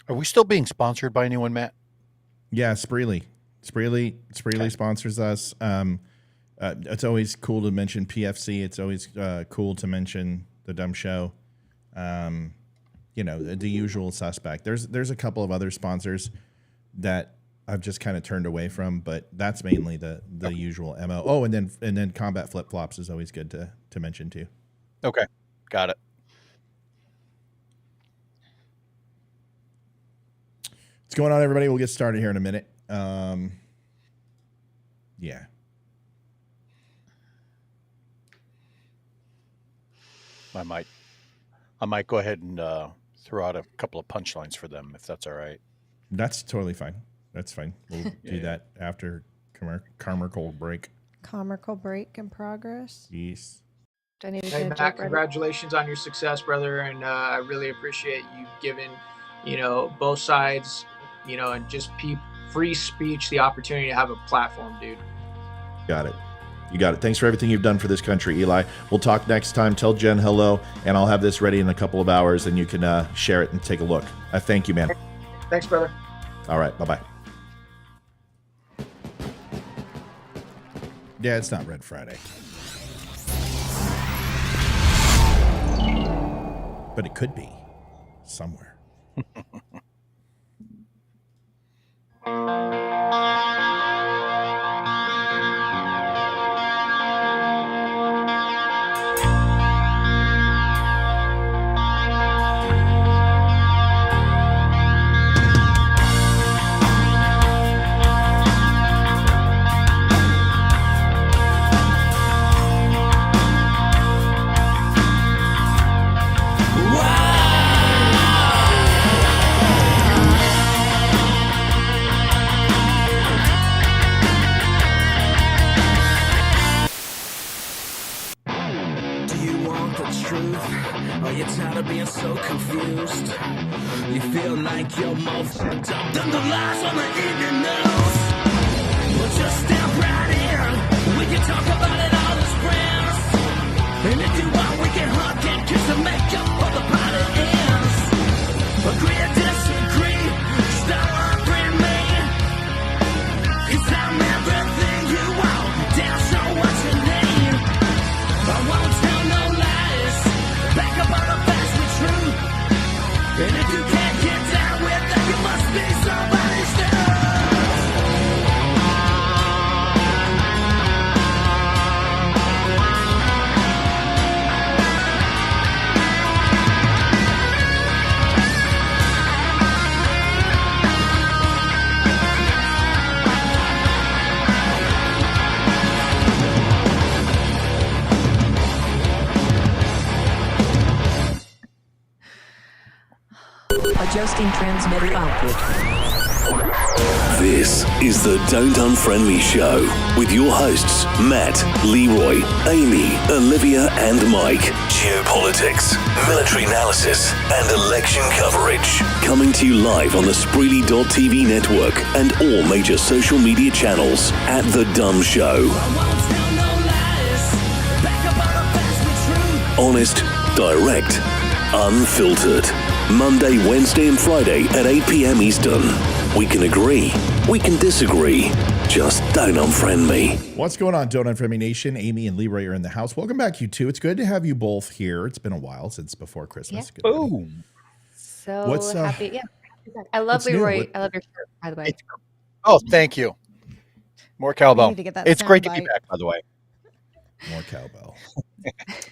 Are we still being sponsored by anyone, Matt? Yeah, Spreely sponsors us. It's always cool to mention PFC. It's always cool to mention the Dumb Show. The usual suspect. There's a couple of other sponsors that I've just kind of turned away from, but that's mainly the usual MO. Oh, and then Combat Flip Flops is always good to mention too. Okay, got it. What's going on, everybody? We'll get started here in a minute. Yeah. I might go ahead and throw out a couple of punchlines for them, if that's all right. That's totally fine. That's fine. We'll do that after commercial break. Commercial break in progress. Yes. Do I need to Hey, Matt, congratulations on your success, brother. And I really appreciate you giving, both sides, and just free speech, the opportunity to have a platform, dude. Got it. You got it. Thanks for everything you've done for this country, Eli. We'll talk next time. Tell Jen hello, and I'll have this ready in a couple of hours, and you can share it and take a look. Thank you, man. Thanks, brother. All right. Bye-bye. Yeah, it's not Red Friday. But it could be somewhere. So confused, you feel like you're more fucked up than the lies on the evening news. Well, just step right in. We can talk about it all as friends. And if you want, we can hug and kiss and make up for the party ends. Agree or disagree, stop arguing me. 'Cause I'm everything you want, damn sure what you need. I won't tell no lies, back up on the facts. And if you can't get down with that, you must be somebody's dad. Adjusting transmitter output. This is the Don't Unfriend Me Show with your hosts, Matt, Leroy, Amy, Olivia, and Mike. Geopolitics, military analysis, and election coverage. Coming to you live on the Spreely.tv network and all major social media channels at The DUM Show. Honest, direct, unfiltered. Monday, Wednesday, and Friday at 8 p.m. Eastern. We can agree. We can disagree. Just don't unfriend me. What's going on, Don't Unfriend Me Nation? Amy and Leroy are in the house. Welcome back, you two. It's good to have you both here. It's been a while since before Christmas. Yeah. Boom. So happy. Yeah. I love Leroy. I love your shirt, by the way. Oh, thank you. More cowbell. It's great to be back, by the way. More cowbell.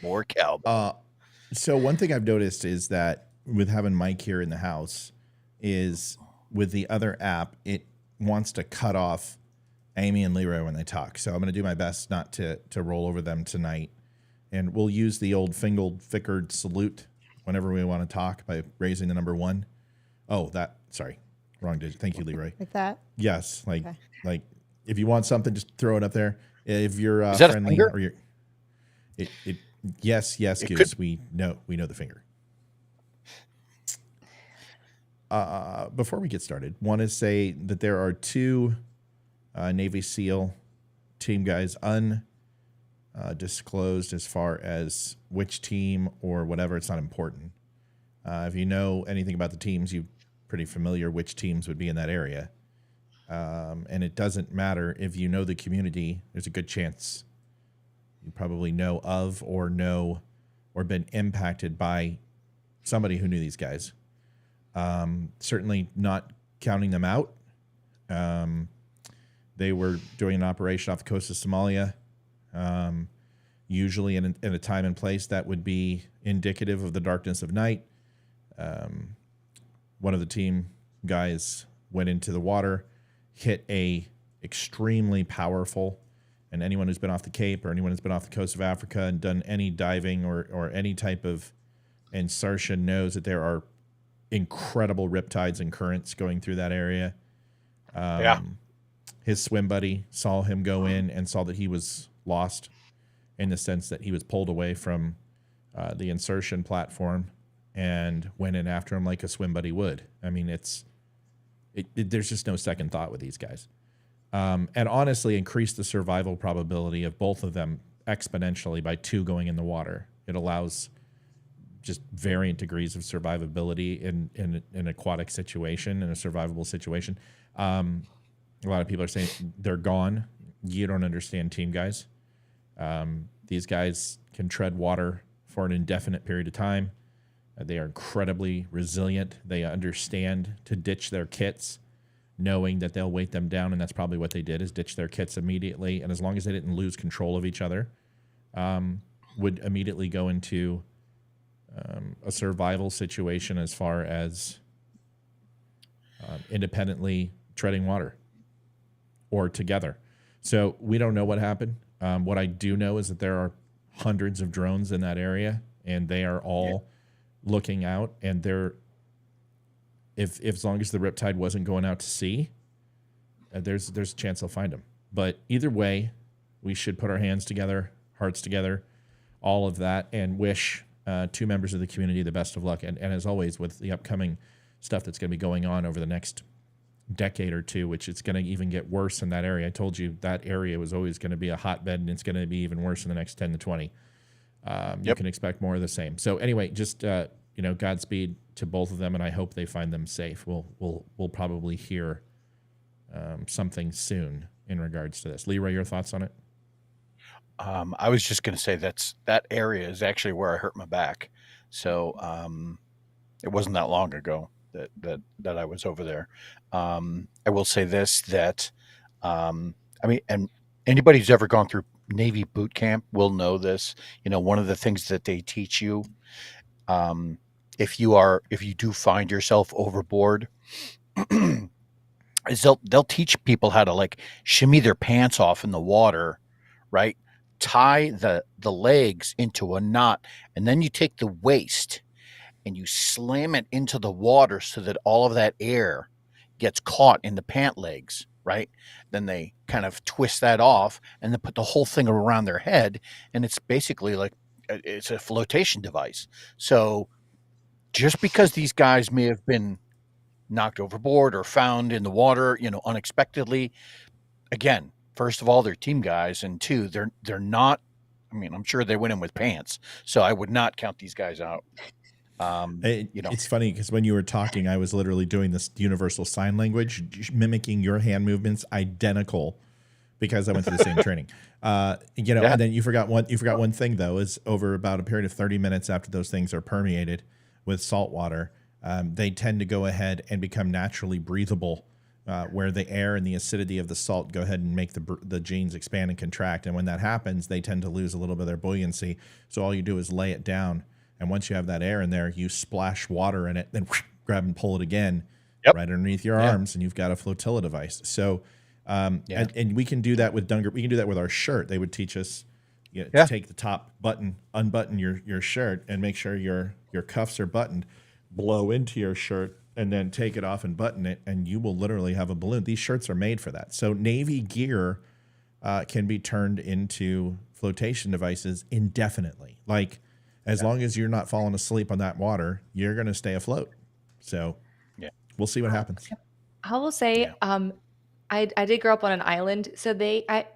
More cowbell. So one thing I've noticed is that with having Mike here in the house is with the other app, it wants to cut off Amy and Leroy when they talk. So I'm going to do my best not to roll over them tonight. And we'll use the old fingered salute whenever we want to talk by raising the number 1. Oh, sorry. Wrong digit. Thank you, Leroy. Like that? Yes. Like if you want something, just throw it up there. If you're is that friendly or you're yes, Goose. We know the finger. Before we get started, want to say that there are 2 Navy SEAL team guys undisclosed as far as which team or whatever. It's not important. If you know anything about the teams, you pretty familiar which teams would be in that area. And it doesn't matter if you know the community, there's a good chance you probably know of or been impacted by somebody who knew these guys. Certainly not counting them out. They were doing an operation off the coast of Somalia, usually in a time and place that would be indicative of the darkness of night. One of the team guys went into the water, hit a extremely powerful, and anyone who's been off the Cape or anyone who's been off the coast of Africa and done any diving or any type of insertion knows that there are incredible riptides and currents going through that area. His swim buddy saw him go in and saw that he was lost, in the sense that he was pulled away from the insertion platform, and went in after him like a swim buddy would. I mean, there's just no second thought with these guys. And honestly, increase the survival probability of both of them exponentially by 2 going in the water. It allows just variant degrees of survivability in an aquatic situation, in a survivable situation. A lot of people are saying they're gone. You don't understand, team guys. These guys can tread water for an indefinite period of time. They are incredibly resilient. They understand to ditch their kits, knowing that they'll weight them down, and that's probably what they did, is ditch their kits immediately. And as long as they didn't lose control of each other, would immediately go into a survival situation as far as independently treading water or together. So we don't know what happened. What I do know is that there are hundreds of drones in that area, and they are all looking out. And they're, if as long as the riptide wasn't going out to sea, there's a chance they'll find them. But either way, we should put our hands together, hearts together, all of that, and wish 2 members of the community the best of luck. And as always, with the upcoming stuff that's going to be going on over the next decade or 2, which it's going to even get worse in that area. I told you that area was always going to be a hotbed, and it's going to be even worse in the next 10 to 20. You can expect more of the same. So anyway, just Godspeed to both of them, and I hope they find them safe. We'll probably hear something soon in regards to this. Leroy, your thoughts on it? I was just going to say that area is actually where I hurt my back. So it wasn't that long ago that I was over there. I will say this, that and anybody who's ever gone through Navy boot camp will know this. One of the things that they teach you, if you do find yourself overboard, is they'll teach people how to like shimmy their pants off in the water, right? Tie the legs into a knot, and then you take the waist and you slam it into the water so that all of that air gets caught in the pant legs, right? Then they kind of twist that off and then put the whole thing around their head, and it's basically like it's a flotation device. So just because these guys may have been knocked overboard or found in the water, unexpectedly, again, first of all, they're team guys, and 2, they're not. I'm sure they went in with pants, so I would not count these guys out. It's funny because when you were talking, I was literally doing this universal sign language, mimicking your hand movements, identical, because I went through the same training. And then you forgot one thing though, is over about a period of 30 minutes after those things are permeated with salt water, they tend to go ahead and become naturally breathable, where the air and the acidity of the salt go ahead and make the genes expand and contract. And when that happens, they tend to lose a little bit of their buoyancy. So all you do is lay it down. And once you have that air in there, you splash water in it, then grab and pull it again right underneath your arms, and you've got a flotilla device. So, and we can do that with Dunger. We can do that with our shirt. They would teach us to take the top button, unbutton your shirt, and make sure your cuffs are buttoned, blow into your shirt, and then take it off and button it, and you will literally have a balloon. These shirts are made for that. So Navy gear can be turned into flotation devices indefinitely. Like, as long as you're not falling asleep on that water, you're going to stay afloat. So we'll see what happens. I will say, I did grow up on an island. So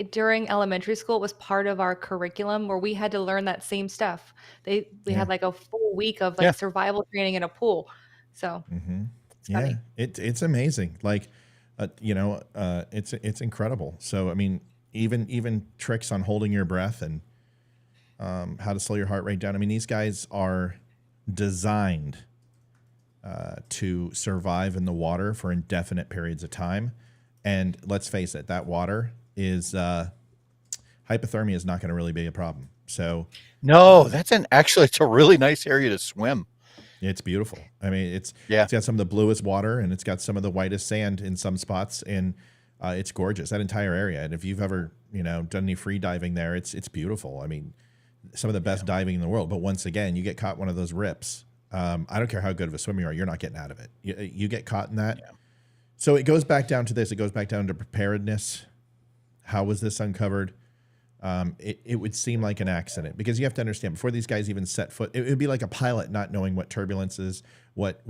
during elementary school, it was part of our curriculum where we had to learn that same stuff. We had like a full week of like survival training in a pool. So It's funny. It's amazing. Like, it's incredible. So, I mean, even tricks on holding your breath and how to slow your heart rate down. I mean, these guys are designed to survive in the water for indefinite periods of time. And let's face it, that water is hypothermia is not going to really be a problem. So No, actually, it's a really nice area to swim. it's beautiful. I mean, it's got some of the bluest water and it's got some of the whitest sand in some spots, and it's gorgeous, that entire area. And if you've ever done any free diving there, it's beautiful. I mean, some of the best diving in the world. But once again, you get caught one of those rips. I don't care how good of a swimmer you are, you're not getting out of it. You get caught in that. Yeah. So it goes back down to this. It goes back down to preparedness. How was this uncovered? It would seem like an accident, because you have to understand, before these guys even set foot, it would be like a pilot not knowing what turbulence is, what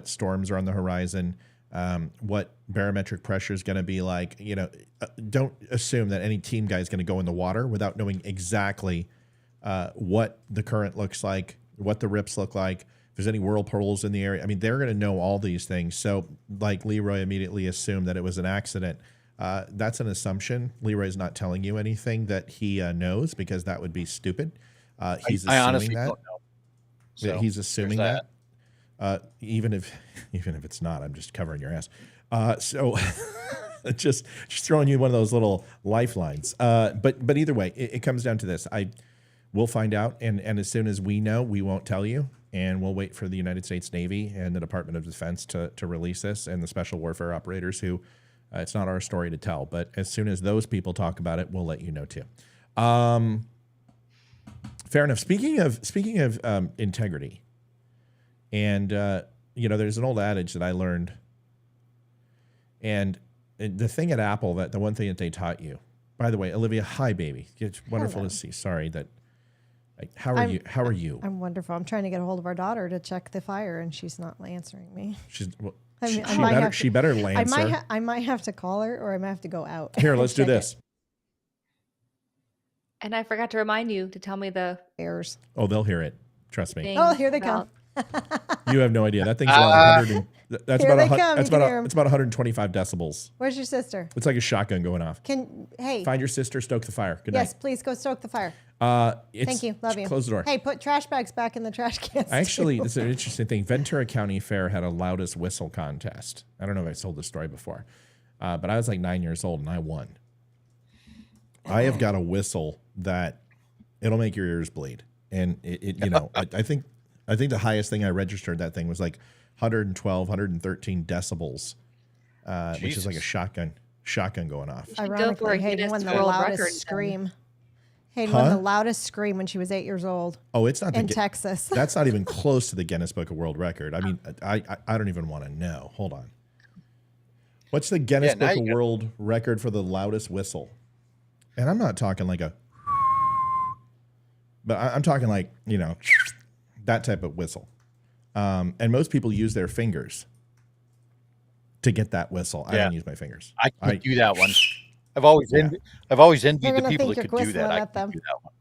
storms are on the horizon, what barometric pressure is going to be like. Don't assume that any team guy is going to go in the water without knowing exactly what the current looks like, what the rips look like, if there's any whirlpools in the area. I mean, they're going to know all these things. So like Leroy immediately assumed that it was an accident. That's an assumption. Leroy's not telling you anything that he knows, because that would be stupid. He's assuming honestly that. don't know. So He's assuming that. Even if it's not, I'm just covering your ass. So just throwing you one of those little lifelines. But either way, it comes down to this. We'll find out, and as soon as we know, we won't tell you, and we'll wait for the United States Navy and the Department of Defense to release this, and the special warfare operators who, it's not our story to tell, but as soon as those people talk about it, we'll let you know too. Fair enough. Speaking of integrity, and there's an old adage that I learned, and the thing at Apple, the one thing that they taught you. By the way, Olivia, hi baby. It's wonderful Hello. to see. Sorry that. How are you? I'm wonderful. I'm trying to get a hold of our daughter to check the fire, and she's not answering me. She better answer. I might have to call her, or I might have to go out. Here, let's do this. And I forgot to remind you to tell me the Errors. Oh, they'll hear it. Trust me. thing Oh, here they come. about- You have no idea. That thing's about 100. That's Here about they come. it's You can about hear 'em. it's about 125 decibels. Where's your sister? It's like a shotgun going off. Hey. Find your sister. Stoke the fire. Good Yes, night. please go stoke the fire. Thank you. Love you. Close the door. Hey, put trash bags back in the trash cans. Actually, this is an interesting thing. Ventura County Fair had a loudest whistle contest. I don't know if I told this story before, but I was like 9 years old and I won. I have got a whistle that it'll make your ears bleed, and I think the highest thing I registered that thing was like 112, 113 decibels, which is like a shotgun going off. Ironically, Hayden won the loudest scream. Hayden won the loudest scream when she was 8 years old. Oh, it's not in Texas. That's not even close to the Guinness Book of World Record. I mean, I don't even want to know. Hold on. What's the Guinness Book of World Record for the loudest whistle? And I'm not talking like but I'm talking like, that type of whistle. And most people use their fingers to get that whistle. I don't use my fingers. I can't do that one. I've always envied the people that could do that. I can do that one.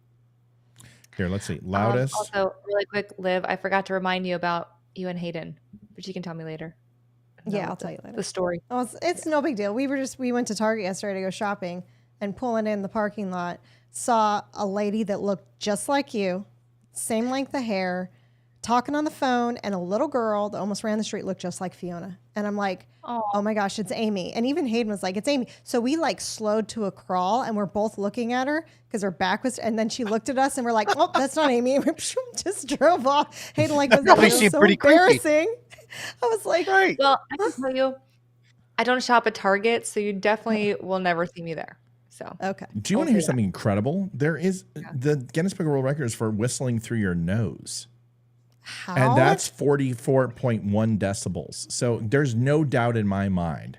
Here, let's see. Loudest. Also, really quick, Liv, I forgot to remind you about you and Hayden, but you can tell me later. Yeah, I'll tell you later. The story. Oh, it's no big deal. We went to Target yesterday to go shopping, and pulling in the parking lot, saw a lady that looked just like you, same length of hair, talking on the phone, and a little girl that almost ran the street looked just like Fiona. And I'm like, oh my gosh, it's Amy. And even Hayden was like, it's Amy. So we slowed to a crawl, and we're both looking at her because her back was, and then she looked at us and we're like, oh, that's not Amy. And we just drove off. Hayden was so pretty embarrassing. Creepy. I was like, right. Well, I can tell you, I don't shop at Target, so you definitely will never see me there. So okay. Do you want to hear something incredible? There is the Guinness Book of World Records for whistling through your nose. How? And that's 44.1 decibels. So there's no doubt in my mind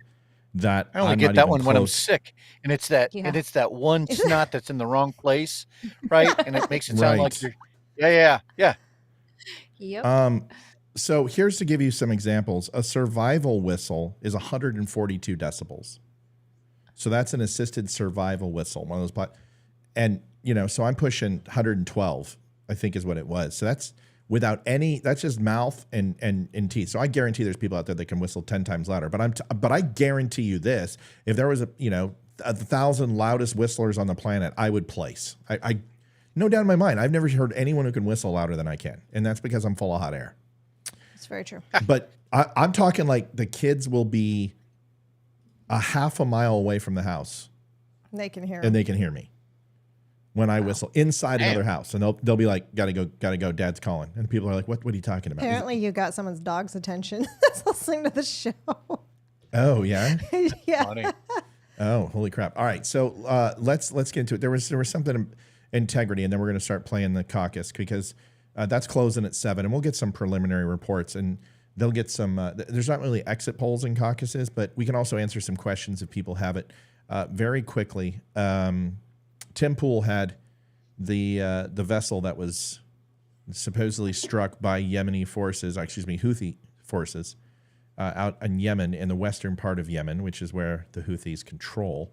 that I only get that one when I'm sick, and it's that one snot that's in the wrong place, right? And it makes it sound like you're, yeah. Yep. So here's to give you some examples. A survival whistle is 142 decibels. So that's an assisted survival whistle, one of those. And so I'm pushing 112, I think is what it was. So that's without any. That's just mouth and teeth. So I guarantee there's people out there that can whistle 10 times louder. But I guarantee you this: if there was 1,000 loudest whistlers on the planet, I would place. I no doubt in my mind. I've never heard anyone who can whistle louder than I can, and that's because I'm full of hot air. It's very true. But I'm talking like the kids will be a half a mile away from the house. They can hear. And they can hear me when I whistle inside another house, and they'll be like, "Gotta go, Dad's calling." And people are like, "What are you talking about?" Apparently, you got someone's dog's attention that's listening to the show. Oh yeah. Yeah. Funny. Oh, holy crap! All right, so let's get into it. There was something integrity, and then we're going to start playing the caucus because that's closing at 7, and we'll get some preliminary reports, and they'll get some. There's not really exit polls in caucuses, but we can also answer some questions if people have it very quickly. Tim Pool had the vessel that was supposedly struck by Houthi forces. Out in Yemen, in the western part of Yemen, which is where the Houthis control,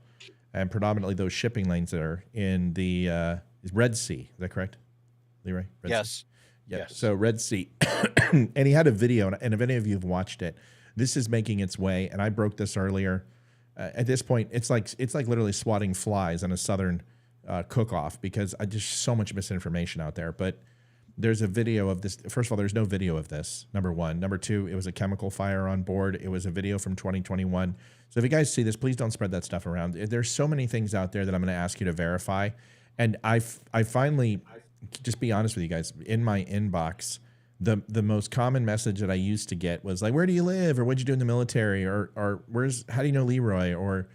and predominantly those shipping lanes that are in the Red Sea. Is that correct, Leroy? Yes. Yeah. Yes. So Red Sea, and he had a video, and if any of you have watched it, this is making its way. And I broke this earlier. At this point, it's like literally swatting flies on a southern cook-off because I just so much misinformation out there, but. There's a video of this. First of all, there's no video of this, number one. Number two, it was a chemical fire on board. It was a video from 2021. So if you guys see this, please don't spread that stuff around. There's so many things out there that I'm going to ask you to verify. And I finally, just be honest with you guys, in my inbox, the most common message that I used to get was like, where do you live? Or what'd you do in the military? Or how do you know Leroy? Or,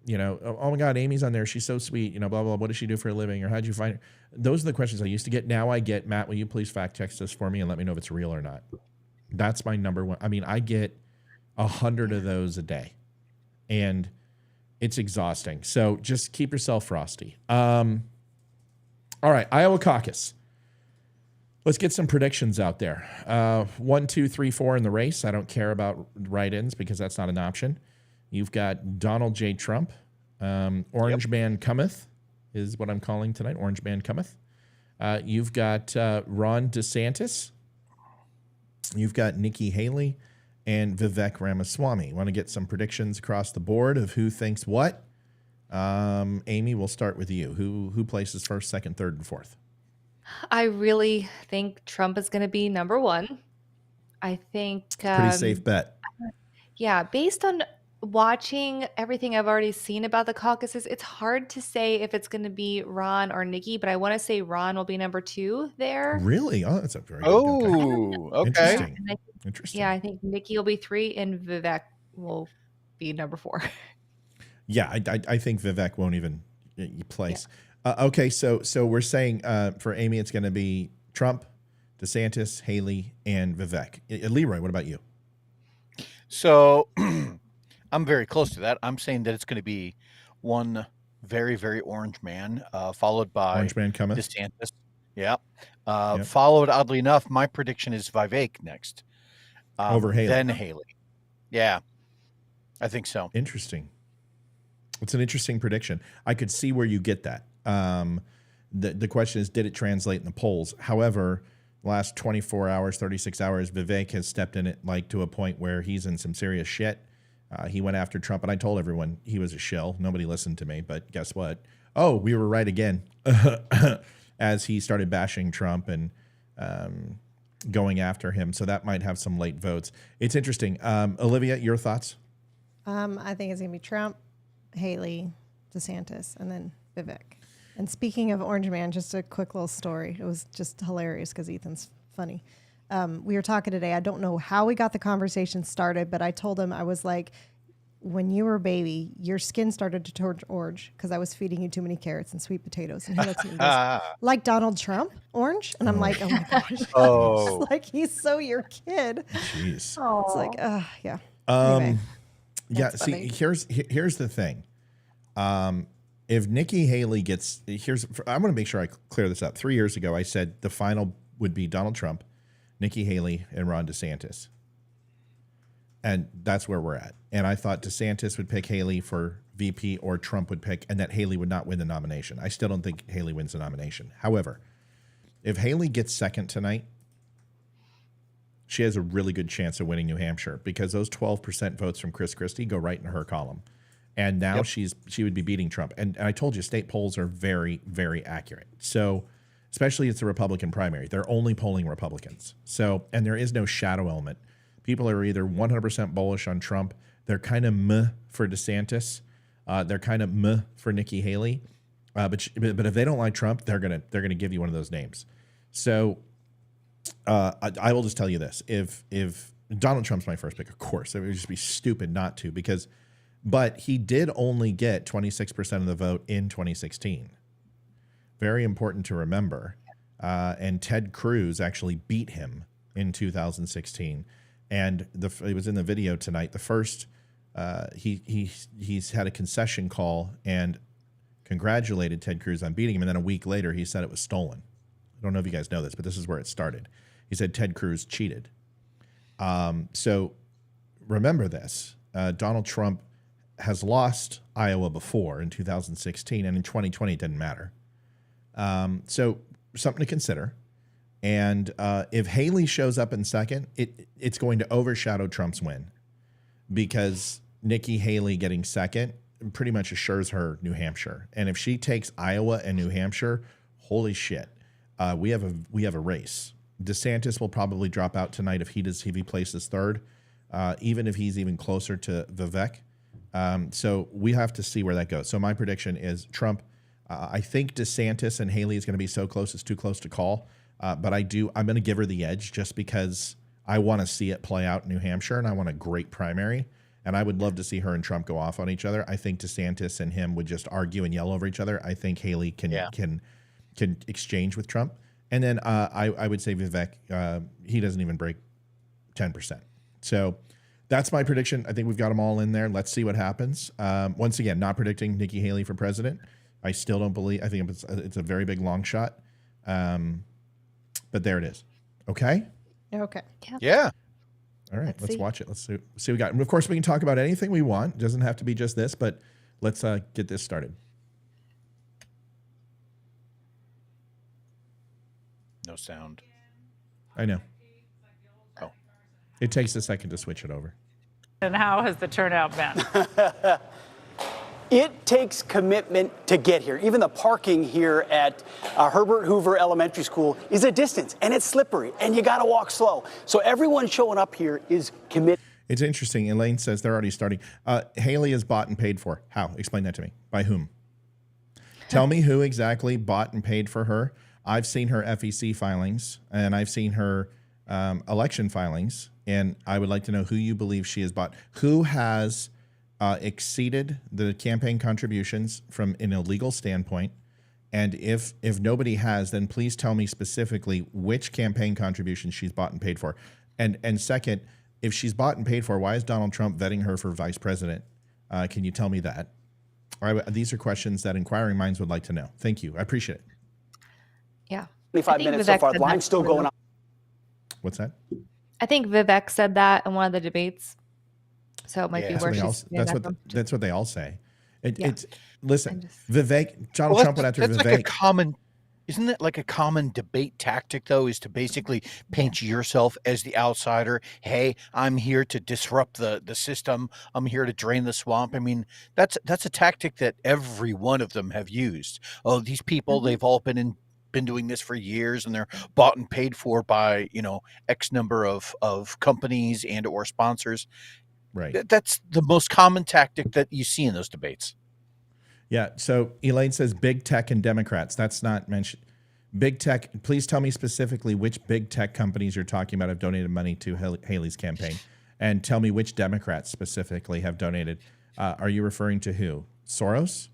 oh my God, Amy's on there. She's so sweet. Blah, blah, blah. What does she do for a living? Or how'd you find her? Those are the questions I used to get. Now I get, Matt, will you please fact check this for me and let me know if it's real or not? That's my number one. I mean, I get 100 of those a day, and it's exhausting. So just keep yourself frosty. All right, Iowa caucus. Let's get some predictions out there. 1, 2, 3, 4 in the race. I don't care about write-ins because that's not an option. You've got Donald J. Trump. Orange Man cometh is what I'm calling tonight. Orange Man cometh. You've got Ron DeSantis. You've got Nikki Haley and Vivek Ramaswamy. Want to get some predictions across the board of who thinks what? Amy, we'll start with you. Who places first, second, third, and fourth? I really think Trump is going to be number one. I think Pretty safe bet. Yeah, based on watching everything I've already seen about the caucuses, it's hard to say if it's going to be Ron or Nikki, but I want to say Ron will be number 2 there. Really? Oh, that's a very good. Okay. Interesting. And Interesting. yeah, I think Nikki will be 3 and Vivek will be number 4. Yeah, I think Vivek won't even place. Yeah. Okay, so we're saying for Amy, it's going to be Trump, DeSantis, Haley, and Vivek. Leroy, what about you? So I'm very close to that. I'm saying that it's going to be one very, very orange man, followed by Orange Man cometh. DeSantis. Yeah. Followed, oddly enough, my prediction is Vivek next. Over Haley. Then Haley. Yeah. I think so. Interesting. It's an interesting prediction. I could see where you get that. The question is, did it translate in the polls? However, last 24 hours, 36 hours, Vivek has stepped in it like to a point where he's in some serious shit. He went after Trump, and I told everyone he was a shill. Nobody listened to me, but guess what? Oh, we were right again as he started bashing Trump and going after him. So that might have some late votes. It's interesting. Olivia, your thoughts? I think it's going to be Trump, Haley, DeSantis, and then Vivek. And speaking of Orange Man, just a quick little story. It was just hilarious because Ethan's funny. We were talking today. I don't know how we got the conversation started, but I told him, I was like, when you were a baby, your skin started to turn orange because I was feeding you too many carrots and sweet potatoes. And he looks at me and goes, like Donald Trump, orange? And I'm like, oh my gosh. Oh. It's like, he's so your kid. Jeez. It's like, yeah. Anyway, yeah, see, here's the thing. If Nikki Haley gets, I want to make sure I clear this up. 3 years ago, I said the final would be Donald Trump, Nikki Haley, and Ron DeSantis. And that's where we're at. And I thought DeSantis would pick Haley for VP or Trump would pick, and that Haley would not win the nomination. I still don't think Haley wins the nomination. However, if Haley gets second tonight, she has a really good chance of winning New Hampshire because those 12% votes from Chris Christie go right in her column. And now she would be beating Trump. And I told you, state polls are very, very accurate. So especially it's a Republican primary. They're only polling Republicans. So, and there is no shadow element. People are either 100% bullish on Trump. They're kind of meh for DeSantis. They're kind of meh for Nikki Haley. But if they don't like Trump, they're gonna give you one of those names. So I will just tell you this: if Donald Trump's my first pick, of course, it would just be stupid not to, but he did only get 26% of the vote in 2016. Very important to remember. And Ted Cruz actually beat him in 2016. And it was in the video tonight. The first, he's had a concession call and congratulated Ted Cruz on beating him. And then a week later, he said it was stolen. I don't know if you guys know this, but this is where it started. He said Ted Cruz cheated. So remember this. Donald Trump has lost Iowa before in 2016, and in 2020 it didn't matter. So something to consider. And if Haley shows up in second, it's going to overshadow Trump's win because Nikki Haley getting second pretty much assures her New Hampshire. And if she takes Iowa and New Hampshire, holy shit, we have a race. DeSantis will probably drop out tonight if he places third, even if he's even closer to Vivek. So we have to see where that goes. So my prediction is Trump. I think DeSantis and Haley is going to be so close it's too close to call. But I'm going to give her the edge just because I want to see it play out in New Hampshire and I want a great primary. And I would love to see her and Trump go off on each other. I think DeSantis and him would just argue and yell over each other. I think Haley can exchange with Trump. And then I would say Vivek, he doesn't even break 10%. So that's my prediction. I think we've got them all in there. Let's see what happens. Once again, not predicting Nikki Haley for president. I still don't believe. I think it's a very big long shot. But there it is. Okay? Okay. Yeah. All right. Let's see. watch it. Let's see what we got. And of course, we can talk about anything we want. It doesn't have to be just this, but let's get this started. No sound. I know. Oh. It takes a second to switch it over. And how has the turnout been? It takes commitment to get here. Even the parking here at Herbert Hoover Elementary School is a distance, and it's slippery, and you got to walk slow. So everyone showing up here is committed. It's interesting. Elaine says they're already starting. Haley is bought and paid for. How? Explain that to me. By whom? Tell me who exactly bought and paid for her. I've seen her FEC filings, and I've seen her election filings, and I would like to know who you believe she has bought. Who has exceeded the campaign contributions from an illegal standpoint? And if nobody has, then please tell me specifically which campaign contributions she's bought and paid for. And second, if she's bought and paid for, why is Donald Trump vetting her for vice president? Can you tell me that? These are questions that inquiring minds would like to know. Thank you. I appreciate it. Yeah. 25 minutes so far. The line's still going on. What's that? I think Vivek said that in one of the debates. So it might be where she's that's what they all say. It's listen, just, Vivek, Donald Trump went after Vivek. Like a common, isn't it like a common debate tactic though, is to basically paint yourself as the outsider? Hey, I'm here to disrupt the system. I'm here to drain the swamp. I mean, that's a tactic that every one of them have used. Oh, these people, they've all been doing this for years, and they're bought and paid for by, X number of companies and or sponsors. Right. That's the most common tactic that you see in those debates. Yeah. So Elaine says big tech and Democrats. That's not mentioned. Big tech. Please tell me specifically which big tech companies you're talking about have donated money to Haley's campaign, and tell me which Democrats specifically have donated. Are you referring to who? Soros?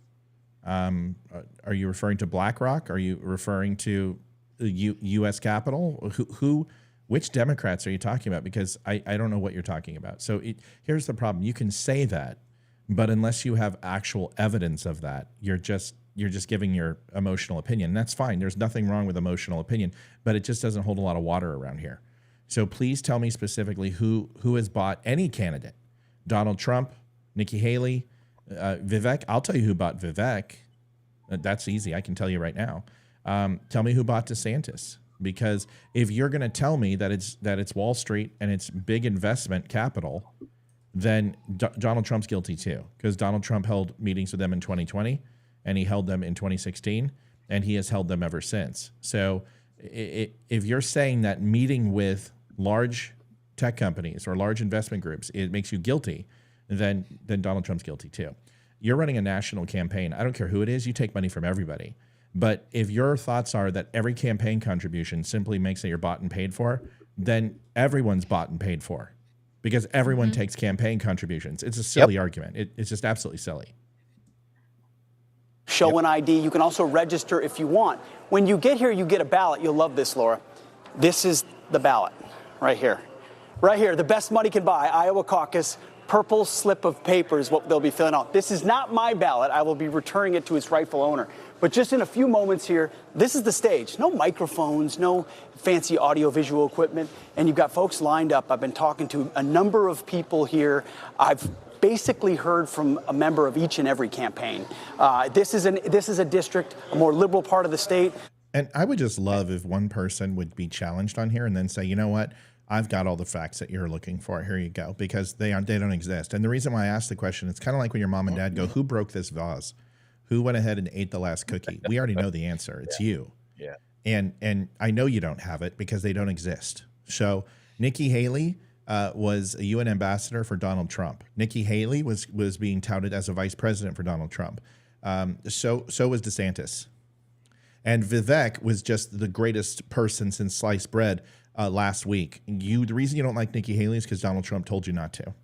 Are you referring to BlackRock? Are you referring to U.S. Capitol? Which Democrats are you talking about? Because I don't know what you're talking about. So here's the problem. You can say that, but unless you have actual evidence of that, you're just giving your emotional opinion. And that's fine. There's nothing wrong with emotional opinion, but it just doesn't hold a lot of water around here. So please tell me specifically who has bought any candidate. Donald Trump, Nikki Haley, Vivek. I'll tell you who bought Vivek. That's easy. I can tell you right now. Tell me who bought DeSantis. because if you're going to tell me that it's Wall Street and it's big investment capital, then Donald Trump's guilty too, because Donald Trump held meetings with them in 2020 and he held them in 2016 and he has held them ever since. So if you're saying that meeting with large tech companies or large investment groups, it makes you guilty, then Donald Trump's guilty too. You're running a national campaign. I don't care who it is. You take money from everybody. But if your thoughts are that every campaign contribution simply makes that you're bought and paid for, then everyone's bought and paid for, because everyone takes campaign contributions. It's a silly argument. It's just absolutely silly. Show an ID. You can also register if you want. When you get here, you get a ballot. You'll love this, Laura. This is the ballot right here. Right here, the best money can buy, Iowa caucus. Purple slip of paper is what they'll be filling out. This is not my ballot. I will be returning it to its rightful owner. But just in a few moments here, this is the stage. No microphones, no fancy audio-visual equipment. And you've got folks lined up. I've been talking to a number of people here. I've basically heard from a member of each and every campaign. This is a district, a more liberal part of the state. And I would just love if one person would be challenged on here and then say, you know what? I've got all the facts that you're looking for. Here you go, because they don't exist. And the reason why I asked the question, it's kind of like when your mom and dad go, who broke this vase? Who went ahead and ate the last cookie? We already know the answer. It's you. Yeah. And I know you don't have it because they don't exist. So Nikki Haley was a UN ambassador for Donald Trump. Nikki Haley was being touted as a vice president for Donald Trump. So was DeSantis. And Vivek was just the greatest person since sliced bread last week. The reason you don't like Nikki Haley is because Donald Trump told you not to.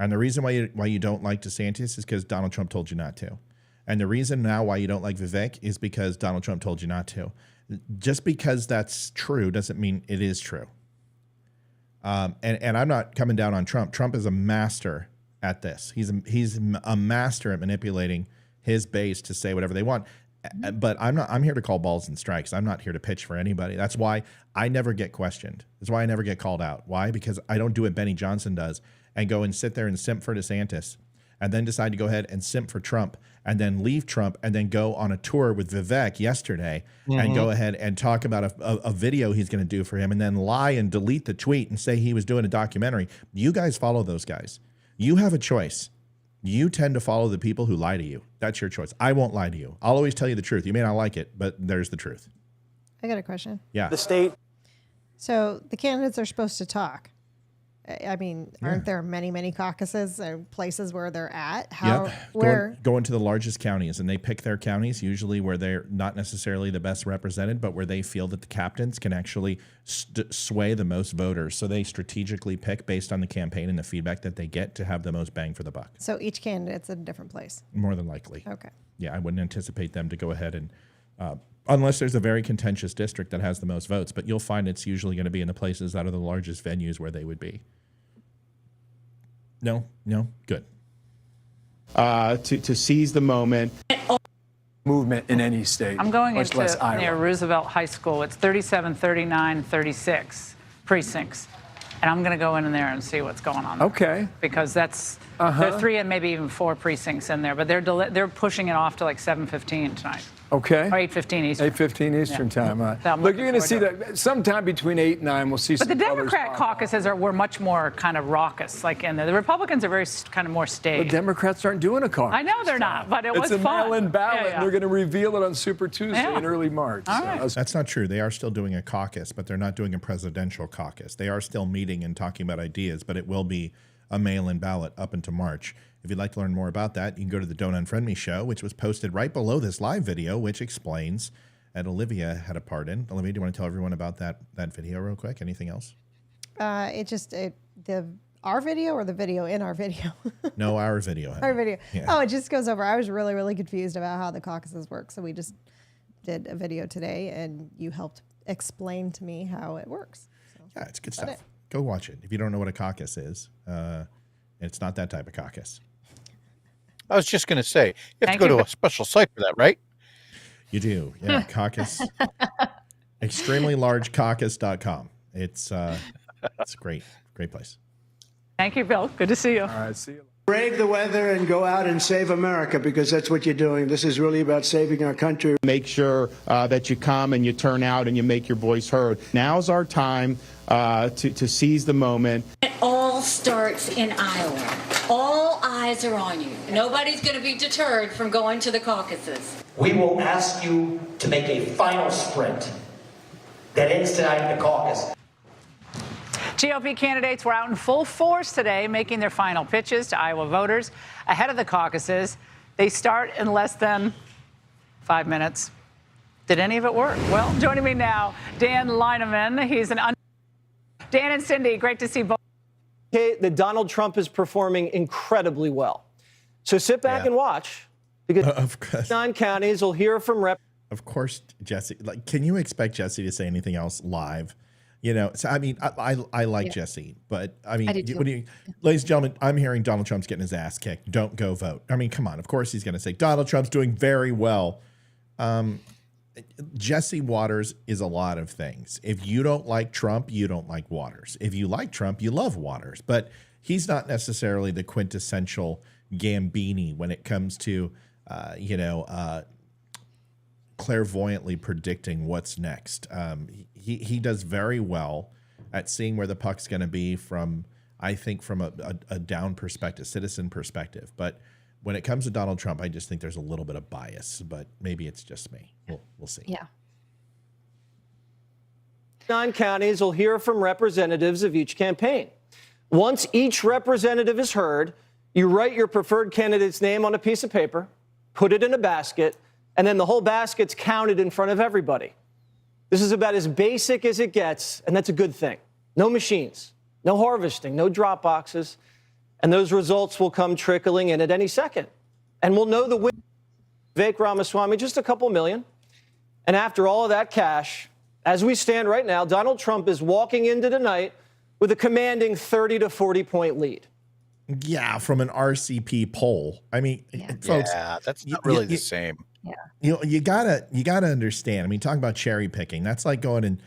And the reason why you don't like DeSantis is because Donald Trump told you not to. And the reason now why you don't like Vivek is because Donald Trump told you not to. Just because that's true doesn't mean it is true. And I'm not coming down on Trump. Trump is a master at this. He's a master at manipulating his base to say whatever they want. But I'm here to call balls and strikes. I'm not here to pitch for anybody. That's why I never get questioned. That's why I never get called out. Why? Because I don't do what Benny Johnson does and go and sit there and simp for DeSantis and then decide to go ahead and simp for Trump and then leave Trump and then go on a tour with Vivek yesterday and go ahead and talk about a video he's going to do for him and then lie and delete the tweet and say he was doing a documentary. You guys follow those guys. You have a choice. You tend to follow the people who lie to you. That's your choice. I won't lie to you. I'll always tell you the truth. You may not like it, but there's the truth. I got a question. Yeah. The state. So the candidates are supposed to talk. I mean, aren't there many, many caucuses or places where they're at? Going to the largest counties, and they pick their counties usually where they're not necessarily the best represented, but where they feel that the captains can actually sway the most voters. So they strategically pick based on the campaign and the feedback that they get to have the most bang for the buck. So each candidate's in a different place? More than likely. Okay. Yeah, I wouldn't anticipate them to go ahead and unless there's a very contentious district that has the most votes, but you'll find it's usually going to be in the places that are the largest venues where they would be. No, good. To seize the moment. Movement in any state. I'm going into near Roosevelt High School. It's 37, 39, 36 precincts. And I'm going to go in there and see what's going on there. Okay. Because that's, there are 3 and maybe even 4 precincts in there. But they're pushing it off to like 7:15 tonight. Okay. Or 8:15 Eastern. 8:15 Eastern time. Look, you're going to see that sometime between 8 and 9. We'll see. But the Democrat caucuses were much more kind of raucous, like in there. The Republicans are very kind of more staid. The Democrats aren't doing a caucus. I know they're not, but it was fun. It's a mail-in ballot, and they're going to reveal it on Super Tuesday in early March. That's not true. They are still doing a caucus, but they're not doing a presidential caucus. They are still meeting and talking about ideas, but it will be a mail-in ballot up into March. If you'd like to learn more about that, you can go to the Don't Unfriend Me show, which was posted right below this live video, which explains that Olivia had a part in. Olivia, do you want to tell everyone about that video real quick? Anything else? Our video or the video in our video? No, our video. Our video. Yeah. Oh, it just goes over. I was really, really confused about how the caucuses work. So we just did a video today, and you helped explain to me how it works. So yeah, it's good stuff. Go watch it. If you don't know what a caucus is, it's not that type of caucus. I was just going to say, you have to go to a special site for that, right? You do. Yeah, caucus. Extremely large caucus.com. It's great. Great place. Thank you, Bill. Good to see you. All right, see you. Brave the weather and go out and save America, because that's what you're doing. This is really about saving our country. Make sure that you come and you turn out and you make your voice heard. Now's our time to seize the moment. It all starts in Iowa. All eyes are on you. Nobody's going to be deterred from going to the caucuses. We will ask you to make a final sprint that ends tonight in the caucus. GOP candidates were out in full force today, making their final pitches to Iowa voters ahead of the caucuses. They start in less than 5 minutes. Did any of it work? Well, joining me now, Dan Lineman. He's Dan and Cindy, great to see both. Okay, that Donald Trump is performing incredibly well. So sit back and watch, because of course. 9 counties will hear from Rep. Of course, Jesse. Like, can you expect Jesse to say anything else live? You know, so I mean, I like Jesse, but I mean, ladies and gentlemen, I'm hearing Donald Trump's getting his ass kicked. Don't go vote. I mean, come on. Of course, he's going to say Donald Trump's doing very well. Jesse Waters is a lot of things. If you don't like Trump, you don't like Waters. If you like Trump, you love Waters. But he's not necessarily the quintessential Gambini when it comes to, clairvoyantly predicting what's next. He does very well at seeing where the puck's going to be from, I think, from a down perspective, citizen perspective. But when it comes to Donald Trump, I just think there's a little bit of bias, but maybe it's just me. We'll see. Yeah. 9 counties will hear from representatives of each campaign. Once each representative is heard, you write your preferred candidate's name on a piece of paper, put it in a basket, and then the whole basket's counted in front of everybody. This is about as basic as it gets, and that's a good thing. No machines, no harvesting, no drop boxes, and those results will come trickling in at any second. And we'll know the winner, Vivek Ramaswamy, just a couple million. And after all of that cash, as we stand right now, Donald Trump is walking into tonight with a commanding 30 to 40-point lead. Yeah, from an RCP poll. I mean, folks, that's not really the same. Yeah. You gotta understand. I mean, talking about cherry picking, that's like going and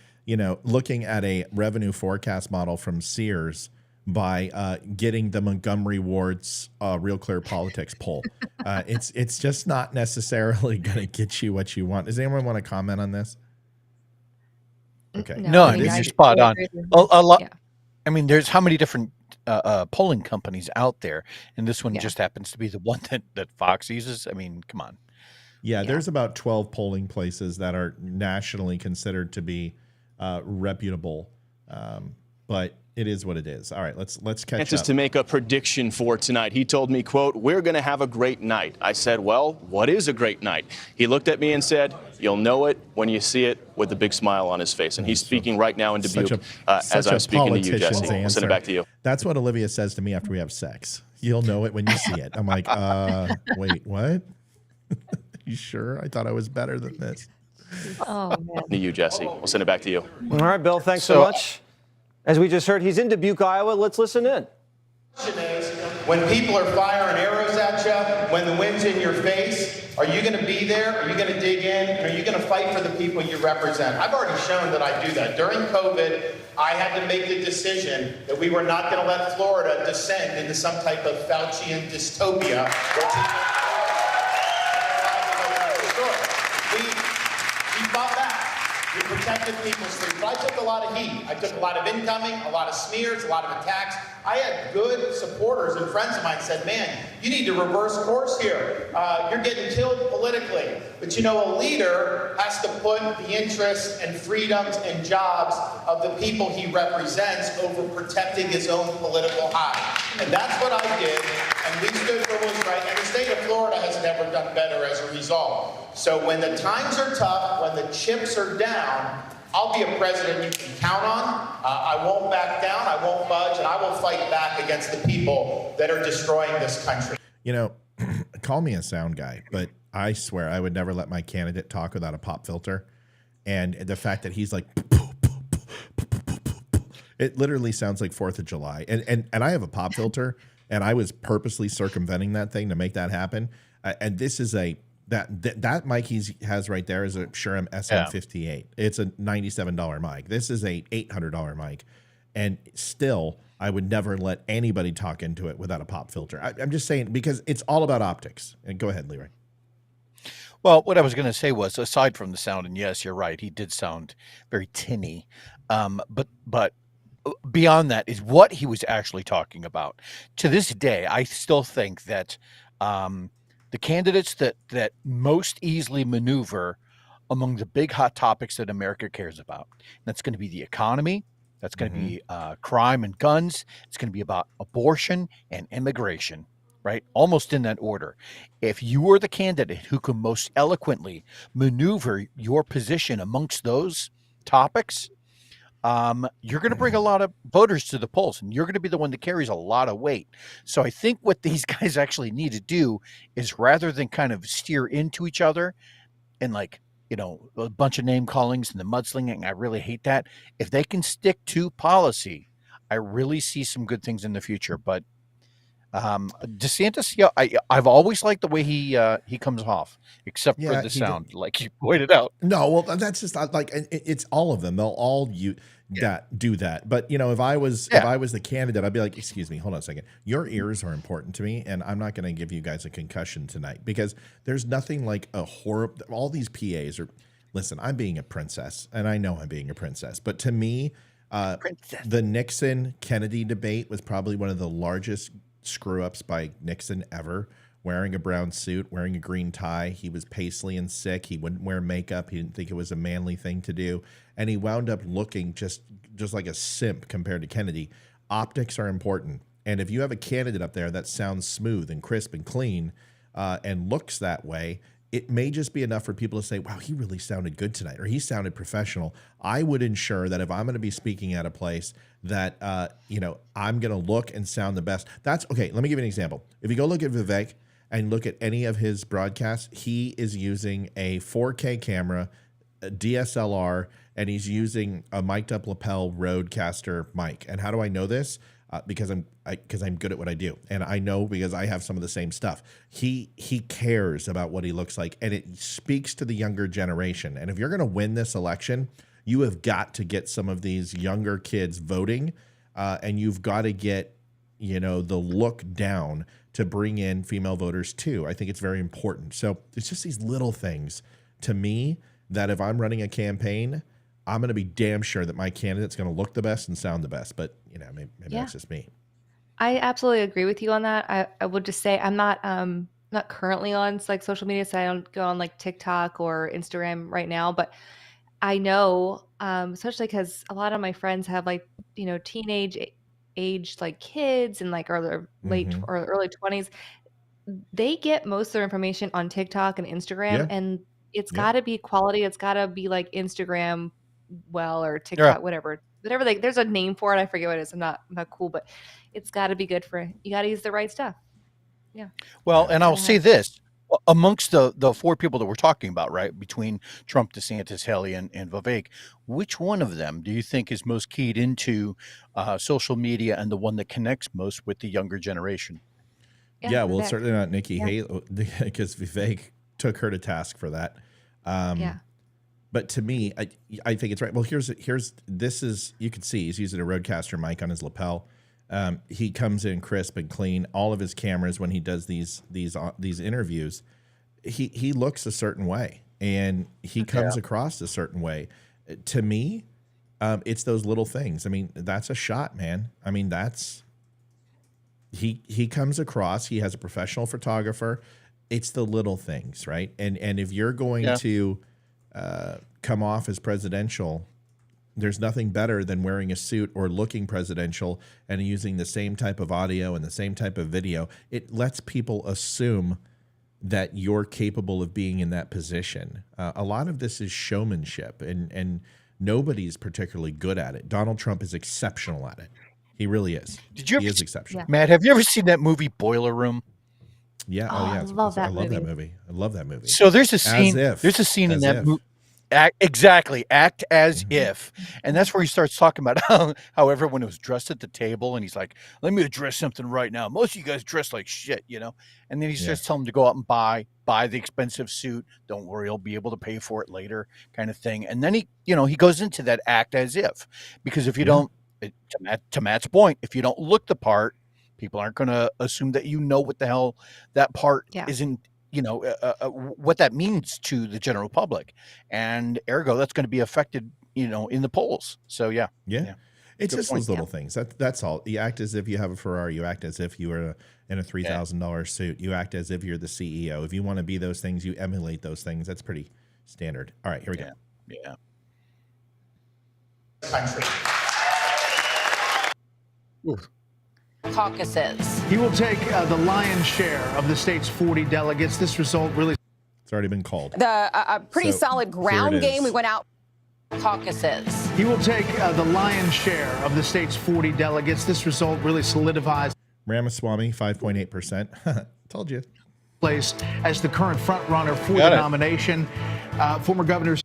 looking at a revenue forecast model from Sears by getting the Montgomery Ward's Real Clear Politics poll. It's just not necessarily going to get you what you want. Does anyone want to comment on this? Okay. No, you're spot on. A lot. Yeah. I mean, there's how many different polling companies out there, and this one just happens to be the one that Fox uses. I mean, come on. Yeah, there's about 12 polling places that are nationally considered to be reputable, but it is what it is. All right, let's catch up. Just to make a prediction for tonight. He told me, quote, "We're going to have a great night." I said, "Well, what is a great night?" He looked at me and said, "You'll know it when you see it," with a big smile on his face. And he's speaking right now in Dubuque as I'm speaking to you, Jesse. I'll send it back to you. That's what Olivia says to me after we have sex. You'll know it when you see it. I'm like, wait, what? You sure? I thought I was better than this. Oh, man. To you, Jesse. We'll send it back to you. All right, Bill, thanks so much. As we just heard, he's in Dubuque, Iowa. Let's listen in. When people are firing arrows at you, when the wind's in your face, are you going to be there? Are you going to dig in? Are you going to fight for the people you represent? I've already shown that I do that. During COVID, I had to make the decision that we were not going to let Florida descend into some type of Faucian dystopia. We fought back. We protected people's freedom. But I took a lot of heat. I took a lot of incoming, a lot of smears, a lot of attacks. I had good supporters and friends of mine said, "Man, you need to reverse course here. You're getting killed politically." But you know, a leader has to put the interests and freedoms and jobs of the people he represents over protecting his own political high. And that's what I did. And we stood for what was right. And the state of Florida has never done better as a result. So when the times are tough, when the chips are down, I'll be a president you can count on. I won't back down. I won't budge. And I will fight back against the people that are destroying this country. You know, call me a sound guy, but I swear I would never let my candidate talk without a pop filter. And the fact that he's like, it literally sounds like 4th of July. And I have a pop filter, and I was purposely circumventing that thing to make that happen. And this is that mic he has right there is a Shure SM58. It's a $97 mic. This is a $800 mic. And still, I would never let anybody talk into it without a pop filter. I'm just saying, because it's all about optics. And go ahead, Leroy. Well, what I was going to say was, aside from the sound, and yes, you're right, he did sound very tinny. But beyond that is what he was actually talking about. To this day, I still think that the candidates that most easily maneuver among the big hot topics that America cares about, that's going to be the economy. That's going to be crime and guns. It's going to be about abortion and immigration, right? Almost in that order. If you are the candidate who can most eloquently maneuver your position amongst those topics, you're going to bring a lot of voters to the polls, and you're going to be the one that carries a lot of weight. So I think what these guys actually need to do is, rather than kind of steer into each other and a bunch of name callings and the mudslinging, I really hate that. If they can stick to policy, I really see some good things in the future. But DeSantis, I've always liked the way he comes off, except for the sound, like you pointed out. No, well, that's just like it's all of them. They'll all do that. But if I was the candidate, I'd be like, excuse me, hold on a second. Your ears are important to me, and I'm not going to give you guys a concussion tonight, because there's nothing like a horrible. All these PAs are. Listen, I'm being a princess, and I know I'm being a princess, but to me, the Nixon Kennedy debate was probably one of the largest screw ups by Nixon ever. Wearing a brown suit, wearing a green tie. He was paisley and sick. He wouldn't wear makeup. He didn't think it was a manly thing to do. And he wound up looking just like a simp compared to Kennedy. Optics are important. And if you have a candidate up there that sounds smooth and crisp and clean and looks that way, it may just be enough for people to say, wow, he really sounded good tonight, or he sounded professional. I would ensure that if I'm going to be speaking at a place that, I'm going to look and sound the best. That's okay. Let me give you an example. If you go look at Vivek and look at any of his broadcasts, he is using a 4K camera, a DSLR, and he's using a mic'd up lapel Rodecaster mic. And how do I know this? Because I'm good at what I do, and I know because I have some of the same stuff. He cares about what he looks like, and it speaks to the younger generation. And if you're going to win this election, you have got to get some of these younger kids voting, and you've got to get the look down to bring in female voters too. I think it's very important. So it's just these little things to me that if I'm running a campaign, I'm going to be damn sure that my candidate's going to look the best and sound the best. But maybe that's just me. I absolutely agree with you on that. I would just say I'm not currently on social media, so I don't go on TikTok or Instagram right now. But I know, especially because a lot of my friends have teenage age kids and late or early 20s. They get most of their information on TikTok and Instagram, and it's got to be quality. It's got to be Instagram or TikTok, whatever. There's a name for it. I forget what it is. I'm not cool, but it's got to be good you got to use the right stuff. Yeah. Well, and I'll say this, amongst the four people that we're talking about, right, between Trump, DeSantis, Haley, and Vivek, which one of them do you think is most keyed into social media and the one that connects most with the younger generation? Yeah, well, it's certainly not Nikki Haley, because Vivek took her to task for that. But to me, I think it's right. Well, this is, you can see he's using a Rodecaster mic on his lapel. He comes in crisp and clean. All of his cameras, when he does these interviews, he looks a certain way, and he comes across a certain way. To me, it's those little things. I mean, that's a shot, man. I mean, he comes across. He has a professional photographer. It's the little things, right? And if you're going to come off as presidential, there's nothing better than wearing a suit or looking presidential and using the same type of audio and the same type of video. It lets people assume that you're capable of being in that position. A lot of this is showmanship, and nobody's particularly good at it. Donald Trump is exceptional at it. He really is. He is exceptional. Matt, have you ever seen that movie Boiler Room? Yeah. I love that movie. I love that movie. So there's a scene. There's a scene in that movie. Act as if, and that's where he starts talking about how everyone was dressed at the table, and he's like, "Let me address something right now. Most of you guys dress like shit, And then he starts telling them to go out and buy the expensive suit. Don't worry, he'll be able to pay for it later, kind of thing. And then he goes into that act as if, because if you don't To Matt's point, if you don't look the part, people aren't going to assume that you know what the hell that part isn't, what that means to the general public. And ergo, that's going to be affected, in the polls. So, yeah. It's Good just point. those little things. That's all. You act as if you have a Ferrari. You act as if you were in a $3,000 suit. You act as if you're the CEO. If you want to be those things, you emulate those things. That's pretty standard. All right, here we go. Yeah. Country. Caucuses. He will take the lion's share of the state's 40 delegates. This result really. It's already been called. A pretty So, solid here ground it game. is. We went out. Caucuses. He will take the lion's share of the state's 40 delegates. This result really solidifies Ramaswamy, 5.8%. Told you. place as the current front runner for Got the it. nomination. Former governors.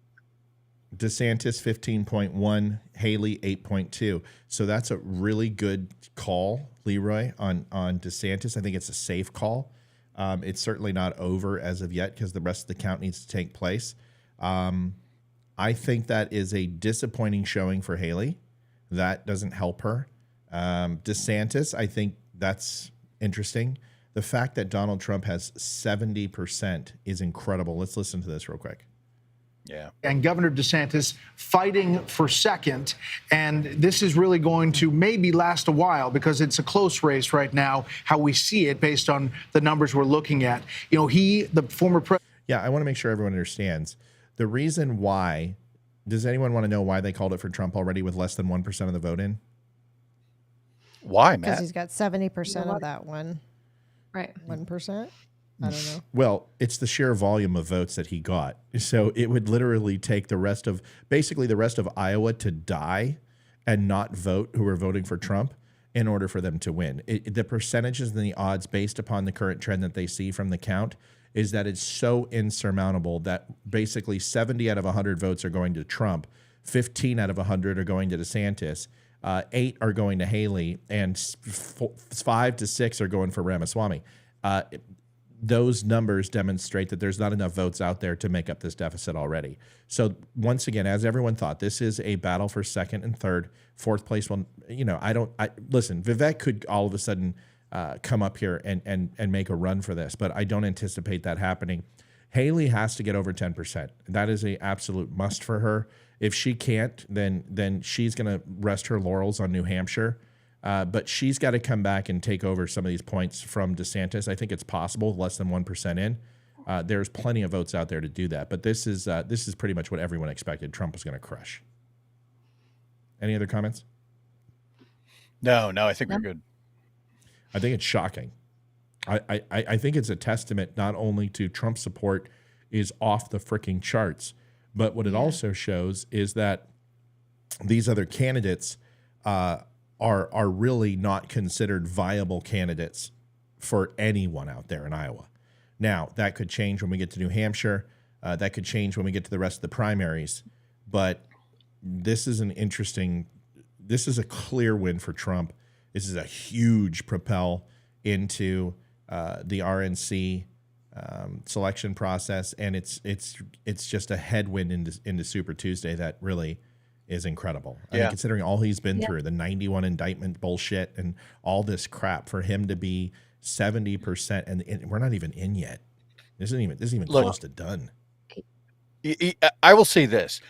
DeSantis 15.1, Haley 8.2. So that's a really good call, Leroy, on DeSantis. I think it's a safe call. It's certainly not over as of yet because the rest of the count needs to take place. I think that is a disappointing showing for Haley. That doesn't help her. DeSantis, I think that's interesting. The fact that Donald Trump has 70% is incredible. Let's listen to this real quick. Yeah. And Governor DeSantis fighting for second. And this is really going to maybe last a while because it's a close race right now, how we see it based on the numbers we're looking at. The former president. Yeah, I want to make sure everyone understands. The reason why, does anyone want to know why they called it for Trump already with less than 1% of the vote in? Why, Because Matt? he's got 70% of that one. Right. 1%? I don't know. Well, it's the sheer volume of votes that he got. So it would literally take the rest of Iowa to die and not vote who are voting for Trump in order for them to win. The percentages and the odds based upon the current trend that they see from the count is that it's so insurmountable that basically 70 out of 100 votes are going to Trump, 15 out of 100 are going to DeSantis, 8 are going to Haley, and 5 to 6 are going for Ramaswamy. Those numbers demonstrate that there's not enough votes out there to make up this deficit already. So once again, as everyone thought, this is a battle for second and third. Fourth place one, listen, Vivek could all of a sudden come up here and make a run for this, but I don't anticipate that happening. Haley has to get over 10%. That is an absolute must for her. If she can't, then she's going to rest her laurels on New Hampshire. But she's got to come back and take over some of these points from DeSantis. I think it's possible, less than 1% in. There's plenty of votes out there to do that. But this is pretty much what everyone expected. Trump was going to crush. Any other comments? No, I think we're good. I think it's shocking. I think it's a testament not only to Trump's support is off the freaking charts, but what it also shows is that these other candidates are really not considered viable candidates for anyone out there in Iowa. Now, that could change when we get to New Hampshire. That could change when we get to the rest of the primaries. But this is this is a clear win for Trump. This is a huge propel into the RNC selection process, and it's just a headwind into Super Tuesday that really is incredible. I mean, considering all he's been through, the 91 indictment bullshit and all this crap, for him to be 70%, and we're not even in yet. This isn't even close to done. I will say this.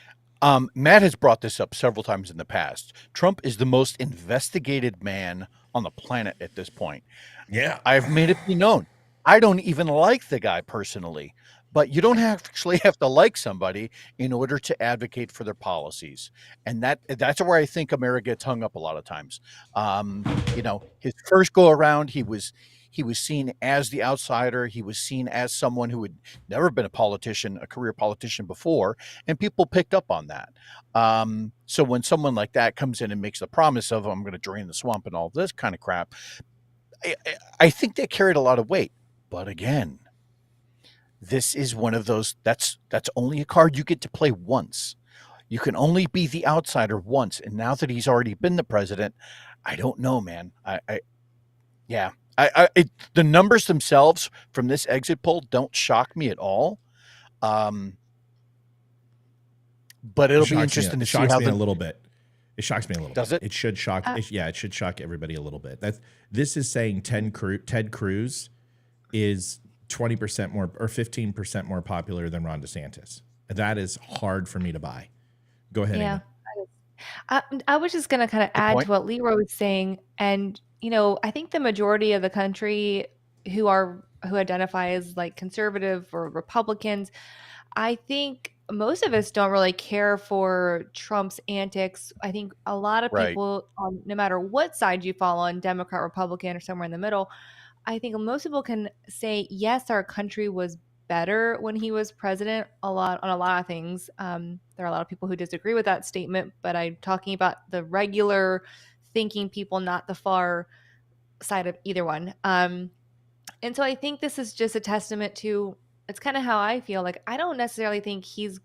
Matt has brought this up several times in the past. Trump is the most investigated man on the planet at this point. Yeah. I've made it be known. I don't even like the guy personally, but you don't actually have to like somebody in order to advocate for their policies. And that's where I think America gets hung up a lot of times. His first go around, he was seen as the outsider. He was seen as someone who had never been a career politician before, and people picked up on that. So when someone like that comes in and makes the promise of, I'm going to drain the swamp and all this kind of crap, I think that carried a lot of weight. But again, this is one of those, that's only a card you get to play once. You can only be the outsider once. And now that he's already been the president, I don't know, man. The numbers themselves from this exit poll don't shock me at all. But it'll be interesting to see how a little bit. It shocks me a little Does bit. it? It should shock. It should shock everybody a little bit. This is saying Ted Cruz is 20% more or 15% more popular than Ron DeSantis. That is hard for me to buy. Go ahead, Yeah. Amy. I was just going to kind of add point. to what Leroy was saying. And, I think the majority of the country who identify as like conservative or Republicans, I think most of us don't really care for Trump's antics. I think a lot of Right. people, no matter what side you fall on, Democrat, Republican, or somewhere in the middle, I think most people can say, yes, our country was better when he was president on a lot of things. There are a lot of people who disagree with that statement, but I'm talking about the regular thinking people, not the far side of either one. And so I think this is just a testament to, it's kind of how I feel. Like, I don't necessarily think he's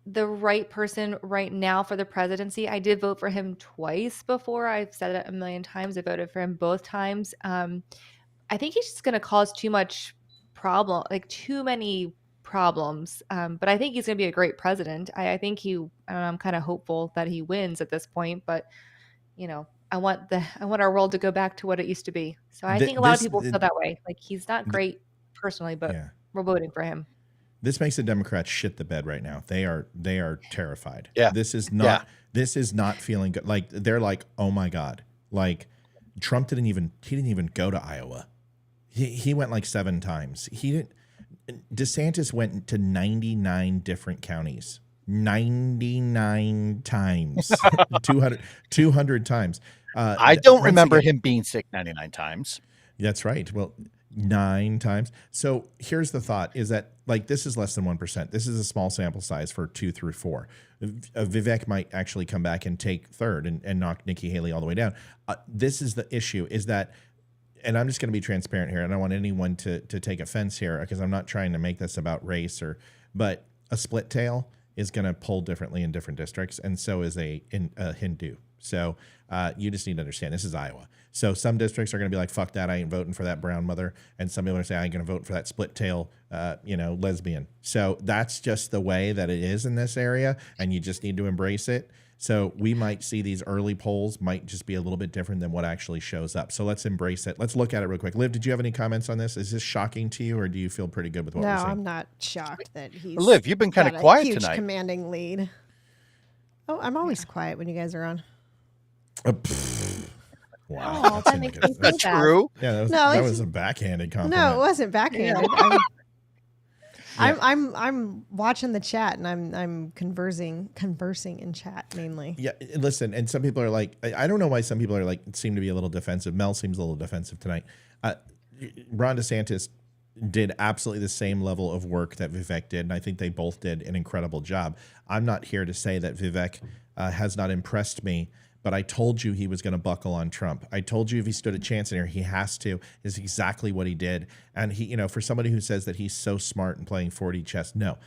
the right person right now for the presidency. I did vote for him twice before. I've said it a million times. I voted for him both times. I think he's just going to cause too much problem, like too many problems. But I think he's going to be a great president. I think I'm kind of hopeful that he wins at this point, but I want our world to go back to what it used to be. So I think a lot of people feel that way. Like, he's not great personally, but we're voting for him. This makes the Democrats shit the bed right now. They are terrified. Yeah. This is not feeling good. Like, they're like, oh my God. Like, Trump didn't even go to Iowa. He went like 7 times. DeSantis went to 99 different counties. 99 times. 200 times. I don't remember him being sick 99 times. That's right. Well, 9 times. So here's the thought, is that, like, this is less than 1%. This is a small sample size for 2 through 4. Vivek might actually come back and take third and knock Nikki Haley all the way down. This is the issue, is that, and I'm just going to be transparent here. I don't want anyone to take offense here, because I'm not trying to make this about race, but a split tail is going to poll differently in different districts, and so is a Hindu. So you just need to understand, this is Iowa. So some districts are going to be like, fuck that, I ain't voting for that brown mother. And some people are saying, I ain't going to vote for that split tail, lesbian. So that's just the way that it is in this area, and you just need to embrace it. So we might see these early polls might just be a little bit different than what actually shows up. So let's embrace it. Let's look at it real quick. Liv, did you have any comments on this? Is this shocking to you, or do you feel pretty good with what we're saying? No, I'm not shocked that he's Liv, you've been kind of got a quiet huge tonight. Commanding lead. Oh, I'm always quiet when you guys are on. Wow, Oh, that makes me feel That's bad. true. Yeah, No, that it's- was a backhanded compliment. No, it wasn't backhanded. I'm watching the chat, and I'm conversing in chat mainly. Yeah, listen, and some people are like, I don't know why some people are like, seem to be a little defensive. Mel seems a little defensive tonight. Ron DeSantis did absolutely the same level of work that Vivek did, and I think they both did an incredible job. I'm not here to say that Vivek has not impressed me, but I told you he was going to buckle on Trump. I told you if he stood a chance in here, he has to, is exactly what he did. And he, for somebody who says that he's so smart and playing 4D chess, no,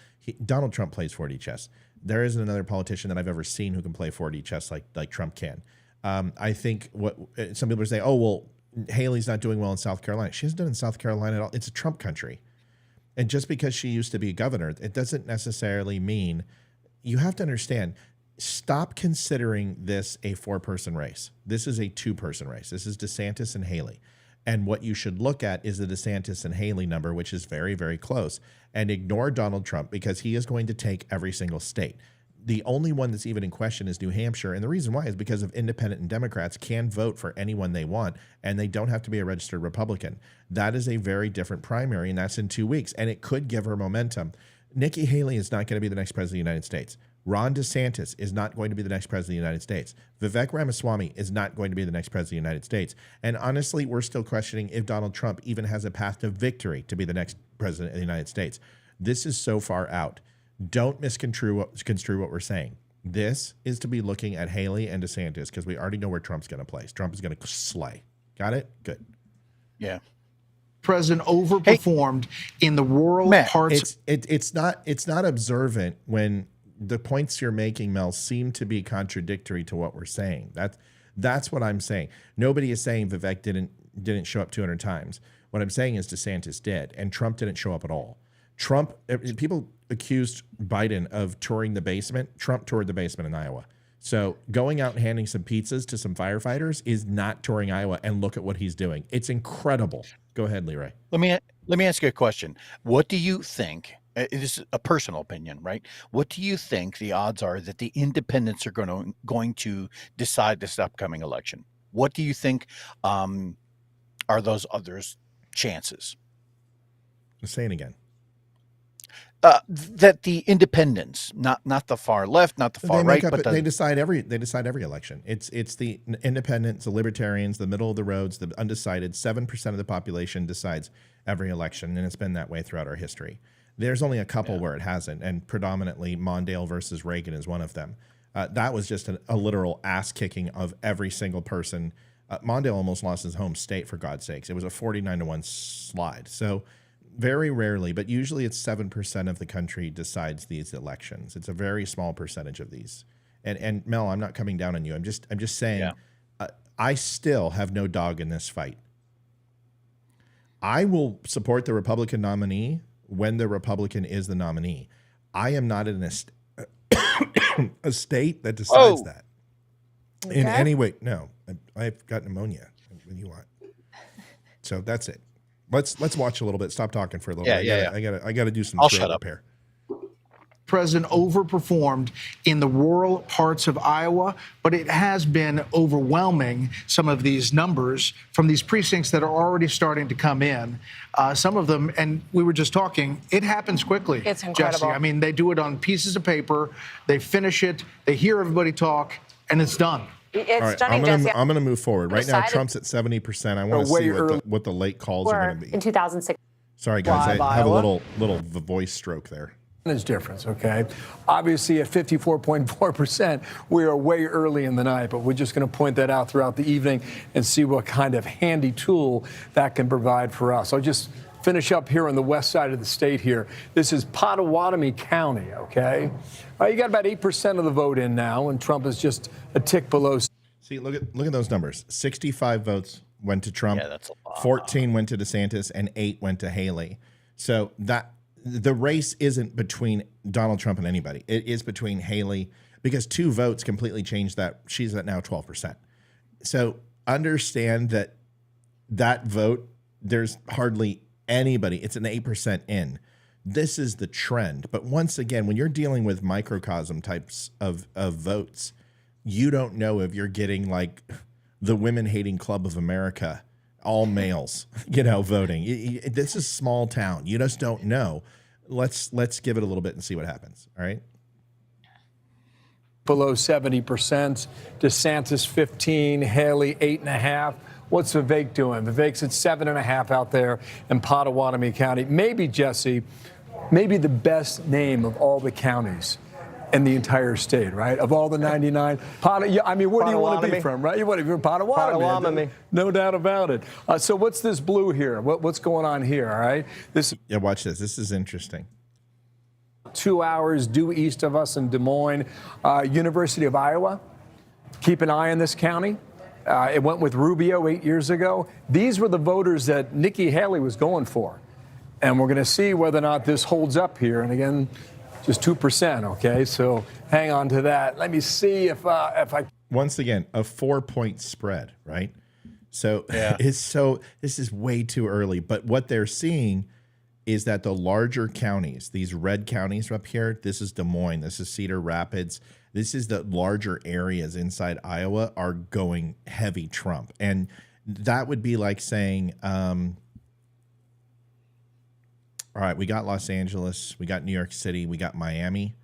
Donald Trump plays 4D chess. There isn't another politician that I've ever seen who can play 4D chess like Trump can. I think what some people are saying, oh, well, Haley's not doing well in South Carolina. She hasn't done in South Carolina at all. It's a Trump country. And just because she used to be governor, it doesn't necessarily mean, you have to understand, stop considering this a 4-person race. This is a 2-person race. This is DeSantis and Haley. And what you should look at is the DeSantis and Haley number, which is very, very close, and ignore Donald Trump, because he is going to take every single state. The only one that's even in question is New Hampshire. And the reason why is because of independent and Democrats can vote for anyone they want, and they don't have to be a registered Republican. That is a very different primary, and that's in 2 weeks. And it could give her momentum. Nikki Haley is not going to be the next president of the United States. Ron DeSantis is not going to be the next president of the United States. Vivek Ramaswamy is not going to be the next president of the United States. And honestly, we're still questioning if Donald Trump even has a path to victory to be the next president of the United States. This is so far out. Don't misconstrue what we're saying. This is to be looking at Haley and DeSantis, because we already know where Trump's going to place. Trump is going to slay. Got it? Good. Yeah. President overperformed in the rural Matt, parts. It's not observant when the points you're making, Mel, seem to be contradictory to what we're saying. That's what I'm saying. Nobody is saying Vivek didn't show up 200 times. What I'm saying is DeSantis did, and Trump didn't show up at all. People accused Biden of touring the basement. Trump toured the basement in Iowa. So going out and handing some pizzas to some firefighters is not touring Iowa, and look at what he's doing. It's incredible. Go ahead, Leroy. Let me ask you a question. What do you think? This is a personal opinion, right? What do you think the odds are that the independents are going to decide this upcoming election? What do you think are those others' chances? Say it again. That the independents, not the far left, not the far right, but they decide every election. It's the independents, the libertarians, the middle of the roads, the undecided. 7% of the population decides every election, and it's been that way throughout our history. There's only a couple where it hasn't, and predominantly Mondale versus Reagan is one of them. That was just a literal ass kicking of every single person. Mondale almost lost his home state, for God's sakes. It was a 49-1 slide. So very rarely, but usually it's 7% of the country decides these elections. It's a very small percentage of these. And Mel, I'm not coming down on you. I'm just saying, I still have no dog in this fight. I will support the Republican nominee when the Republican is the nominee. I am not in a state that decides that in any way. No, I've got pneumonia. What do you want? So that's it. Let's watch a little bit. Stop talking for a little bit. I gotta do some throat repair. President overperformed in the rural parts of Iowa, but it has been overwhelming, some of these numbers from these precincts that are already starting to come in. Some of them, and we were just talking, it happens quickly. It's incredible. Jesse. I mean, they do it on pieces of paper, they finish it, they hear everybody talk, and it's done. It's stunning, Jesse. I'm going to move forward. Right now, Trump's at 70%. I want to see what the late calls are going to be. In 2006. Sorry, guys. I have a little voice stroke there. There's difference, okay? Obviously, at 54.4%, we are way early in the night, but we're just going to point that out throughout the evening and see what kind of handy tool that can provide for us. I'll just finish up here on the west side of the state here. This is Pottawatomie County, okay? You got about 8% of the vote in now, and Trump is just a tick below. See, look at those numbers. 65 votes went to Trump. Yeah, that's a lot. 14 went to DeSantis, and 8 went to Haley. So that the race isn't between Donald Trump and anybody. It is between Haley, because 2 votes completely changed that. She's at now 12%. So understand that vote, there's hardly anybody. It's an 8% in. This is the trend. But once again, when you're dealing with microcosm types of votes, you don't know if you're getting like the women-hating club of America, all males, voting. This is small town. You just don't know. Let's give it a little bit and see what happens. All right. Below 70%, DeSantis 15, Haley 8.5. What's Vivek doing? Vivek's at 7.5 out there in Pottawatomie County. Maybe, Jesse, maybe the best name of all the counties in the entire state, right? Of all the 99. Where do you want to be from, right? You want to be from Pottawatomie. No doubt about it. So what's this blue here? What's going on here, all right? Watch this. This is interesting. 2 hours due east of us in Des Moines. University of Iowa. Keep an eye on this county. It went with Rubio 8 years ago. These were the voters that Nikki Haley was going for. And we're going to see whether or not this holds up here. And again, just 2%, okay? So hang on to that. Let me see if I... Once again, a 4-point spread, right? So this is way too early. But what they're seeing is that the larger counties, these red counties up here, this is Des Moines, this is Cedar Rapids, this is the larger areas inside Iowa are going heavy Trump. And that would be like saying, all right, we got Los Angeles, we got New York City, we got Miami,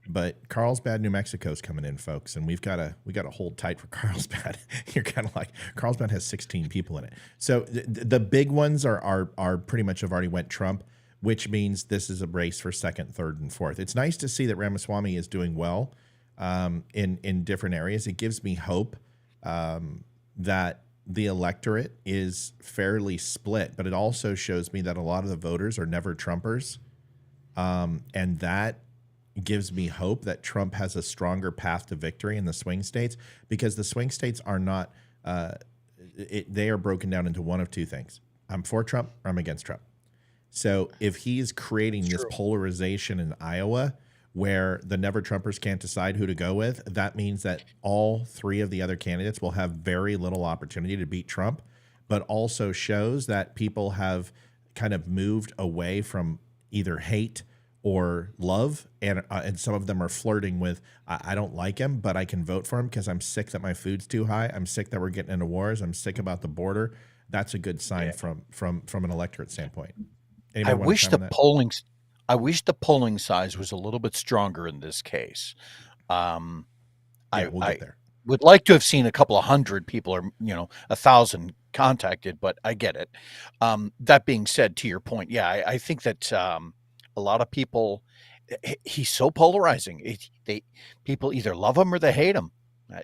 but Carlsbad, New Mexico's coming in, folks, and we got to hold tight for Carlsbad. You're kind of like, Carlsbad has 16 people in it. So the big ones are pretty much have already went Trump, which means this is a race for second, third, and fourth. It's nice to see that Ramaswamy is doing well in different areas. It gives me hope that the electorate is fairly split, but it also shows me that a lot of the voters are never Trumpers. And that gives me hope that Trump has a stronger path to victory in the swing states, because the swing states are not, they are broken down into one of two things. I'm for Trump or I'm against Trump. So if he's creating this polarization in Iowa where the Never Trumpers can't decide who to go with, that means that all three of the other candidates will have very little opportunity to beat Trump, but also shows that people have kind of moved away from either hate or love, and some of them are flirting with, I don't like him, but I can vote for him because I'm sick that my food's too high. I'm sick that we're getting into wars. I'm sick about the border. That's a good sign from an electorate standpoint. I wish the polling size was a little bit stronger in this case. We'll get there. Would like to have seen a couple of hundred people or 1,000 contacted, but I get it. That being said, to your point, I think that a lot of people, he's so polarizing. People either love him or they hate him.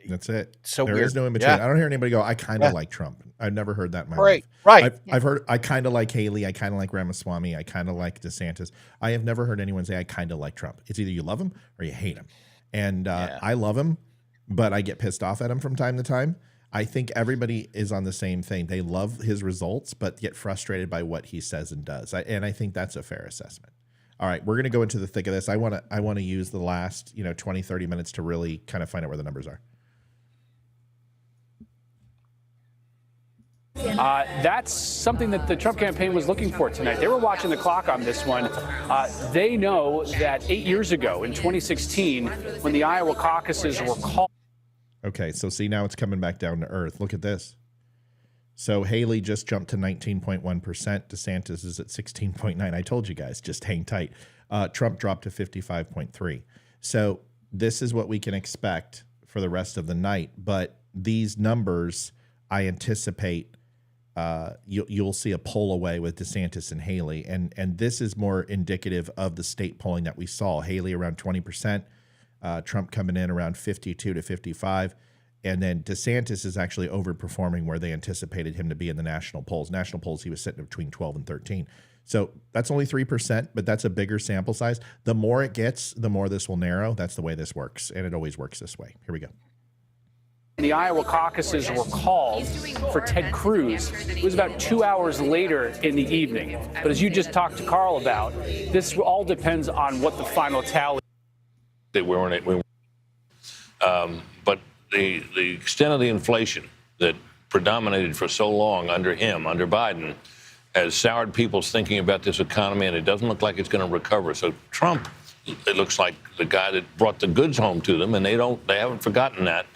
That's it. So there weird. is no in between. I don't hear anybody go, I kind of like Trump. I've never heard that in my life. Right. I've heard, I kind of like Haley. I kind of like Ramaswamy. I kind of like DeSantis. I have never heard anyone say, I kind of like Trump. It's either you love him or you hate him. And I love him, but I get pissed off at him from time to time. I think everybody is on the same thing. They love his results, but get frustrated by what he says and does. And I think that's a fair assessment. All right, we're going to go into the thick of this. I want to use the last 20, 30 minutes to really kind of find out where the numbers are. That's something that the Trump campaign was looking for tonight. They were watching the clock on this one. They know that 8 years ago, in 2016, when the Iowa caucuses were called. Okay, so see, now it's coming back down to earth. Look at this. So Haley just jumped to 19.1%. DeSantis is at 16.9%. I told you guys, just hang tight. Trump dropped to 55.3%. So this is what we can expect for the rest of the night. But these numbers, I anticipate you'll see a pull away with DeSantis and Haley. And this is more indicative of the state polling that we saw. Haley around 20%, Trump coming in around 52 to 55. And then DeSantis is actually overperforming where they anticipated him to be in the national polls. National polls, he was sitting between 12 and 13. So that's only 3%, but that's a bigger sample size. The more it gets, the more this will narrow. That's the way this works, and it always works this way. Here we go. The Iowa caucuses were called for Ted Cruz. It was about 2 hours later in the evening. But as you just talked to Carl about, this all depends on what the final tally. But the extent of the inflation that predominated for so long under him, under Biden, has soured people's thinking about this economy, and it doesn't look like it's going to recover. So Trump, it looks like the guy that brought the goods home to them, and they haven't forgotten that.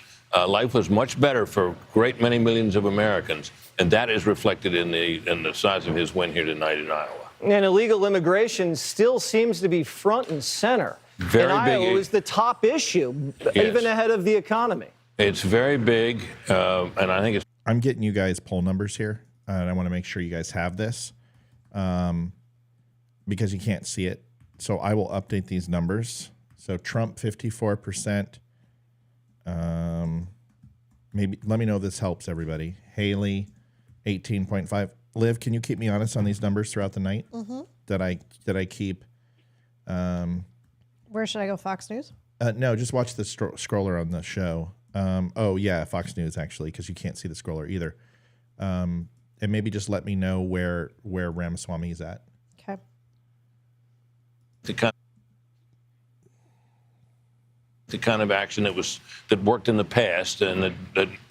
Life was much better for a great many millions of Americans, and that is reflected in the size of his win here tonight in Iowa. And illegal immigration still seems to be front and center. Very in big. Iowa is the top issue, Yes. even ahead of the economy. It's very big, and I think it's. I'm getting you guys poll numbers here, and I want to make sure you guys have this because you can't see it. So I will update these numbers. So Trump 54%. Maybe let me know if this helps everybody. Haley 18.5. Liv, can you keep me honest on these numbers throughout the night? Mm-hmm. Did I keep? Where should I go? Fox News? No, just watch the scroller on the show. Oh yeah, Fox News actually, because you can't see the scroller either. And maybe just let me know where Ramaswamy is at. Okay. The kind of action that worked in the past, and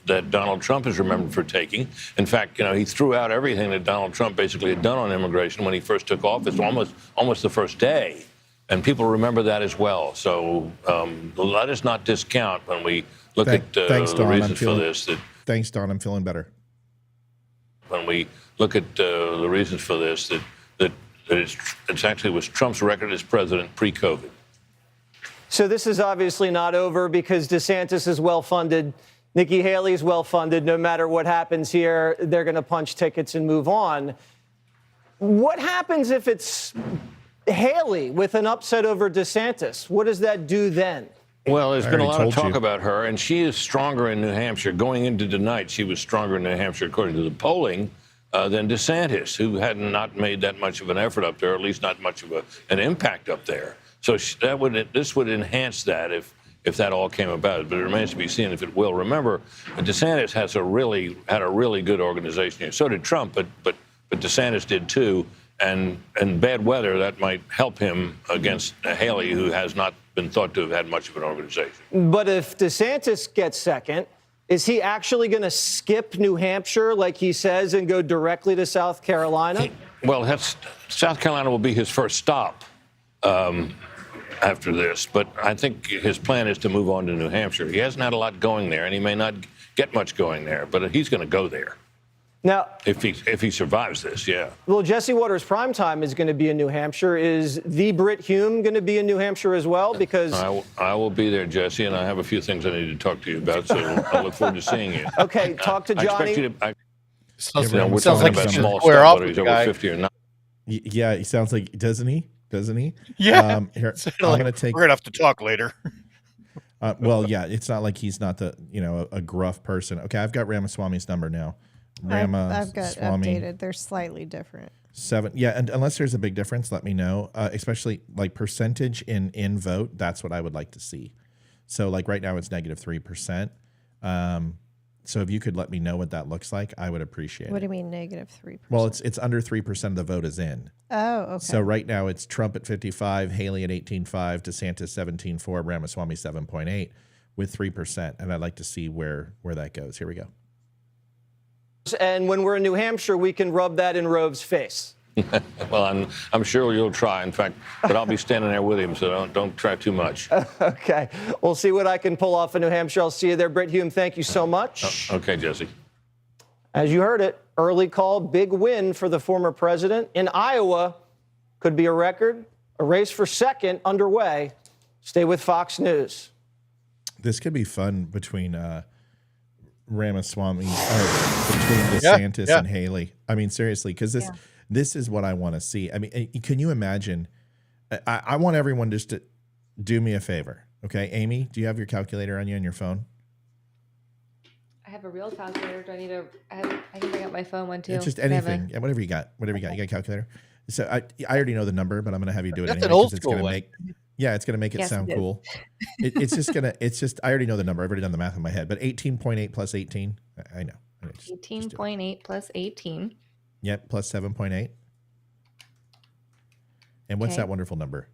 that Donald Trump is remembered for taking. In fact, he threw out everything that Donald Trump basically had done on immigration when he first took office, almost the first day, and people remember that as well. So let us not discount when we look at the reasons for this. Thanks, Don. I'm feeling better. When we look at the reasons for this, that it's actually was Trump's record as president pre-COVID. So this is obviously not over because DeSantis is well-funded. Nikki Haley is well-funded. No matter what happens here, they're going to punch tickets and move on. What happens if it's Haley with an upset over DeSantis? What does that do then? Well, there's been a lot of talk about her, and she is stronger in New Hampshire. Going into tonight, she was stronger in New Hampshire, according to the polling, than DeSantis, who had not made that much of an effort up there, or at least not much of an impact up there. So this would enhance that if that all came about. But it remains to be seen if it will. Remember, DeSantis had a really good organization here. So did Trump, but DeSantis did too. And bad weather, that might help him against Haley, who has not been thought to have had much of an organization. But if DeSantis gets second, is he actually going to skip New Hampshire, like he says, and go directly to South Carolina? Well, South Carolina will be his first stop after this. But I think his plan is to move on to New Hampshire. He hasn't had a lot going there, and he may not get much going there, but he's going to go there. Now, if he survives this, yeah. Well, Jesse Watters' primetime is going to be in New Hampshire. Is the Brit Hume going to be in New Hampshire as well? Because I will be there, Jesse, and I have a few things I need to talk to you about, so I look forward to seeing you. Okay, talk to Johnny. I expect you to, Sounds we're talking like about he's small square stuff, off whether he's the over guy. 50 or not. Yeah, he sounds like, doesn't he? Yeah. Here, So, I'm like, going to take. We're gonna have to talk later. Well, yeah, it's not like he's not a gruff person. Okay, I've got Ramaswamy's number now. I've got updated. They're slightly different. 7. Yeah, and unless there's a big difference, let me know. Especially like percentage in vote. That's what I would like to see. So like right now it's -3%. So if you could let me know what that looks like, I would appreciate it. What do you mean -3%? Well, it's under 3% of the vote is in. Oh, okay. So right now it's Trump at 55, Haley at 18.5, DeSantis 17.4, Ramaswamy 7.8 with 3%. And I'd like to see where that goes. Here we go. And when we're in New Hampshire, we can rub that in Rove's face. Well, I'm sure you'll try. In fact, but I'll be standing there with him, so don't try too much. Okay. We'll see what I can pull off in New Hampshire. I'll see you there. Brit Hume, thank you so much. Okay, Jesse. As you heard it, early call, big win for the former president. In Iowa, could be a record. A race for second underway. Stay with Fox News. This could be fun between Ramaswamy, between DeSantis and Haley. I mean, seriously, because this is what I want to see. I mean, can you imagine? I want everyone just to do me a favor. Okay, Amy, do you have your calculator on you on your phone? I have a real calculator. Do I need to? I can bring up my phone one too. It's just anything. Yeah, whatever you got. Whatever you got. You got a calculator? So I already know the number, but I'm going to have you do it That's anyway. an old It's school going to one. make. Yeah, it's going to make it sound cool. It's just, I already know the number. I've already done the math in my head. But 18.8 plus 18, I know. 18.8 plus 18. Yep, plus 7.8. And what's that wonderful number?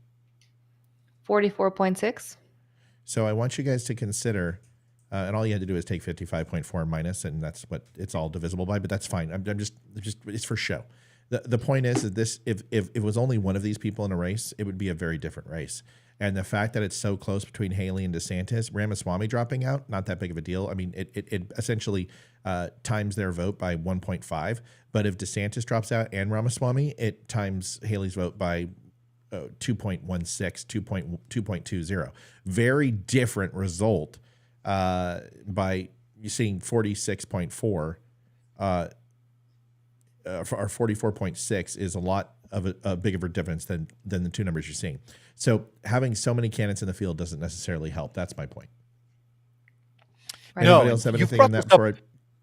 44.6. So I want you guys to consider, and all you had to do is take 55.4 minus, and that's what it's all divisible by, but that's fine. I'm just it's for show. The point is that this, if it was only one of these people in a race, it would be a very different race. And the fact that it's so close between Haley and DeSantis, Ramaswamy dropping out, not that big of a deal. I mean, it essentially times their vote by 1.5. But if DeSantis drops out and Ramaswamy, it times Haley's vote by 2.16, 2.20. Very different result by you seeing 46.4. Or 44.6 is a lot of a big of a difference than the two numbers you're seeing. So having so many candidates in the field doesn't necessarily help. That's my point. Right. Anybody else have anything on that before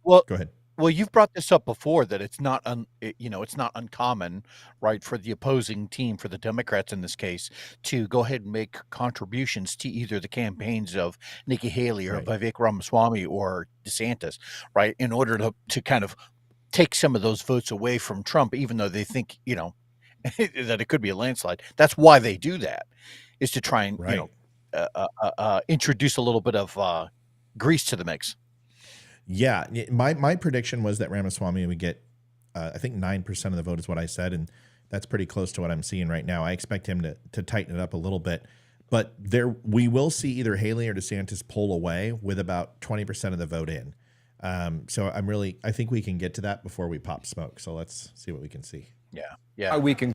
Well, go ahead. Well, you've brought this up before that it's not it's not uncommon, right, for the opposing team, for the Democrats in this case, to go ahead and make contributions to either the campaigns of Nikki Haley or Vivek Ramaswamy or DeSantis, right, in order to kind of take some of those votes away from Trump, even though they think, that it could be a landslide. That's why they do that, is to try and, introduce a little bit of grease to the mix. Yeah. My prediction was that Ramaswamy would get, I think 9% of the vote is what I said. And that's pretty close to what I'm seeing right now. I expect him to tighten it up a little bit. But we will see either Haley or DeSantis pull away with about 20% of the vote in. So I think we can get to that before we pop smoke. So let's see what we can see. Yeah. We can.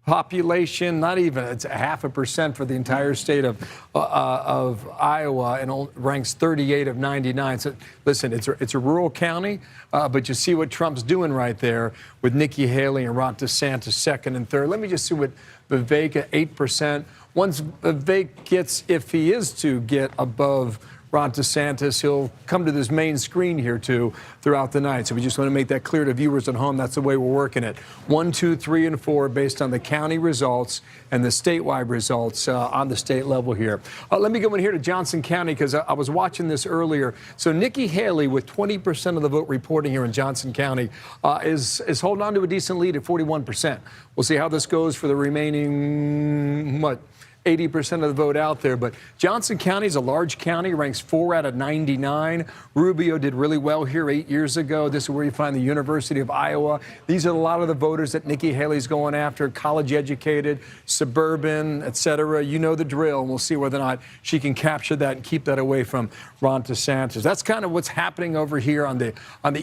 Population, not even, it's 0.5% for the entire state of Iowa, and ranks 38 of 99. So listen, it's a rural county, but you see what Trump's doing right there with Nikki Haley and Ron DeSantis second and third. Let me just see what Vivek at 8%. Once Vivek gets, if he is to get above Ron DeSantis. He'll come to this main screen here, too, throughout the night. So we just want to make that clear to viewers at home. That's the way we're working it. 1, 2, 3, and 4 based on the county results and the statewide results on the state level here. Let me go in here to Johnson County because I was watching this earlier. So Nikki Haley, with 20% of the vote reporting here in Johnson County, is holding on to a decent lead at 41%. We'll see how this goes for the remaining, 80% of the vote out there. But Johnson County is a large county, ranks 4 out of 99. Rubio did really well here 8 years ago. This is where you find the University of Iowa. These are a lot of the voters that Nikki Haley's going after, college educated, suburban, et cetera. You know the drill, and we'll see whether or not she can capture that and keep that away from Ron DeSantis. That's kind of what's happening over here on the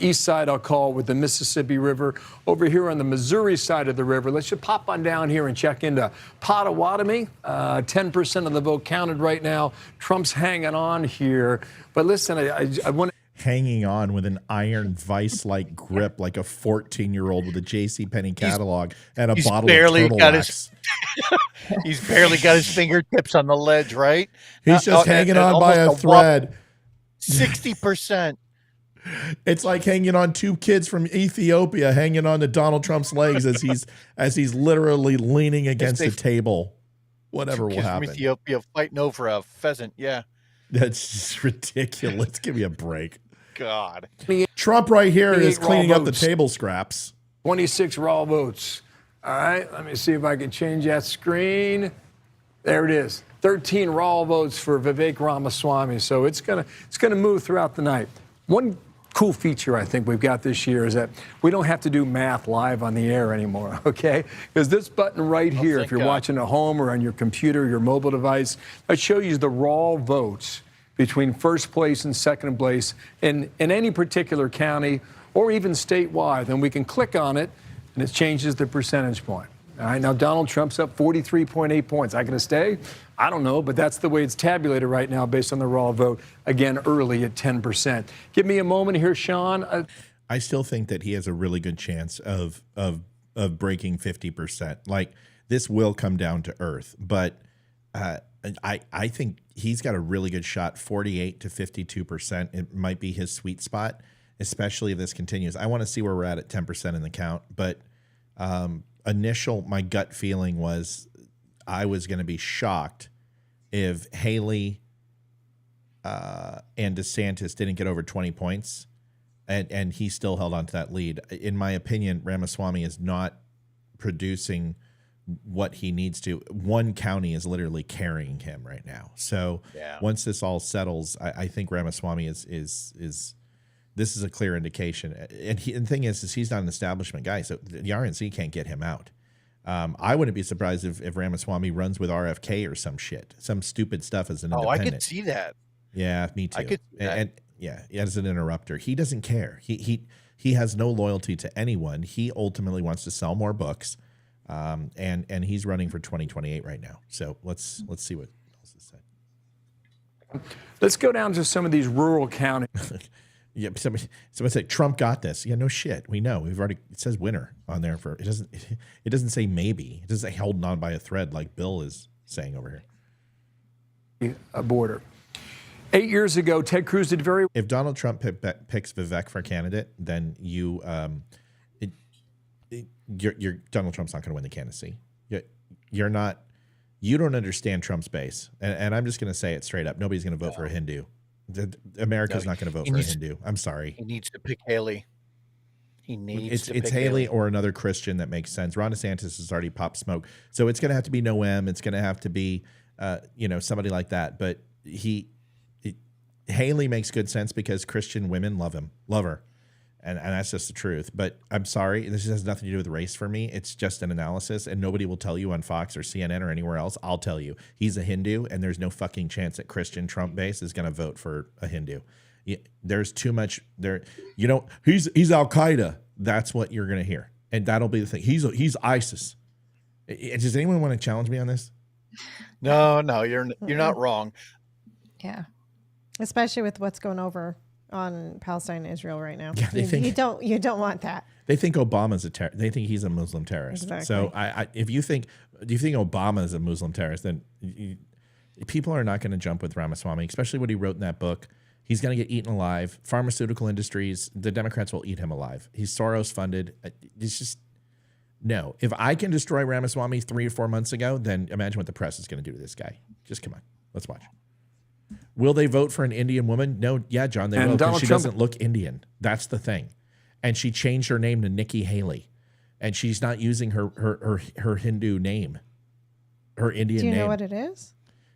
east side, I'll call, with the Mississippi River. Over here on the Missouri side of the river, let's just pop on down here and check into Pottawatomie. 10% of the vote counted right now. Trump's hanging on here. But listen, I want to... Hanging on with an iron vice-like grip like a 14-year-old with a JCPenney catalog and a bottle of turtle wax. He's barely got his fingertips on the ledge, right? He's just hanging on by a thread. 60%. It's like hanging on two kids from Ethiopia hanging on to Donald Trump's legs as he's literally leaning against a table. Whatever will happen. From Ethiopia fighting over a pheasant, yeah. That's just ridiculous. Give me a break. God. Trump right here is cleaning up the table scraps. 26 raw votes. All right, let me see if I can change that screen. There it is. 13 raw votes for Vivek Ramaswamy. So it's gonna move throughout the night. One cool feature I think we've got this year is that we don't have to do math live on the air anymore, okay? Because this button right here, if you're watching at home or on your computer, your mobile device, that shows you the raw votes between first place and second place in any particular county or even statewide. And we can click on it, and it changes the percentage point. All right, now Donald Trump's up 43.8 points. Is that going to stay? I don't know, but that's the way it's tabulated right now based on the raw vote, again, early at 10%. Give me a moment here, Sean. I still think that he has a really good chance of breaking 50%. Like, this will come down to earth, but I think he's got a really good shot, 48 to 52%. It might be his sweet spot, especially if this continues. I want to see where we're at 10% in the count, but my gut feeling was I was going to be shocked if Haley and DeSantis didn't get over 20 points and he still held on to that lead. In my opinion, Ramaswamy is not producing what he needs to. One county is literally carrying him right now. So once this all settles, I think Ramaswamy is this is a clear indication. And the thing is he's not an establishment guy, so the RNC can't get him out. I wouldn't be surprised if Ramaswamy runs with RFK or some shit, some stupid stuff as an independent. I could see that. Yeah, me too. I could see that. And as an interrupter, he doesn't care. He has no loyalty to anyone. He ultimately wants to sell more books, and he's running for 2028 right now. So let's see what else is said. Let's go down to some of these rural counties. Yeah, somebody said Trump got this. Yeah, no shit. We know. It says winner on there for it doesn't say maybe. It doesn't say holding on by a thread like Bill is saying over here. A border. 8 years ago, Ted Cruz did very. If Donald Trump picks Vivek for candidate, then Donald Trump's not going to win the candidacy. You're not. You don't understand Trump's base, and I'm just going to say it straight up. Nobody's going to vote for a Hindu. America's not going to vote for a Hindu. I'm sorry. He needs to pick Haley. It's Haley or another Christian that makes sense. Ron DeSantis has already popped smoke, so it's going to have to be Noem. It's going to have to be, somebody like that. But Haley makes good sense because Christian women love her, and that's just the truth. But I'm sorry, this has nothing to do with race for me. It's just an analysis, and nobody will tell you on Fox or CNN or anywhere else. I'll tell you, he's a Hindu, and there's no fucking chance that Christian Trump base is going to vote for a Hindu. There's too much there. He's Al Qaeda. That's what you're going to hear, and that'll be the thing. He's ISIS. Does anyone want to challenge me on this? No, you're not wrong. Yeah, especially with what's going over on Palestine and Israel right now. Yeah, you don't want that. They think Obama's they think he's a Muslim terrorist. Exactly. So if you think Obama is a Muslim terrorist, then People are not going to jump with Ramaswamy, especially what he wrote in that book. He's going to get eaten alive. Pharmaceutical industries, the Democrats will eat him alive. He's Soros funded. It's just, no. If I can destroy Ramaswamy 3 or 4 months ago, then imagine what the press is going to do to this guy. Just come on. Let's watch. Will they vote for an Indian woman? No. Yeah, John, they will, because she doesn't look Indian. That's the thing. And she changed her name to Nikki Haley. And she's not using her Hindu name, her Indian name. Do you know what it is?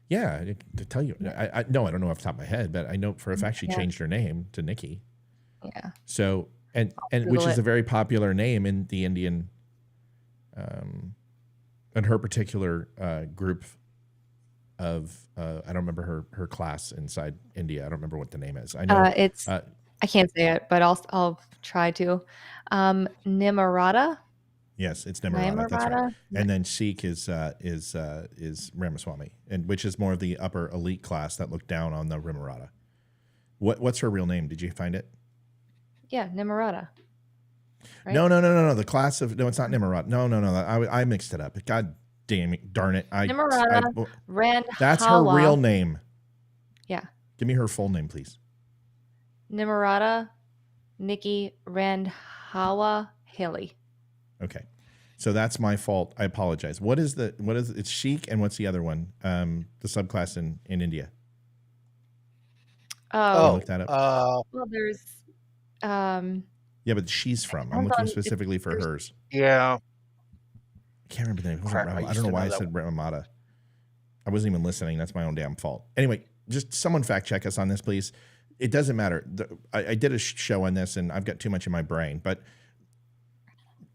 Yeah, to tell you. No, I don't know off the top of my head, but I know for a fact she changed her name to Nikki. Yeah. So, and which is a very popular name in the Indian, in her particular group of, I don't remember her class inside India. I don't remember what the name is. I know it's, I can't say it, but I'll try to. Nimarata. Yes, it's Nimarata. That's right. And then Sikh is Ramaswamy, and which is more of the upper elite class that look down on the Nimarata. What's her real name? Did you find it? Yeah, Nimarata. Right? No. The class of it's not Nimarata. No. I mixed it up. God darn it! Nimarata Randhawa. That's her real name. Yeah. Give me her full name, please. Nimarata Nikki Randhawa Haley. Okay. So that's my fault. I apologize. What is it's Sheik, and what's the other one? The subclass in India. Look that up. Well, there's yeah, but she's from. I'm looking specifically for hers. Yeah. I can't remember the name. I don't know why I said Ramamata. I wasn't even listening. That's my own damn fault. Anyway, just someone fact check us on this, please. It doesn't matter. I did a show on this, and I've got too much in my brain, but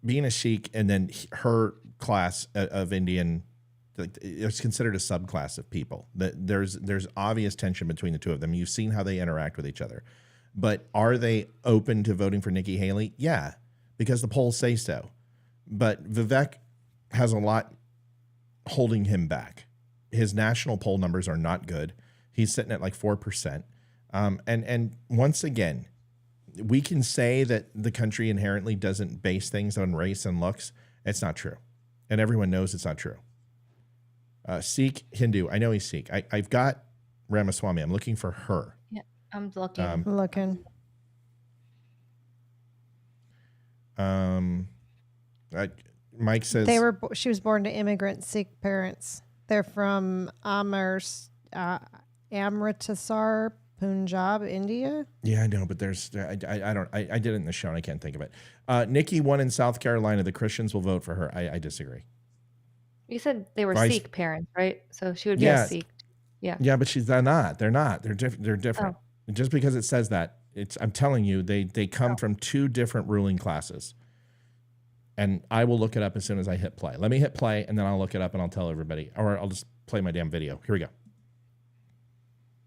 being a Sikh and then her class of Indian, it's considered a subclass of people. There's obvious tension between the two of them. You've seen how they interact with each other. But are they open to voting for Nikki Haley? Yeah, because the polls say so. But Vivek has a lot holding him back. His national poll numbers are not good. He's sitting at like 4%. And once again, we can say that the country inherently doesn't base things on race and looks. It's not true. And everyone knows it's not true. Sikh, Hindu. I know he's Sikh. I've got Ramaswamy. I'm looking for her. Yeah, I'm looking. Mike says she was born to immigrant Sikh parents. They're from Amritsar, Punjab, India. Yeah, I know, but I did it in the show and I can't think of it. Nikki won in South Carolina. The Christians will vote for her. I disagree. You said they were Sikh parents, right? So she would be a Sikh. Yeah. Yeah, but they're not. They're not. They're different. Oh. Just because it says that, I'm telling you, they come from two different ruling classes. And I will look it up as soon as I hit play. Let me hit play, and then I'll look it up and I'll tell everybody. Or I'll just play my damn video. Here we go.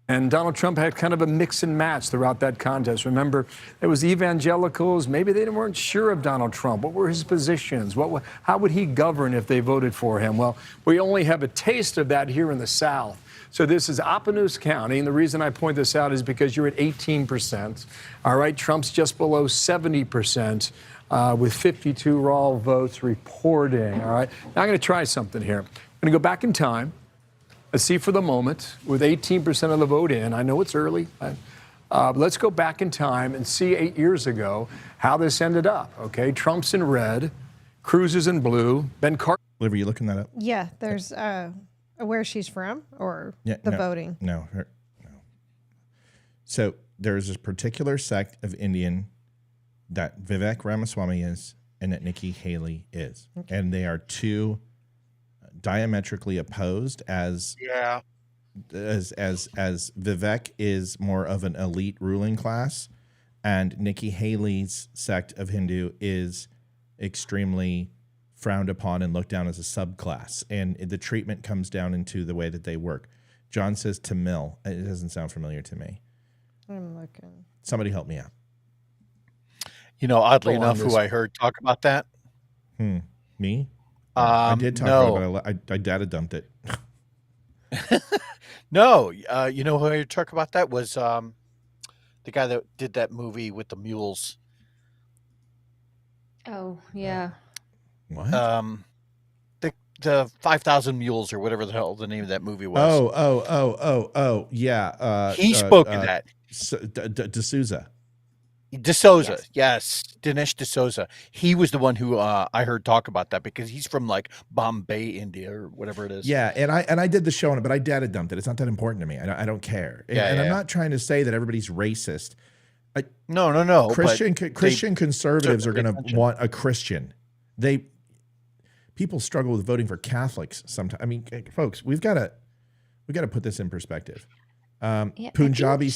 And Donald Trump had kind of a mix and match throughout that contest. Remember, there was evangelicals. Maybe they weren't sure of Donald Trump. What were his positions? How would he govern if they voted for him? Well, we only have a taste of that here in the South. So this is Appanoose County, and the reason I point this out is because you're at 18%. All right, Trump's just below 70%. With 52 raw votes reporting. All right. Now I'm going to try something here. I'm going to go back in time. Let's see for the moment, with 18% of the vote in. I know it's early. Let's go back in time and see 8 years ago how this ended up. Okay. Trump's in red, Cruz is in blue, Ben Carter. Liv, are you looking that up? Yeah. There's where she's from or voting. No. So there's this particular sect of Indian that Vivek Ramaswamy is and that Nikki Haley is. Okay. And they are two diametrically opposed as Vivek is more of an elite ruling class and Nikki Haley's sect of Hindu is extremely frowned upon and looked down as a subclass. And the treatment comes down into the way that they work. John says Tamil. It doesn't sound familiar to me. I'm looking. Somebody help me out. You know, oddly enough, who I heard talk about that? Me? I did talk about it. I data dumped it. No, you know who I heard talk about that was the guy that did that movie with the mules. Oh, yeah. What? The the 5,000 Mules or whatever the hell the name of that movie was. Oh, yeah. He spoke in that. D'Souza. D'Souza, yes, Dinesh D'Souza. He was the one who I heard talk about that because he's from like Bombay, India, or whatever it is. Yeah, and I did the show on it, but I data dumped it. It's not that important to me. I don't care. And I'm not trying to say that everybody's racist. No. Christian conservatives are going to want a Christian. People struggle with voting for Catholics sometimes. I mean, folks, we got to put this in perspective. Punjabi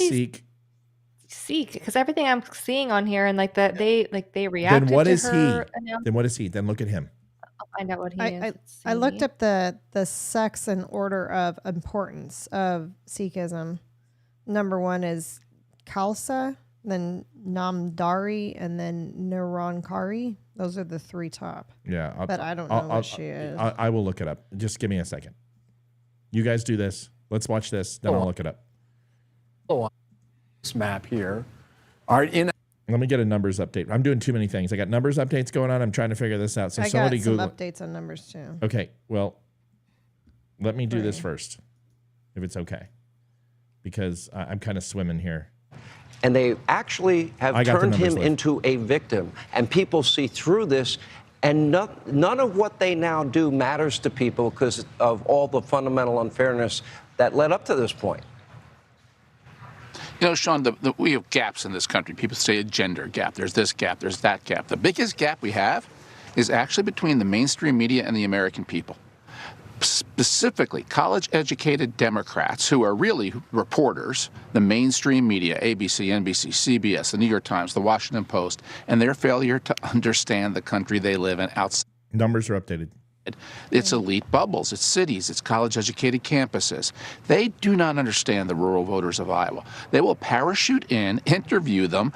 Sikh, because everything I'm seeing on here and like that they reacted. Then what to is her he? Then what is he? Then look at him. I'll find out what he is. I looked up the sex and order of importance of Sikhism. Number 1 is Khalsa, then Namdari, and then Nirankari. Those are the 3 top. Yeah, but I don't know what she is. I will look it up. Just give me a second. You guys do this. Let's watch this. Then I'll look it up. This map here. All right, let me get a numbers update. I'm doing too many things. I got numbers updates going on. I'm trying to figure this out. So I somebody got some Google updates on numbers too. Okay, well, let me do this first, if it's okay, because I'm kind of swimming here. And they actually have turned him into a victim, and people see through this. And none of what they now do matters to people because of all the fundamental unfairness that led up to this point. You know, Sean, we have gaps in this country. People say a gender gap. There's this gap. There's that gap. The biggest gap we have is actually between the mainstream media and the American people. Specifically, college-educated Democrats who are really reporters, the mainstream media, ABC, NBC, CBS, the New York Times, the Washington Post, and their failure to understand the country they live in outside. Numbers are updated. It's elite bubbles, it's cities, it's college-educated campuses. They do not understand the rural voters of Iowa. They will parachute in, interview them,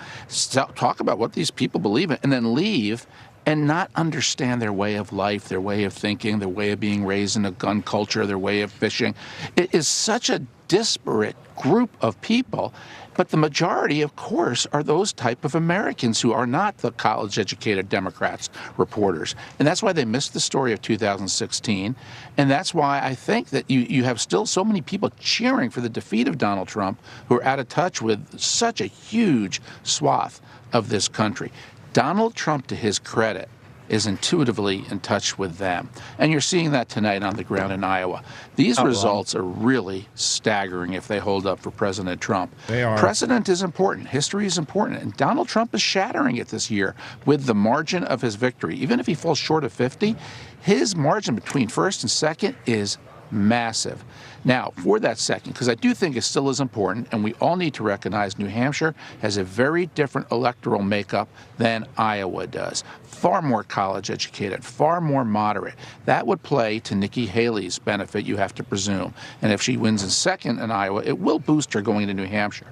talk about what these people believe in, and then leave and not understand their way of life, their way of thinking, their way of being raised in a gun culture, their way of fishing. It is such a disparate group of people. But the majority, of course, are those type of Americans who are not the college-educated Democrats, reporters. And that's why they missed the story of 2016. And that's why I think that you have still so many people cheering for the defeat of Donald Trump who are out of touch with such a huge swath of this country. Donald Trump, to his credit, is intuitively in touch with them. And you're seeing that tonight on the ground in Iowa. These results are really staggering if they hold up for President Trump. They are. Precedent is important. History is important. And Donald Trump is shattering it this year with the margin of his victory. Even if he falls short of 50, his margin between first and second is massive. Now, for that second, because I do think it still is important, and we all need to recognize New Hampshire has a very different electoral makeup than Iowa does. Far more college educated, far more moderate. That would play to Nikki Haley's benefit, you have to presume. And if she wins in second in Iowa, it will boost her going into New Hampshire.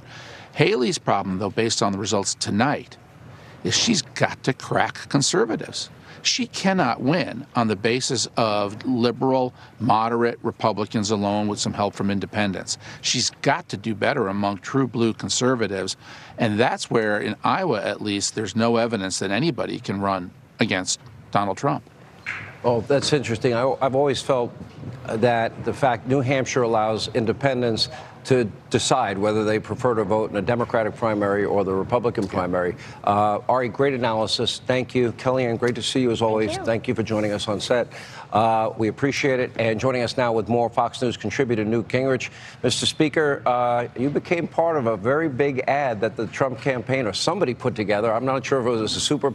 Haley's problem, though, based on the results tonight, is she's got to crack conservatives. She cannot win on the basis of liberal, moderate Republicans alone with some help from independents. She's got to do better among true blue conservatives. And that's where, in Iowa at least, there's no evidence that anybody can run against Donald Trump. Oh, that's interesting. I've always felt that the fact New Hampshire allows independents to decide whether they prefer to vote in a Democratic primary or the Republican primary. Ari, great analysis. Thank you. Kellyanne, great to see you as always. Thank you for joining us on set. We appreciate it. And joining us now with more Fox News contributor Newt Gingrich. Mr. Speaker, you became part of a very big ad that the Trump campaign or somebody put together. I'm not sure if it was a super...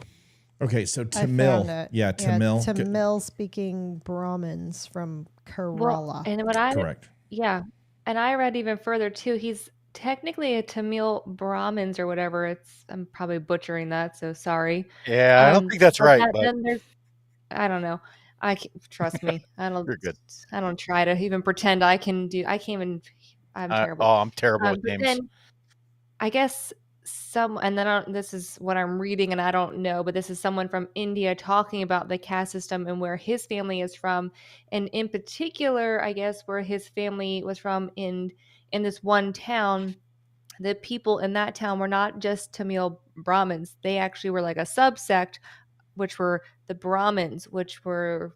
Okay, so Tamil. Yeah, Tamil. Tamil speaking Brahmins from Kerala. Well, and what I Correct. Yeah. And I read even further too. He's technically a Tamil Brahmins or whatever. I'm probably butchering that, so sorry. Yeah, I don't think that's right. But Then there's, I don't know. Trust me. I don't. You're good. I don't try to even pretend I can do. I can't even. I'm terrible. I'm terrible with But names. then I guess this is what I'm reading, and I don't know, but this is someone from India talking about the caste system and where his family is from, and in particular, I guess where his family was from in this one town. The people in that town were not just Tamil Brahmins; they actually were like a subsect, which were the Brahmins, which were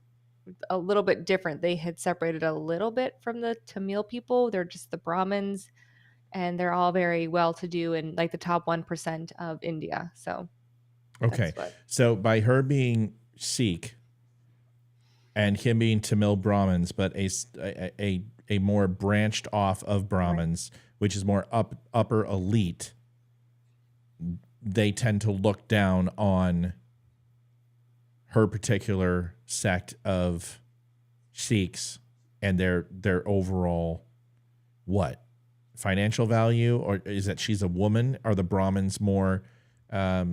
a little bit different. They had separated a little bit from the Tamil people. They're just the Brahmins, and they're all very well-to-do and like the top 1% of India. So, Okay. what- So by her being Sikh and him being Tamil Brahmins, but a more branched off of Brahmins, which is more upper elite, they tend to look down on her particular sect of Sikhs and their overall what? Financial value, or is that she's a woman? Are the Brahmins more a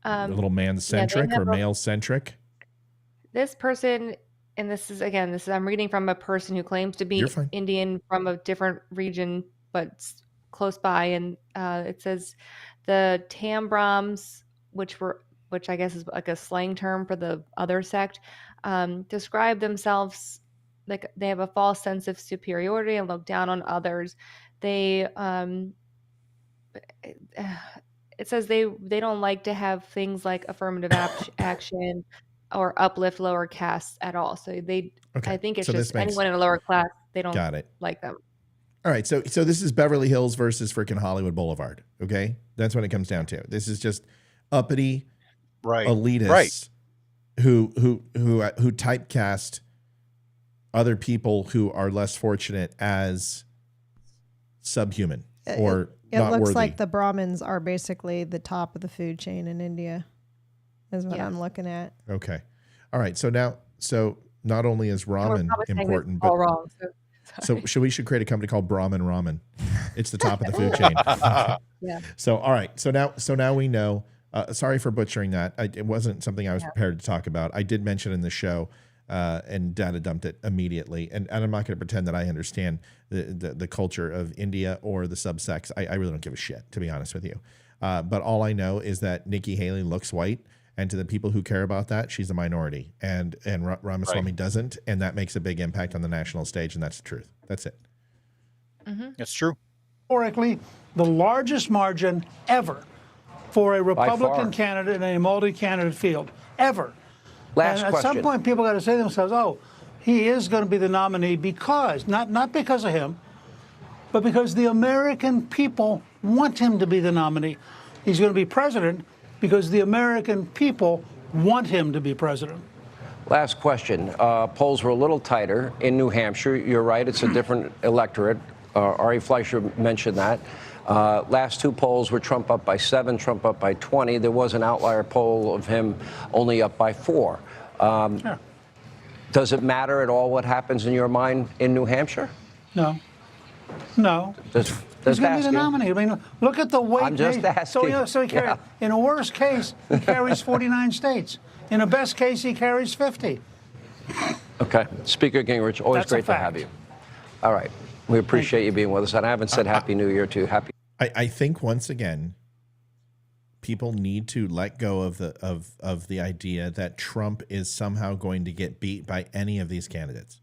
little man-centric or male-centric? This person, and this is I'm reading from a person who claims to be Indian from a different region, but close by, and it says the Tambrams, which I guess is like a slang term for the other sect, describe themselves like they have a false sense of superiority and look down on others. They it says they don't like to have things like affirmative action or uplift lower castes at all. So I think it's just anyone in a lower class, they don't like them. All right, so this is Beverly Hills versus freaking Hollywood Boulevard. Okay, that's what it comes down to. This is just uppity elitists who typecast other people who are less fortunate as subhuman or it not looks worthy. like the Brahmins are basically the top of the food chain in India, is what I'm looking at. Okay, all right. So not only is ramen important, but wrong, so we should create a company called Brahmin Ramen. It's the top of the food chain. Yeah. So all right. So now we know. Sorry for butchering that. It wasn't something I was prepared to talk about. I did mention in the show, and Data dumped it immediately. And I'm not going to pretend that I understand the culture of India or the subsects. I really don't give a shit, to be honest with you. But all I know is that Nikki Haley looks white, and to the people who care about that, she's a minority, and Ramaswamy doesn't, and that makes a big impact on the national stage, and that's the truth. That's it. That's true. Historically, the largest margin ever for a Republican candidate in a multi-candidate field, ever. Last and at question. some point, people got to say to themselves, oh, he is going to be the nominee because, not because of him, but because the American people want him to be the nominee. He's going to be president because the American people want him to be president. Last question. Polls were a little tighter in New Hampshire. You're right, it's a different electorate. Ari Fleischer mentioned that. Last two polls were Trump up by 7, Trump up by 20. There was an outlier poll of him only up by 4. Does it matter at all what happens in your mind in New Hampshire? No. He's going to be the nominee. I mean, look at the weight. I'm just asking. So he carries, in a worst case, he carries 49 states. In a best case, he carries 50. Okay. Speaker Gingrich, always great to have you. All right. We appreciate you being with us. And I haven't said Happy New Year to you. I think once again, people need to let go of the idea that Trump is somehow going to get beat by any of these candidates.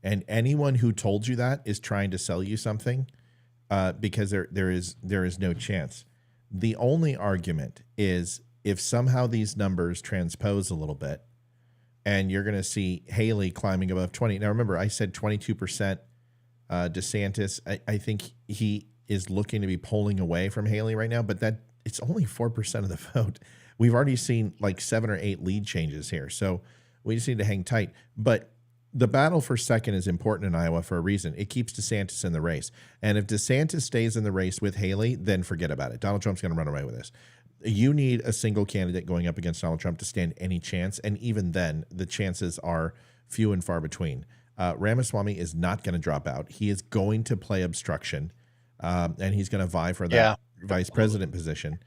And anyone who told you that is trying to sell you something, because there is no chance. The only argument is if somehow these numbers transpose a little bit, and you're going to see Haley climbing above 20. Now remember, I said 22%. DeSantis, I think he is looking to be polling away from Haley right now, but that it's only 4% of the vote. We've already seen like 7 or 8 lead changes here, so we just need to hang tight. But the battle for second is important in Iowa for a reason. It keeps DeSantis in the race. And if DeSantis stays in the race with Haley, then forget about it. Donald Trump's going to run away with this. You need a single candidate going up against Donald Trump to stand any chance. And even then, the chances are few and far between. Ramaswamy is not going to drop out. He is going to play obstruction, and he's going to vie for that vice president position.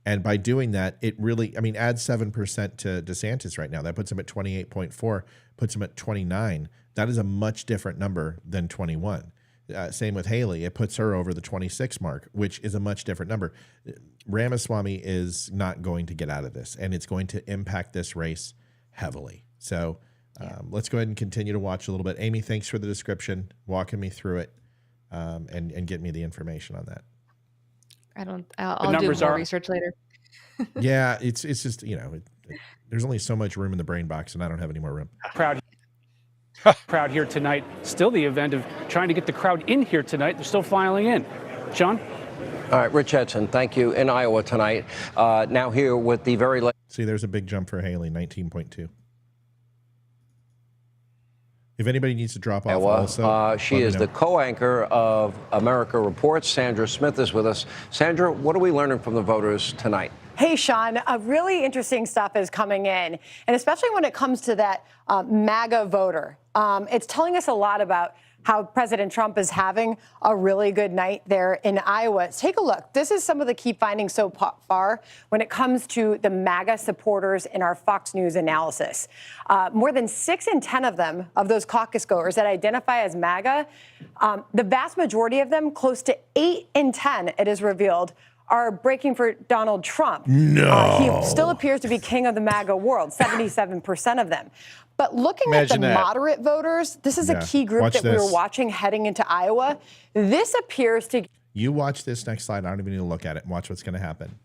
And by doing that, it really, add 7% to DeSantis right now. That puts him at 28.4, puts him at 29. That is a much different number than 21. Same with Haley. It puts her over the 26 mark, which is a much different number. Ramaswamy is not going to get out of this, and it's going to impact this race heavily. So let's go ahead and continue to watch a little bit. Amy, thanks for the description, walking me through it, and get me the information on that. I'll do more research later. Yeah, it's just, There's only so much room in the brain box, and I don't have any more room. Crowd here tonight. Still the event of trying to get the crowd in here tonight. They're still filing in. John? All right, Rich Edson, thank you. In Iowa tonight. Now here with the very late. See, there's a big jump for Haley, 19.2. If anybody needs to drop off also. She is the co-anchor of America Reports. Sandra Smith is with us. Sandra, what are we learning from the voters tonight? Hey, Sean, really interesting stuff is coming in, and especially when it comes to that MAGA voter. It's telling us a lot about how President Trump is having a really good night there in Iowa. Take a look. This is some of the key findings so far when it comes to the MAGA supporters in our Fox News analysis. More than 6 in 10 of them, of those caucus goers that identify as MAGA, the vast majority of them, close to 8 in 10, it is revealed, are breaking for Donald Trump. No. He still appears to be king of the MAGA world, 77% of them. But looking at the moderate voters, this is a key group that we were watching heading into Iowa. This appears to... You watch this next slide. I don't even need to look at it and watch what's going to happen.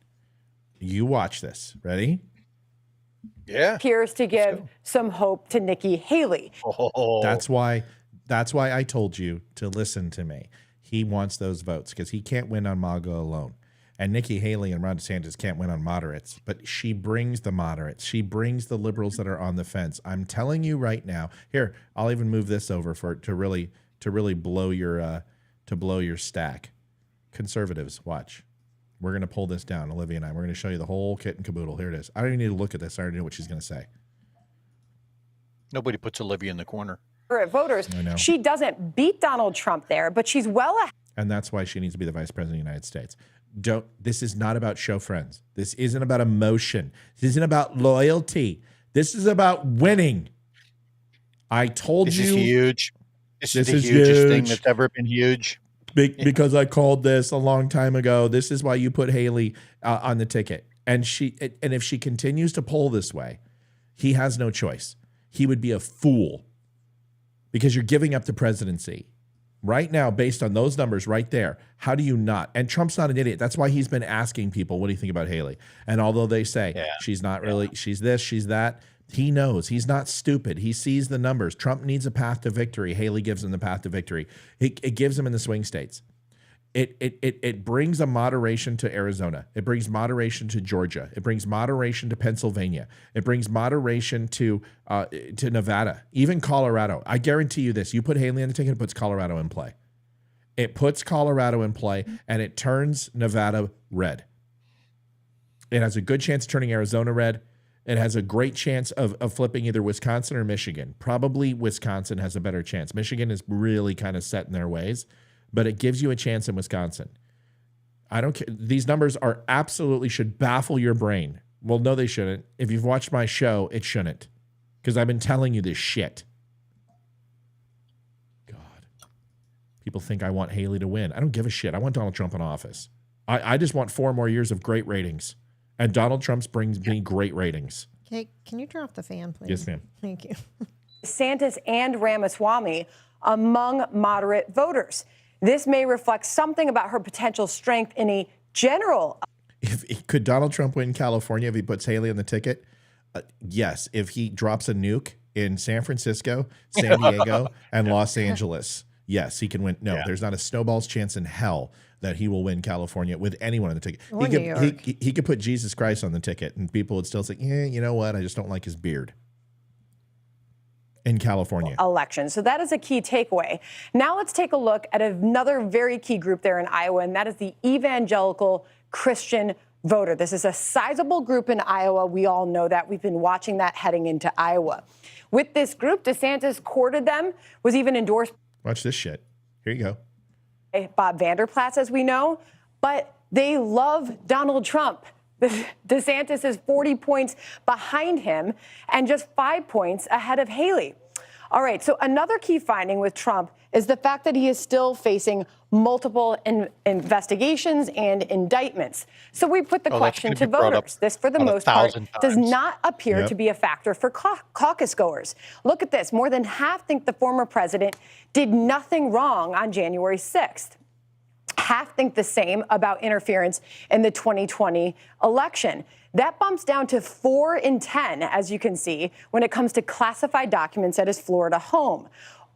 You watch this. Ready? Yeah. Appears to give some hope to Nikki Haley. Oh. That's why I told you to listen to me. He wants those votes because he can't win on MAGA alone. And Nikki Haley and Ron DeSantis can't win on moderates, but she brings the moderates. She brings the liberals that are on the fence. I'm telling you right now. Here, I'll even move this over to really blow your stack. Conservatives, watch. We're gonna pull this down, Olivia and I. We're gonna show you the whole kit and caboodle. Here it is. I don't even need to look at this. I already know what she's gonna say. Nobody puts Olivia in the corner. Voters. I know. She doesn't beat Donald Trump there, but she's well ahead. And that's why she needs to be the vice president of the United States. This is not about show friends. This isn't about emotion. This isn't about loyalty. This is about winning. I told you. This is huge. This is the hugest thing that's ever been huge. Because I called this a long time ago. This is why you put Haley on the ticket. And if she continues to poll this way, he has no choice. He would be a fool because you're giving up the presidency. Right now, based on those numbers right there, how do you not? And Trump's not an idiot. That's why he's been asking people, what do you think about Haley? And although they say she's not really, she's this, she's that, he knows. He's not stupid. He sees the numbers. Trump needs a path to victory. Haley gives him the path to victory. It gives him in the swing states. It brings a moderation to Arizona. It brings moderation to Georgia. It brings moderation to Pennsylvania. It brings moderation to Nevada, even Colorado. I guarantee you this. You put Haley on the ticket, it puts Colorado in play. It puts Colorado in play, and it turns Nevada red. It has a good chance of turning Arizona red. It has a great chance of flipping either Wisconsin or Michigan. Probably Wisconsin has a better chance. Michigan is really kind of set in their ways. But it gives you a chance in Wisconsin. I don't care. These numbers are absolutely should baffle your brain. Well, no, they shouldn't. If you've watched my show, it shouldn't. Because I've been telling you this shit. God. People think I want Haley to win. I don't give a shit. I want Donald Trump in office. I just want 4 more years of great ratings. And Donald Trump's brings me great ratings. Okay, can you turn off the fan, please? Yes, ma'am. Thank you. DeSantis and Ramaswamy among moderate voters. This may reflect something about her potential strength in a general. Could Donald Trump win California if he puts Haley on the ticket? Yes. If he drops a nuke in San Francisco, San Diego, and Los Angeles, yes, he can win. No, there's not a snowball's chance in hell that he will win California with anyone on the ticket. He could put Jesus Christ on the ticket, and people would still say, yeah, you know what? I just don't like his beard. In California. Election. So that is a key takeaway. Now let's take a look at another very key group there in Iowa, and that is the evangelical Christian voter. This is a sizable group in Iowa. We all know that. We've been watching that heading into Iowa. With this group, DeSantis courted them, was even endorsed. Watch this shit. Here you go. By Bob Vanderplatz, as we know, but they love Donald Trump. DeSantis is 40 points behind him and just 5 points ahead of Haley. All right, so another key finding with Trump is the fact that he is still facing multiple investigations and indictments. So we put the question to voters. This, for the most part, does not appear to be a factor for caucus goers. Look at this. More than half think the former president did nothing wrong on January 6th. Half think the same about interference in the 2020 election. That bumps down to 4 in 10, as you can see, when it comes to classified documents at his Florida home.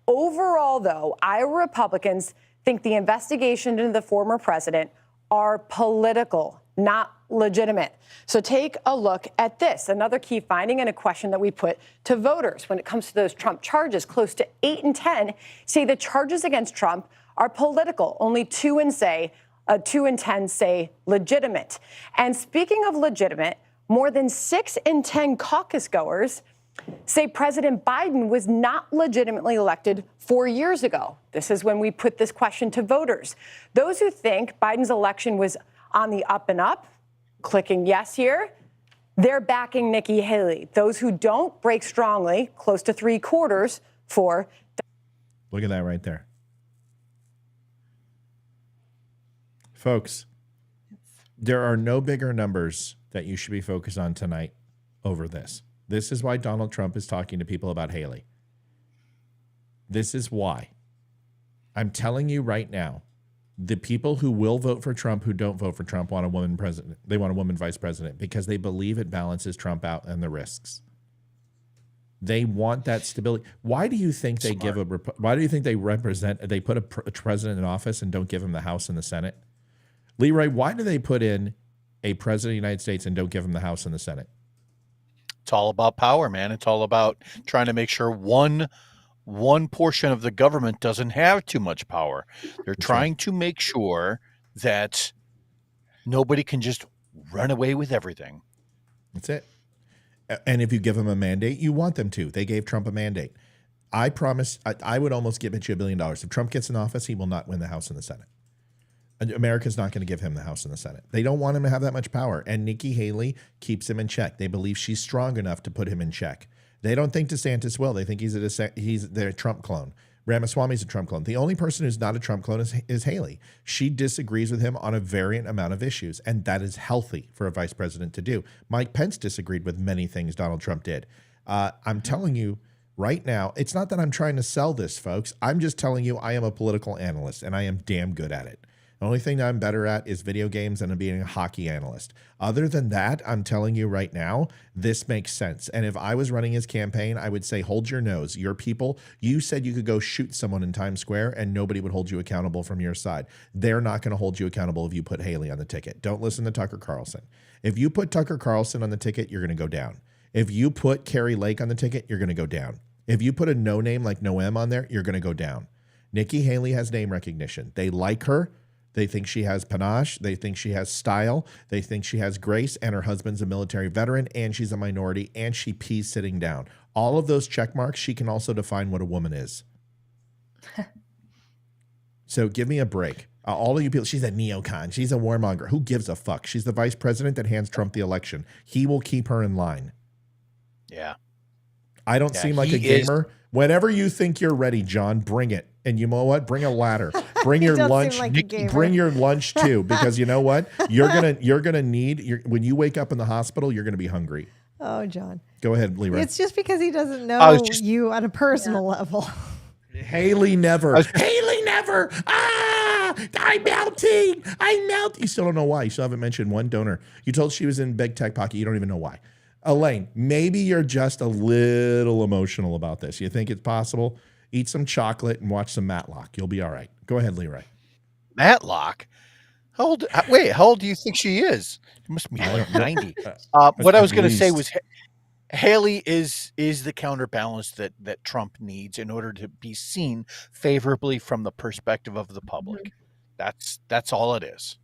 Overall, though, Iowa Republicans think the investigation into the former president are political, not legitimate. So take a look at this. Another key finding and a question that we put to voters when it comes to those Trump charges. Close to 8 in 10 say the charges against Trump are political. Only 2 in 10 say legitimate. And speaking of legitimate, more than 6 in 10 caucus goers say President Biden was not legitimately elected 4 years ago. This is when we put this question to voters. Those who think Biden's election was on the up and up, clicking yes here, they're backing Nikki Haley. Those who don't break strongly, close to 3/4 for. Look at that right there. Folks, there are no bigger numbers that you should be focused on tonight over this. This is why Donald Trump is talking to people about Haley. This is why. I'm telling you right now, the people who will vote for Trump, who don't vote for Trump, want a woman president. They want a woman vice president because they believe it balances Trump out and the risks. They want that stability. Why do you think they give why do you think they put a president in office and don't give him the House and the Senate? Leroy, why do they put in a president of the United States and don't give him the House and the Senate? It's all about power, man. It's all about trying to make sure one portion of the government doesn't have too much power. They're trying to make sure that nobody can just run away with everything. That's it. And if you give them a mandate, you want them to. They gave Trump a mandate. I promise, I would almost bet you $1 billion. If Trump gets in office, he will not win the House and the Senate. America's not going to give him the House and the Senate. They don't want him to have that much power. And Nikki Haley keeps him in check. They believe she's strong enough to put him in check. They don't think DeSantis will. They think he's their Trump clone. Ramaswamy's a Trump clone. The only person who's not a Trump clone is Haley. She disagrees with him on a variant amount of issues, and that is healthy for a vice president to do. Mike Pence disagreed with many things Donald Trump did. I'm telling you right now, it's not that I'm trying to sell this, folks. I'm just telling you I am a political analyst, and I am damn good at it. The only thing that I'm better at is video games and being a hockey analyst. Other than that, I'm telling you right now, this makes sense. And if I was running his campaign, I would say, hold your nose. Your people, you said you could go shoot someone in Times Square and nobody would hold you accountable from your side. They're not going to hold you accountable if you put Haley on the ticket. Don't listen to Tucker Carlson. If you put Tucker Carlson on the ticket, you're going to go down. If you put Carrie Lake on the ticket, you're going to go down. If you put a no name like Noem on there, you're going to go down. Nikki Haley has name recognition. They like her. They think she has panache. They think she has style. They think she has grace, and her husband's a military veteran, and she's a minority, and she pees sitting down. All of those check marks, she can also define what a woman is. So give me a break. All of you people, she's a neocon. She's a warmonger. Who gives a fuck? She's the vice president that hands Trump the election. He will keep her in line. Yeah. I don't seem like a gamer. Whenever you think you're ready, John, bring it. And you know what? Bring a ladder. Bring your lunch. Bring your lunch too, because you know what? You're gonna need. When you wake up in the hospital, you're gonna be hungry. Oh, John. Go ahead, Leroy. It's just because he doesn't know you on a personal level. Haley never. Haley never. I'm melting. I melt. You still don't know why. You still haven't mentioned one donor. You told she was in Big Tech Pocket. You don't even know why. Elaine, maybe you're just a little emotional about this. You think it's possible? Eat some chocolate and watch some Matlock. You'll be all right. Go ahead, Leroy. Matlock? How old do you think she is? She must be like 90. What I was going to say was Haley is the counterbalance that Trump needs in order to be seen favorably from the perspective of the public. That's all it is.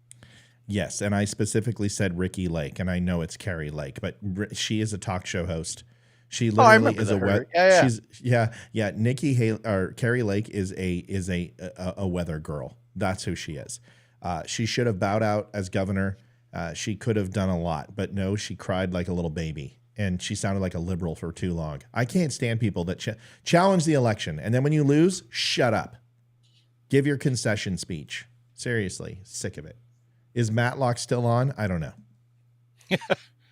Yes, and I specifically said Ricky Lake, and I know it's Carrie Lake, but she is a talk show host. She literally is a Nikki Haley or Carrie Lake is a weather girl. That's who she is. She should have bowed out as governor. She could have done a lot, but no, she cried like a little baby, and she sounded like a liberal for too long. I can't stand people that challenge the election, and then when you lose, shut up. Give your concession speech. Seriously, sick of it. Is Matlock still on? I don't know.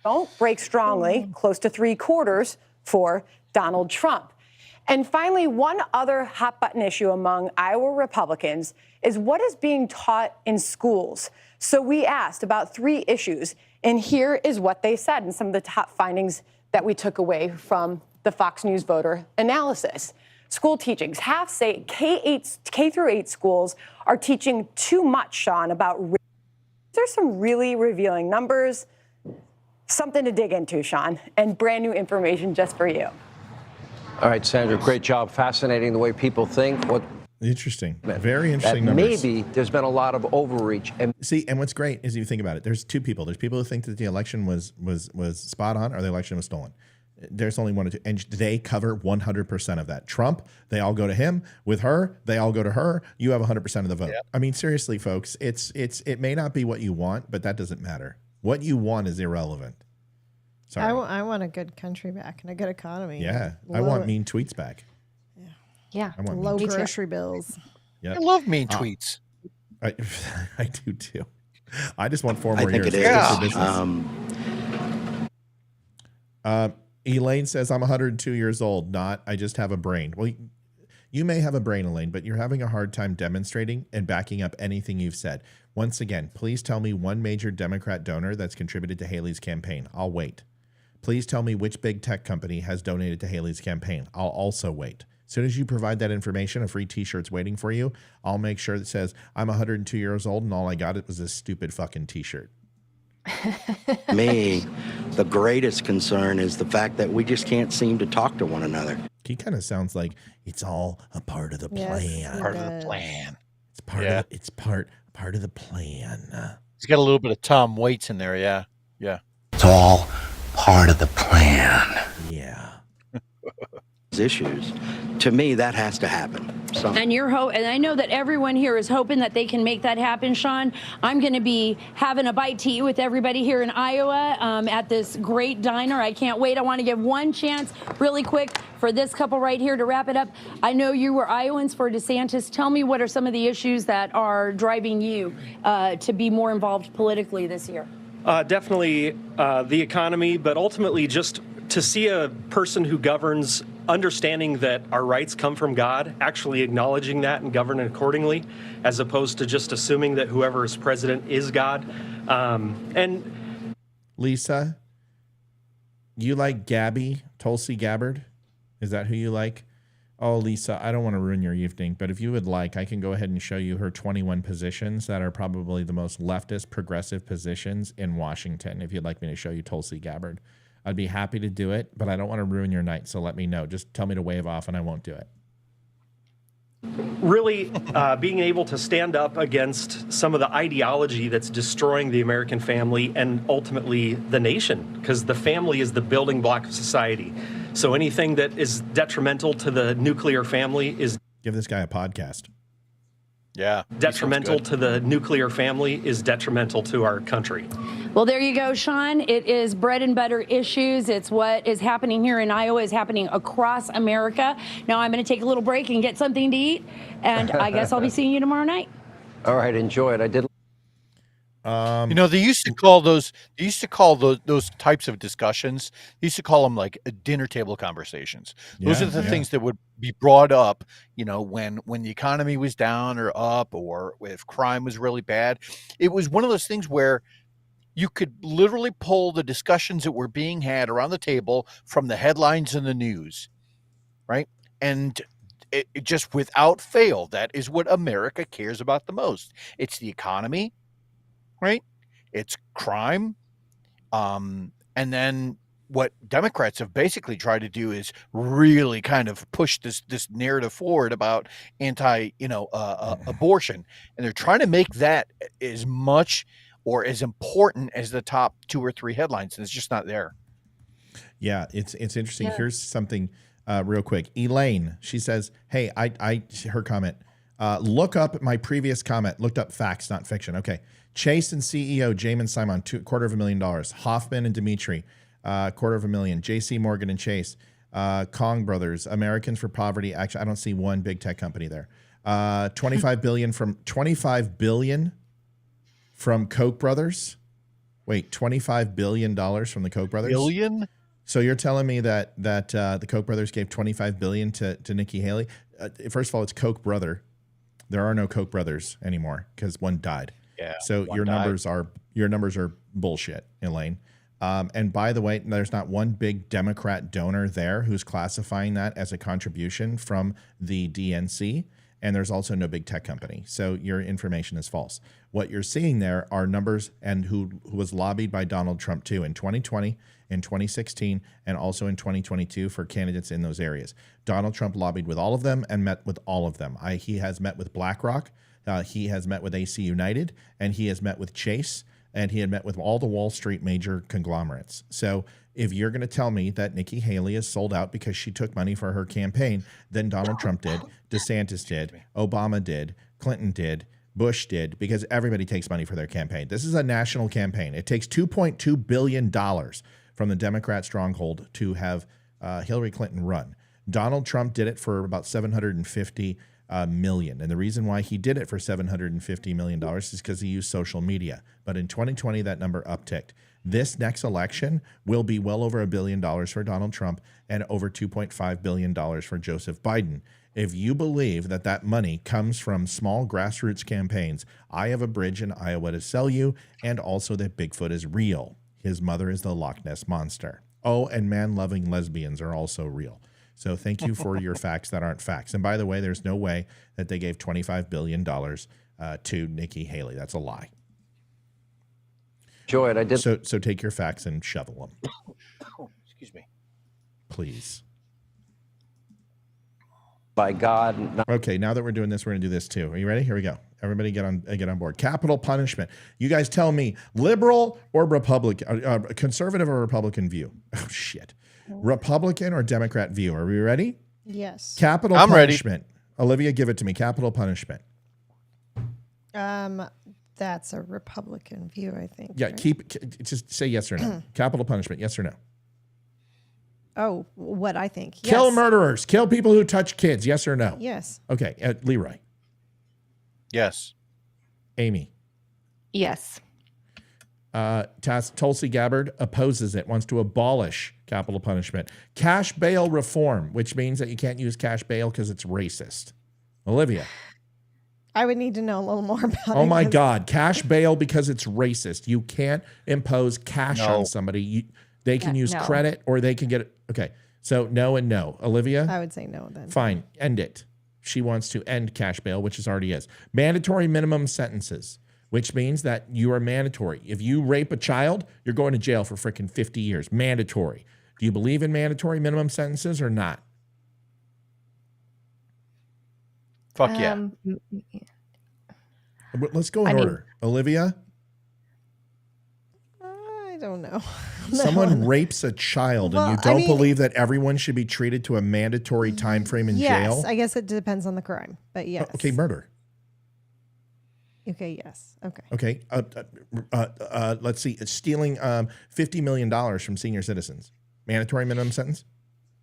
Don't break strongly, close to 3/4 for Donald Trump. And finally, one other hot button issue among Iowa Republicans is what is being taught in schools. So we asked about 3 issues, and here is what they said and some of the top findings that we took away from the Fox News voter analysis. School teachings. Half say K through 8 schools are teaching too much, Sean, about race. There's some really revealing numbers, something to dig into, Sean, and brand new information just for you. All right, Sandra, great job. Fascinating the way people think. Interesting. Very interesting numbers. Maybe there's been a lot of overreach. And see, and what's great is you think about it. There's 2 people. There's people who think that the election was spot on or the election was stolen. There's only 1 or 2, and they cover 100% of that. Trump, they all go to him. With her, they all go to her. You have 100% of the vote. Yep. I mean, seriously, folks, it may not be what you want, but that doesn't matter. What you want is irrelevant. Sorry. I want a good country back and a good economy. Yeah, I want mean tweets back. Yeah, I want low grocery bills. Yep. I love mean tweets. I do too. I just want 4 more I think years. it is. Elaine says, I'm 102 years old, not I just have a brain. Well, you may have a brain, Elaine, but you're having a hard time demonstrating and backing up anything you've said. Once again, please tell me one major Democrat donor that's contributed to Haley's campaign. I'll wait. Please tell me which big tech company has donated to Haley's campaign. I'll also wait. As soon as you provide that information, a free t-shirt's waiting for you. I'll make sure that says, I'm 102 years old and all I got was this stupid fucking t-shirt. Me, the greatest concern is the fact that we just can't seem to talk to one another. He kind of sounds like it's all a part of the plan. Yes, Part of the plan. It's part of it's part of the plan. He's got a little bit of Tom Waits in there. Yeah. Yeah. It's all part of the plan. Yeah. Issues. To me, that has to happen. And and I know that everyone here is hoping that they can make that happen, Sean. I'm going to be having a bite to eat with everybody here in Iowa at this great diner. I can't wait. I want to give one chance really quick for this couple right here to wrap it up. I know you were Iowans for DeSantis. Tell me what are some of the issues that are driving you to be more involved politically this year? Definitely the economy, but ultimately just to see a person who governs understanding that our rights come from God, actually acknowledging that and governing accordingly, as opposed to just assuming that whoever is president is God. And Lisa, you like Gabby, Tulsi Gabbard? Is that who you like? Oh, Lisa, I don't want to ruin your evening, but if you would like, I can go ahead and show you her 21 positions that are probably the most leftist, progressive positions in Washington, if you'd like me to show you Tulsi Gabbard. I'd be happy to do it, but I don't want to ruin your night, so let me know. Just tell me to wave off and I won't do it. really being able to stand up against some of the ideology that's destroying the American family and ultimately the nation, because the family is the building block of society. So anything that is detrimental to the nuclear family is... Give this guy a podcast. Yeah. Detrimental to the nuclear family is detrimental to our country. Well, there you go, Sean. It is bread and butter issues. It's what is happening here in Iowa is happening across America. Now I'm going to take a little break and get something to eat, and I guess I'll be seeing you tomorrow night. All right, enjoy it. I did. You know, they used to call those types of discussions. They used to call them like dinner table conversations. Those are the things that would be brought up, you know, when the economy was down or up, or if crime was really bad. It was one of those things where you could literally pull the discussions that were being had around the table from the headlines in the news, right? And it just without fail, that is what America cares about the most. It's the economy, right? It's crime. And then what Democrats have basically tried to do is really kind of push this narrative forward about abortion. And they're trying to make that as much or as important as the top 2 or 3 headlines. And it's just not there. Yeah, it's interesting. Yeah. Here's something real quick. Elaine, she says, hey, her comment, look up my previous comment, looked up facts, not fiction. Okay. Chase and CEO Jamin Simon, $250,000. Hoffman and Dimitri, $250,000. JC Morgan and Chase, Kong Brothers, Americans for Poverty. Actually, I don't see one big tech company there. $25 billion from Koch brothers. Wait, $25 billion from the Koch brothers? Billion? So you're telling me that the Koch brothers gave $25 billion to Nikki Haley? First of all, it's Koch brother. There are no Koch brothers anymore because one died. Yeah. So your numbers are bullshit, Elaine. And by the way, there's not one big Democrat donor there who's classifying that as a contribution from the DNC. And there's also no big tech company. So your information is false. What you're seeing there are numbers and who was lobbied by Donald Trump too in 2020, in 2016, and also in 2022 for candidates in those areas. Donald Trump lobbied with all of them and met with all of them. He has met with BlackRock, he has met with AC United, and he has met with Chase, and he had met with all the Wall Street major conglomerates. So if you're going to tell me that Nikki Haley is sold out because she took money for her campaign, then Donald Trump did, DeSantis did, Obama did, Clinton did, Bush did, because everybody takes money for their campaign. This is a national campaign. It takes $2.2 billion from the Democrat stronghold to have Hillary Clinton run. Donald Trump did it for about $750 million. And the reason why he did it for $750 million is because he used social media. But in 2020, that number upticked. This next election will be well over $1 billion for Donald Trump and over $2.5 billion for Joseph Biden. If you believe that that money comes from small grassroots campaigns, I have a bridge in Iowa to sell you, and also that Bigfoot is real. His mother is the Loch Ness Monster. Oh, and man-loving lesbians are also real. So thank you for your facts that aren't facts. And by the way, there's no way that they gave $25 billion to Nikki Haley. That's a lie. Joy, I did. So take your facts and shovel them. Excuse me. Please. By God. Okay, now that we're doing this, we're going to do this too. Are you ready? Here we go. Everybody get on board. Capital punishment. You guys tell me, liberal or Republican, conservative or Republican view? Oh, shit. Republican or Democrat view? Are we ready? Yes. Capital punishment. Ready. Olivia, give it to me. Capital punishment. That's a Republican view, I think. Yeah, right? Just say yes or no. Capital punishment, yes or no? Oh, what I think. Yes. Kill murderers. Kill people who touch kids, yes or no? Yes. Okay, Leroy. Yes. Amy. Yes. Tulsi Gabbard opposes it, wants to abolish capital punishment. Cash bail reform, which means that you can't use cash bail because it's racist. Olivia. I would need to know a little more about it. Oh my God. Cash bail because it's racist. You can't impose cash on somebody. They can use credit or they can get it. Okay. So no and no. Olivia? I would say no then. Fine. End it. She wants to end cash bail, which is already is. Mandatory minimum sentences, which means that you are mandatory. If you rape a child, you're going to jail for freaking 50 years. Mandatory. Do you believe in mandatory minimum sentences or not? Fuck yeah. Let's go in order. Olivia? I don't know. Someone rapes a child and you don't believe that everyone should be treated to a mandatory time frame in jail? Yes, I guess it depends on the crime, but yes. Okay, murder. Okay, yes. Okay. Okay. Let's see. It's stealing $50 million from senior citizens. Mandatory minimum sentence?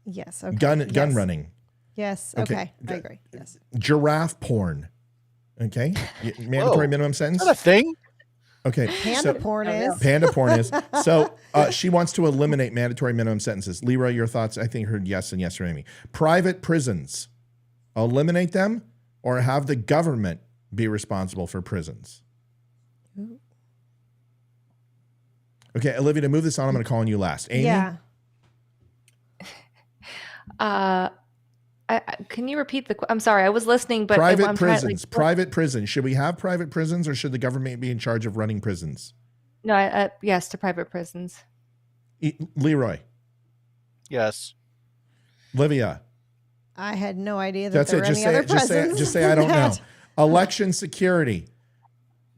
Yes. Okay. Gun running. Yes. Okay. I agree. Yes. Giraffe porn. Okay. Mandatory minimum sentence. Is that a thing? Okay. Panda porn is. Panda porn is. So she wants to eliminate mandatory minimum sentences. Leroy, your thoughts? I think heard yes and yes from Amy. Private prisons. Eliminate them or have the government be responsible for prisons. Ooh. Okay, Olivia, to move this on, I'm going to call on you last. Amy? Yeah. Can you repeat I'm sorry, I was listening, but private prisons. Private prisons. Should we have private prisons or should the government be in charge of running prisons? No, yes, to private prisons. Leroy? Yes. Olivia? I had no idea that That's there it. were any other prisons. Just say I don't know. Election security.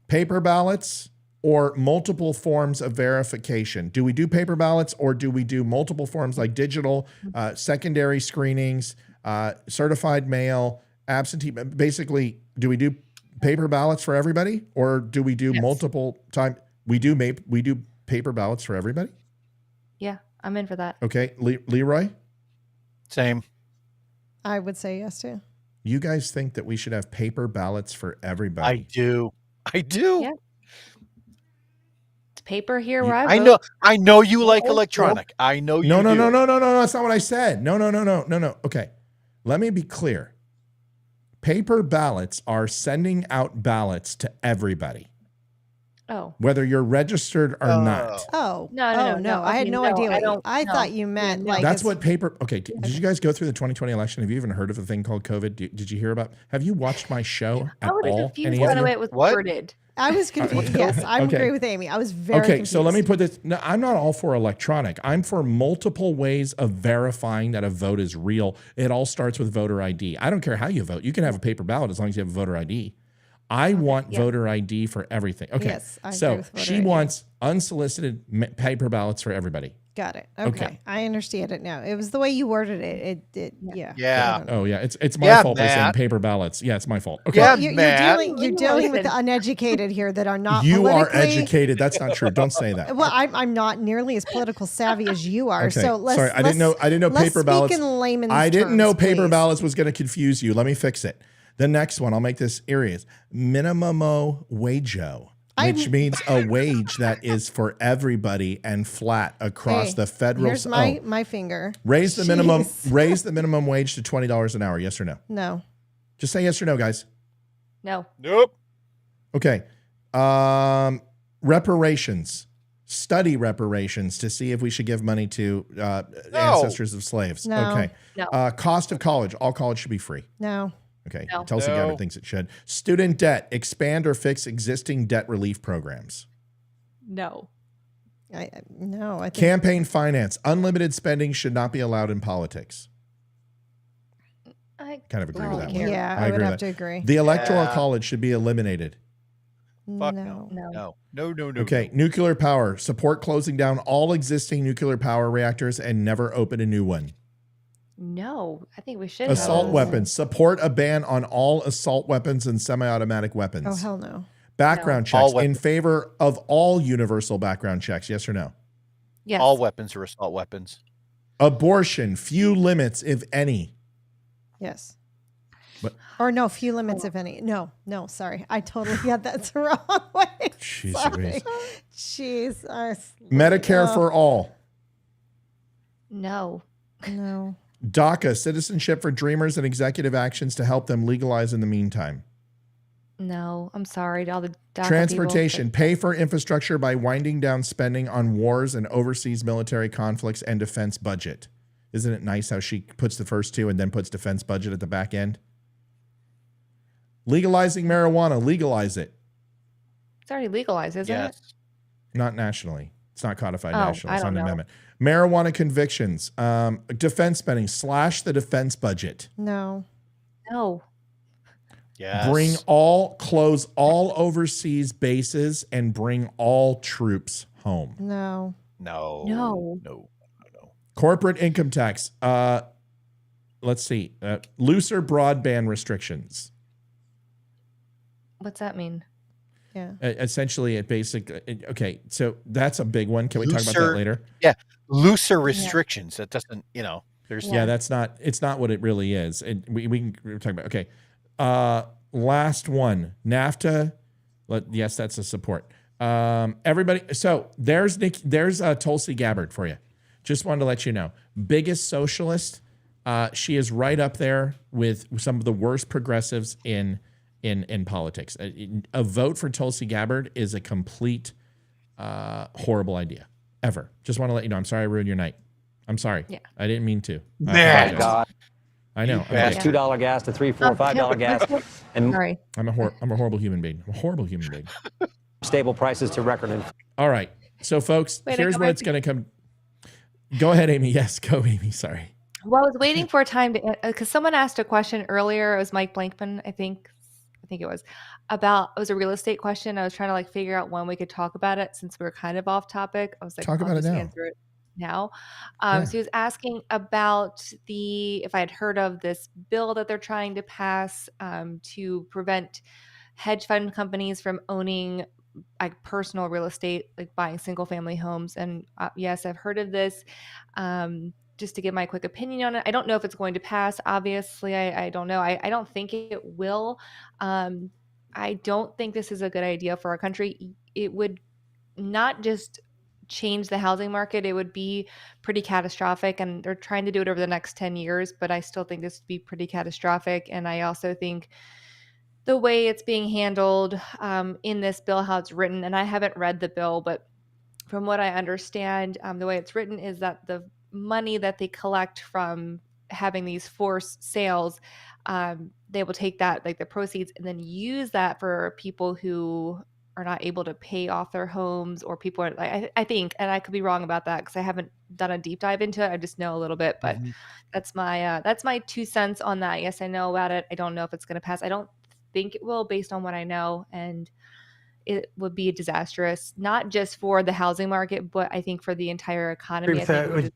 Paper ballots or multiple forms of verification. Do we do paper ballots or do we do multiple forms like digital, secondary screenings, certified mail, absentee? Basically, do we do paper ballots for everybody or do we do multiple time? We do paper ballots for everybody? Yeah, I'm in for that. Okay. Leroy? Same. I would say yes too. You guys think that we should have paper ballots for everybody? I do. Yeah. paper here where I vote. know you like electronic. I know you No. do. No. That's not what I said. No. Okay. Let me be clear. Paper ballots are sending out ballots to everybody, Oh. whether you're registered or not. Oh, No. I had Okay, no no, idea. I don't- I no. thought you meant like That's it's- what paper. Okay. Did you guys go through the 2020 election? Have you even heard of a thing called COVID? Did you hear about? Have you watched my show at I was all? confused Any of by the you? way it was What? worded. I was confused. Yes, I Okay. agree with Amy. I was very Okay, confused. so let me put this. No, I'm not all for electronic. I'm for multiple ways of verifying that a vote is real. It all starts with voter ID. I don't care how you vote. You can have a paper ballot as long as you have a voter ID. I want voter ID for everything. Okay, Yes, I agree so with voter she ID. wants unsolicited paper ballots for everybody. Got it. Okay. Okay. I understand it now. It was the way you worded it. Yeah. Yeah. Oh yeah, it's my Yeah, fault for saying Matt. paper ballots. Yeah, it's my fault. Okay. Yeah, You're dealing with the uneducated here that are not You are politically- educated. That's not true. Don't say that. Well, I'm not nearly as political savvy as you are. Okay. So let's Sorry, I didn't know let's paper speak ballots. in layman's I didn't know terms, paper please. ballots was going to confuse you. Let me fix it. The next one, I'll make this serious. Minimum wageo, which means a wage that is for everybody and flat across Hey, the federal. Here's my finger. Raise the minimum. Jeez. Raise the minimum wage to $20 an hour. Yes or no? No. Just say yes or no, guys. No. Nope. Okay. Reparations. Study reparations to see if we should give money to ancestors of slaves. No. Okay. No. Cost of college. All college should be free. No. Okay. No. Tulsi No. Gabbard thinks it should. Student debt. Expand or fix existing debt relief programs. No. No. I think Campaign finance. Unlimited spending should not be allowed in politics. I Kind of agree with that one. Yeah, I would agree have with to that. agree. The electoral college should be eliminated. Fuck no. no. No. Okay, nuclear power. Support closing down all existing nuclear power reactors and never open a new one. No. I think we should. Assault have. weapons. Support a ban on all assault weapons and semi-automatic weapons. Oh hell no. Background All checks. In favor of all universal background checks. Yes or no? Yes. All weapons are assault weapons. Abortion. Few limits, if any. Yes. But- Or no, few limits, if any. No, sorry. I totally got that the wrong way. Jeez Sorry. Louise. Jeez. Medicare for all. No. No. DACA. Citizenship for dreamers and executive actions to help them legalize in the meantime. No. I'm sorry to all the DACA Transportation. people, Pay for infrastructure by winding down spending on wars and overseas military conflicts and defense budget. Isn't it nice how she puts the first two and then puts defense budget at the back end? Legalizing marijuana. Legalize it. but It's already legalized, isn't it? Not nationally. It's not codified Oh, nationally. I It's don't not an know. amendment. Marijuana convictions. Defense spending. Slash the defense budget. No. No. Yes. Close all overseas bases and bring all troops home. No. No. No. Corporate income tax. Let's see. Looser broadband restrictions. What's that mean? Yeah. Essentially, okay, so that's a big one. Can we talk about that Looser- later? Yeah. Looser restrictions. That doesn't, there's Yeah, it's not what it really is. And we're talking about, okay. Last one, NAFTA. Yes, that's a support. Everybody. So there's Tulsi Gabbard for you. Just wanted to let you know, biggest socialist. She is right up there with some of the worst progressives in politics. A vote for Tulsi Gabbard is a complete horrible idea ever. Just want to let you know. I'm sorry I ruined your night. I'm sorry. Yeah. I didn't mean to. Man, God. I know. It's $2 gas to $3, $4, $5 gas, and Sorry. I'm a horrible human being. I'm a horrible human being. stable prices to record. All right. So, folks, Wait, I here's got what my it's going to come. Go ahead, Amy. Yes, go, Amy. Sorry. Well, I was waiting for a time to, because someone asked a question earlier. It was Mike Blankman, I think it was, it was a real estate question. I was trying to figure out when we could talk about it since we were kind of off topic. I was like, Talk about it just now. answer it now. Yeah. So he was asking about if I had heard of this bill that they're trying to pass to prevent hedge fund companies from owning personal real estate, like buying single family homes. And yes, I've heard of this. Just to give my quick opinion on it, I don't know if it's going to pass. Obviously, I don't know. I don't think it will. I don't think this is a good idea for our country. It would not just change the housing market, it would be pretty catastrophic. And they're trying to do it over the next 10 years, but I still think this would be pretty catastrophic. And I also think the way it's being handled in this bill, how it's written, and I haven't read the bill, but from what I understand, the way it's written is that the money that they collect from having these forced sales, they will take that, like the proceeds, and then use that for people who are not able to pay off their homes, or people are like, I think, and I could be wrong about that because I haven't done a deep dive into it. I just know a little bit, but that's my 2 cents on that. Yes, I know about it. I don't know if it's going to pass. I don't think it will, based on what I know, and it would be disastrous, not just for the housing market, but I think for the entire economy. I think it would just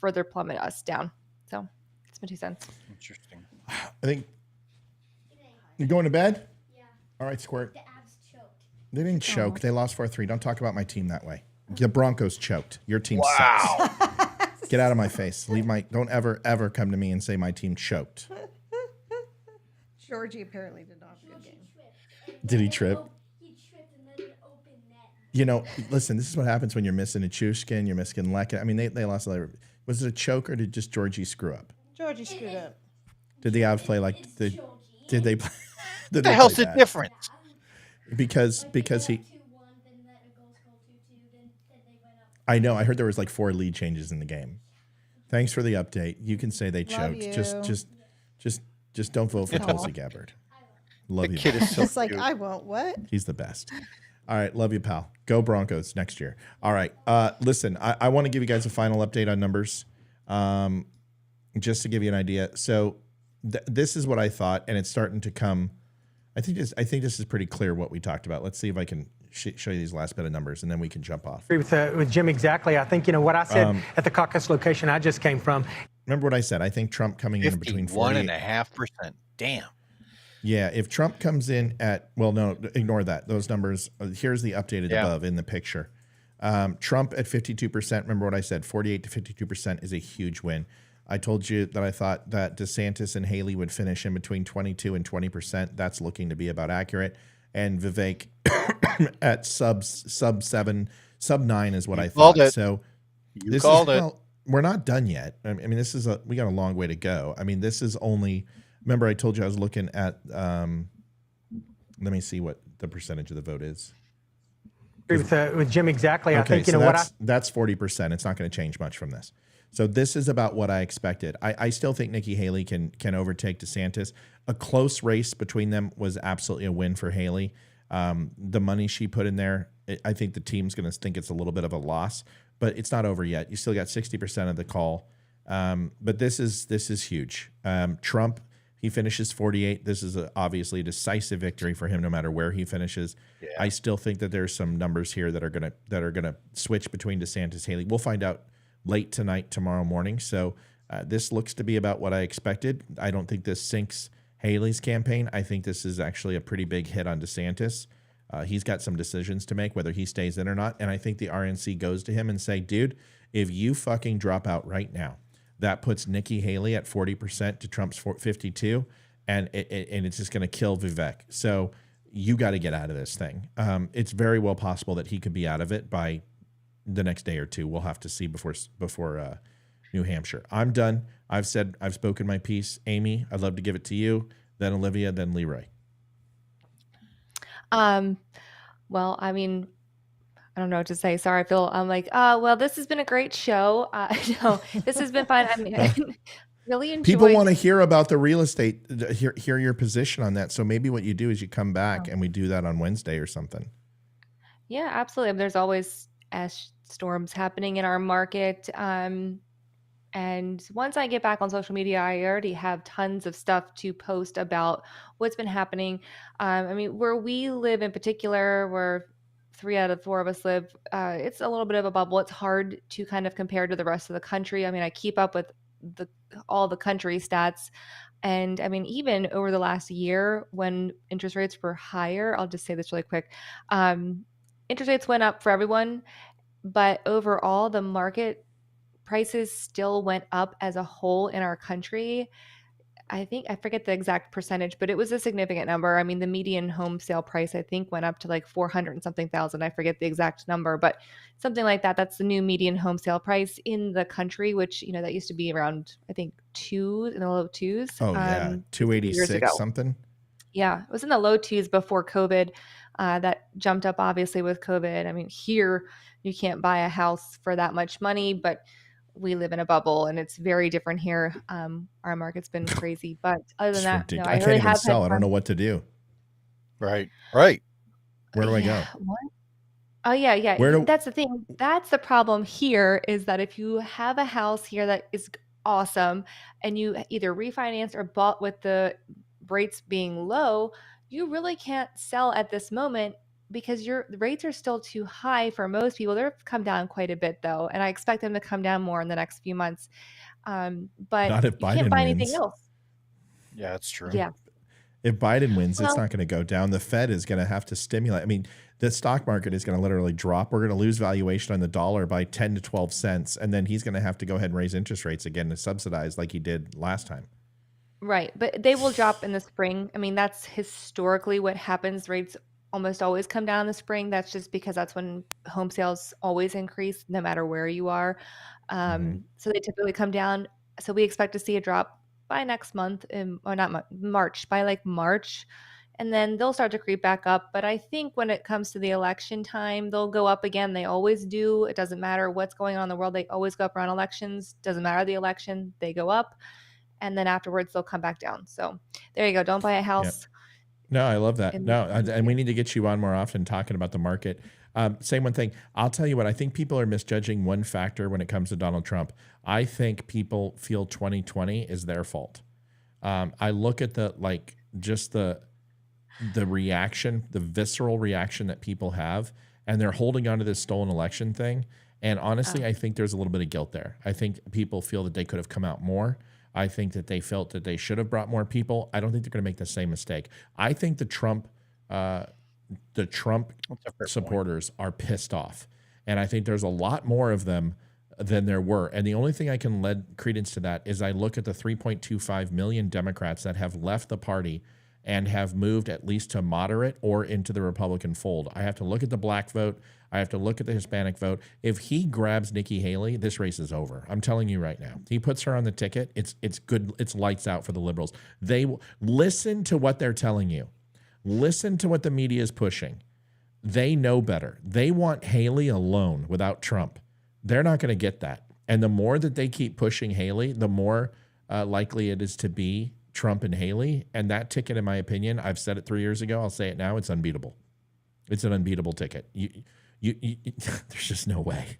further plummet us down. So that's my 2 cents. Interesting. I think you're going to bed? Yeah. All right, Squirt. The Avs choked. They didn't choke. They lost 4-3. Don't talk about my team that way. The Broncos choked. Your team sucks. Get out of my face. Don't ever come to me and say my team choked. Georgie apparently did not have a good game. Did he trip? You know, listen, this is what happens when you're missing a Chushkin, you're missing Leka. I mean, they lost. Was it a choke, or did just Georgie screw up? Georgie screwed up. Did the Avs play like did they play? What the hell's the difference? Because he. I know. I heard there was like 4 lead changes in the game. Thanks for the update. You can say they choked. Just don't vote for Tulsi Gabbard. Love you. Kid is so It's like, I won't. What? He's the best. All right. Love you, pal. Go Broncos next year. All right. Listen, I want to give you guys a final update on numbers, just to give you an idea. So this is what I thought, and it's starting to come. I think this is pretty clear what we talked about. Let's see if I can show you these last bit of numbers, and then we can jump off. I agree with Jim exactly. I think, what I said at the caucus location I just came from. Remember what I said? I think Trump coming in between 1.5%. Damn. Yeah, if Trump comes in at, well, no, ignore that. Those numbers, here's the updated above in the picture. Trump at 52%. Remember what I said? 48 to 52% is a huge win. I told you that I thought that DeSantis and Haley would finish in between 22 and 20%. That's looking to be about accurate. And Vivek at sub 7, sub 9 is what I thought. So you called it. Well, we're not done yet. I mean, we got a long way to go. I mean, this is only. Remember, I told you I was looking at. Let me see what the percentage of the vote is. I agree with Jim exactly. Okay, I think so that's 40%. It's not going to change much from this. So this is about what I expected. I still think Nikki Haley can overtake DeSantis. A close race between them was absolutely a win for Haley. The money she put in there, I think the team's going to think it's a little bit of a loss, but it's not over yet. You still got 60% of the call. But this is huge. Trump, he finishes 48. This is obviously a decisive victory for him, no matter where he finishes. Yeah. I still think that there's some numbers here that are gonna switch between DeSantis, Haley. We'll find out late tonight, tomorrow morning. So this looks to be about what I expected. I don't think this sinks Haley's campaign. I think this is actually a pretty big hit on DeSantis. He's got some decisions to make, whether he stays in or not. And I think the RNC goes to him and say, dude, if you fucking drop out right now, that puts Nikki Haley at 40% to Trump's 52%, and it's just going to kill Vivek. So you got to get out of this thing. It's very well possible that he could be out of it by the next day or two. We'll have to see before New Hampshire. I'm done. I've spoken my piece. Amy, I'd love to give it to you, then Olivia, then Leroy. Well, I mean, I don't know what to say. Sorry, I'm like, well, this has been a great show. No, this has been fun. I mean, I really enjoyed. People want to hear about the real estate, hear your position on that. So maybe what you do is you come back and we do that on Wednesday or something. Yeah, absolutely. I mean, there's always ash storms happening in our market. And once I get back on social media, I already have tons of stuff to post about what's been happening. I mean, where we live in particular, where 3 out of 4 of us live, it's a little bit of a bubble. It's hard to kind of compare to the rest of the country. I mean, I keep up with all the country stats. And I mean, even over the last year when interest rates were higher, I'll just say this really quick. Interest rates went up for everyone, but overall the market prices still went up as a whole in our country. I think I forget the exact percentage, but it was a significant number. I mean, the median home sale price I think went up to like 400 and something thousand. I forget the exact number, but something like that. That's the new median home sale price in the country, which that used to be around I think two in the low twos. Oh yeah, Years ago. 286 something. Yeah, it was in the low twos before COVID. That jumped up obviously with COVID. I mean, here you can't buy a house for that much money, but we live in a bubble and it's very different here. Our market's been crazy, but other than that, I I can't really even have sell. had I don't fun. know what to do. Right. Where do I go? Yeah, what? Oh yeah. Where do- That's the thing. That's the problem here is that if you have a house here that is awesome and you either refinanced or bought with the rates being low, you really can't sell at this moment because the rates are still too high for most people. They've come down quite a bit though, and I expect them to come down more in the next few months. But Not if you can't Biden buy wins. anything else. Yeah, that's true. Yeah. If Biden wins, it's Well- not going to go down. The Fed is going to have to stimulate. I mean, the stock market is going to literally drop. We're going to lose valuation on the dollar by 10 to 12 cents. And then he's going to have to go ahead and raise interest rates again to subsidize like he did last time. Right. But they will drop in the spring. I mean, that's historically what happens. Rates almost always come down in the spring. That's just because that's when home sales always increase, no matter where you are. So they typically come down. So we expect to see a drop by next month, or not March, by like March. And then they'll start to creep back up. But I think when it comes to the election time, they'll go up again. They always do. It doesn't matter what's going on in the world. They always go up around elections. Doesn't matter the election. They go up. And then afterwards, they'll come back down. So there you go. Don't buy a house. No, I love that. And- No, and we need to get you on more often talking about the market. Same one thing. I'll tell you what, I think people are misjudging one factor when it comes to Donald Trump. I think people feel 2020 is their fault. I look at the reaction, the visceral reaction that people have, and they're holding on to this stolen election thing. And honestly, I think there's a little bit of guilt there. I think people feel that they could have come out more. I think that they felt that they should have brought more people. I don't think they're going to make the same mistake. I think the Trump supporters are pissed off. And I think there's a lot more of them than there were. And the only thing I can lend credence to that is I look at the 3.25 million Democrats that have left the party and have moved at least to moderate or into the Republican fold. I have to look at the black vote. I have to look at the Hispanic vote. If he grabs Nikki Haley, this race is over. I'm telling you right now. He puts her on the ticket. It's good. It's lights out for the liberals. They listen to what they're telling you. Listen to what the media is pushing. They know better. They want Haley alone without Trump. They're not going to get that. And the more that they keep pushing Haley, the more likely it is to be Trump and Haley. And that ticket, in my opinion, I've said it 3 years ago. I'll say it now. It's unbeatable. It's an unbeatable ticket. There's just no way.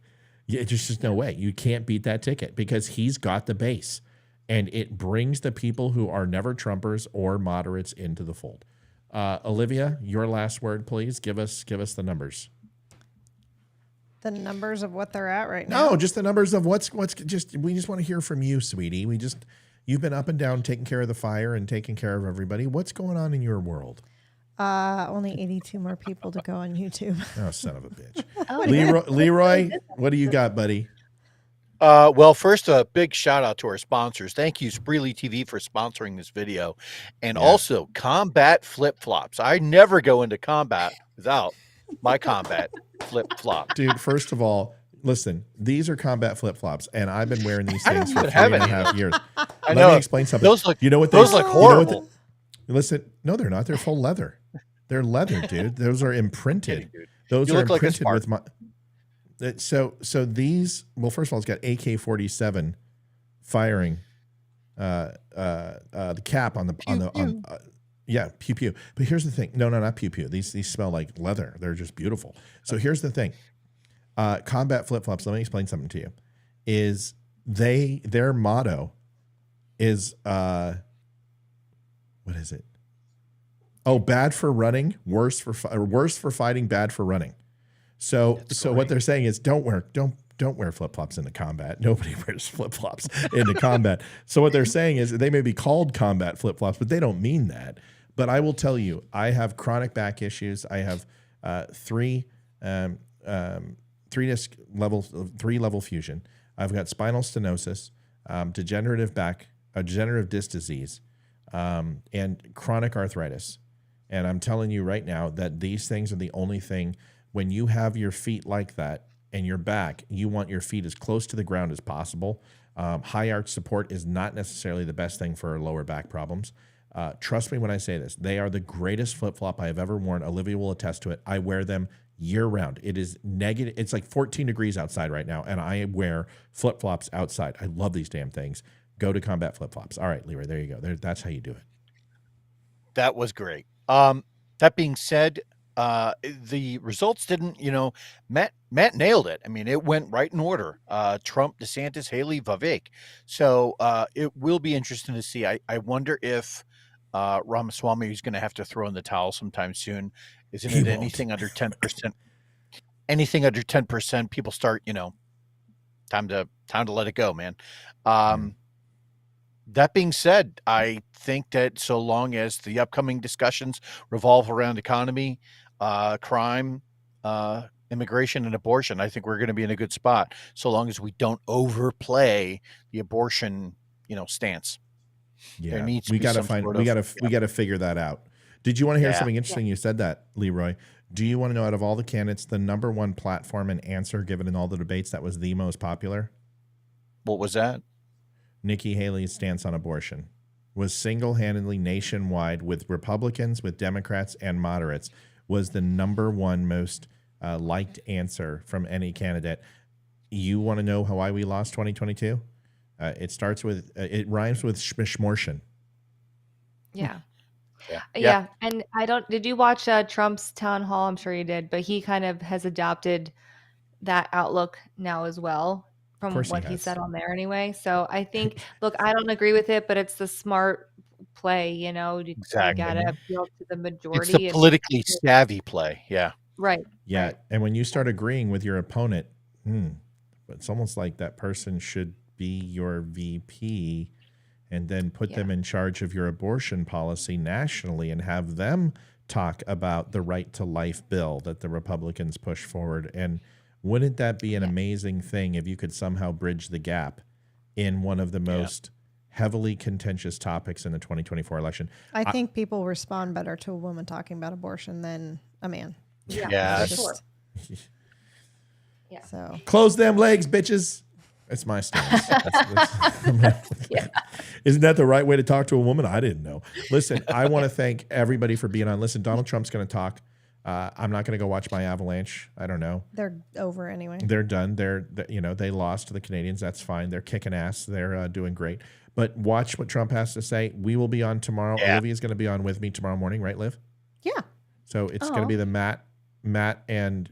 There's just no way. You can't beat that ticket because he's got the base. And it brings the people who are never Trumpers or moderates into the fold. Olivia, your last word, please. Give us the numbers. The numbers of what they're at right now. No, just the numbers of what's just. We just want to hear from you, sweetie. You've been up and down, taking care of the fire and taking care of everybody. What's going on in your world? Only 82 more people to go on YouTube. Oh, son of a bitch. Leroy, what do you got, buddy? Well, first, a big shout out to our sponsors. Thank you, Spreely TV, for sponsoring this video. And also, Combat Flip Flops. I never go into combat without my Combat Flip Flop. Dude, first of all, listen, these are Combat Flip Flops, and I've been wearing these things for don't have 3.5 years. I Let know. me explain something. Those look, you know what those look horrible. Listen, no, they're not. They're full leather. They're leather, dude. Those are imprinted. Those You are look like a imprinted with my. So these. Well, first of all, it's got AK-47 firing. The cap on the yeah, pew pew. But here's the thing. No, not pew pew. These smell like leather. They're just beautiful. So here's the thing. Combat Flip Flops. Let me explain something to you. Is their motto is what is it? Oh, bad for running, worse for fighting, bad for running. So what they're saying is don't wear flip-flops into combat. Nobody wears flip-flops into combat. So what they're saying is they may be called combat flip-flops, but they don't mean that. But I will tell you, I have chronic back issues. I have three level fusion. I've got spinal stenosis, degenerative disc disease, and chronic arthritis. And I'm telling you right now that these things are the only thing. When you have your feet like that and your back, you want your feet as close to the ground as possible. High arch support is not necessarily the best thing for lower back problems. Trust me when I say this. They are the greatest flip-flop I have ever worn. Olivia will attest to it. I wear them year-round. It is negative. It's like 14 degrees outside right now, and I wear flip-flops outside. I love these damn things. Go to Combat Flip-Flops. All right, Leroy, there you go. That's how you do it. That was great. That being said, the results didn't, Matt nailed it. I mean, it went right in order. Trump, DeSantis, Haley, Vivek. So it will be interesting to see. I wonder if Ramaswamy is going to have to throw in the towel sometime soon. Isn't it anything under 10%? Anything under 10%, people start, time to let it go, man. That being said, I think that so long as the upcoming discussions revolve around economy, crime, immigration, and abortion, I think we're going to be in a good spot. So long as we don't overplay the abortion, stance. Yeah, there needs to we be got to some find. sort We of- got to figure that out. Did you want to hear Yeah. something interesting? You said that, Leroy. Do you want to know, out of all the candidates, the number one platform and answer given in all the debates that was the most popular? What was that? Nikki Haley's stance on abortion was single-handedly nationwide, with Republicans, with Democrats, and moderates, was the number one most liked answer from any candidate. You want to know why we lost 2022? It starts with, it rhymes with schmishmortion. Yeah. Yeah. Yeah. And did you watch Trump's town hall? I'm sure you did, but he kind of has adopted that outlook now as well from course he what he has. said on there anyway. So I think, look, I don't agree with it, but it's the smart play, you Exactly. got to appeal to the majority. It's the politically savvy play. Yeah. Right. Yeah, Right. and when you start agreeing with your opponent, it's almost like that person should be your VP, and then put them in charge of your abortion policy nationally and have them talk about the right to life bill that the Republicans push forward. And wouldn't that be an amazing thing if you could somehow bridge the gap in one of the most heavily contentious topics in the 2024 election? I think people respond better to a woman talking about abortion than a man. Yeah. Yes. For sure. Yeah. So Close them legs, bitches. That's my stance. Isn't that the right way to talk to a woman? I didn't know. Listen, I want to thank everybody for being on. Listen, Donald Trump's going to talk. I'm not going to go watch my Avalanche. I don't know. they're over anyway. They're done. They lost to the Canadians. That's fine. They're kicking ass. They're doing great. But watch what Trump has to say. We will be on tomorrow. Yeah. Olivia's going to be on with me tomorrow morning, right, Liv? Yeah. So it's going to be the Matt and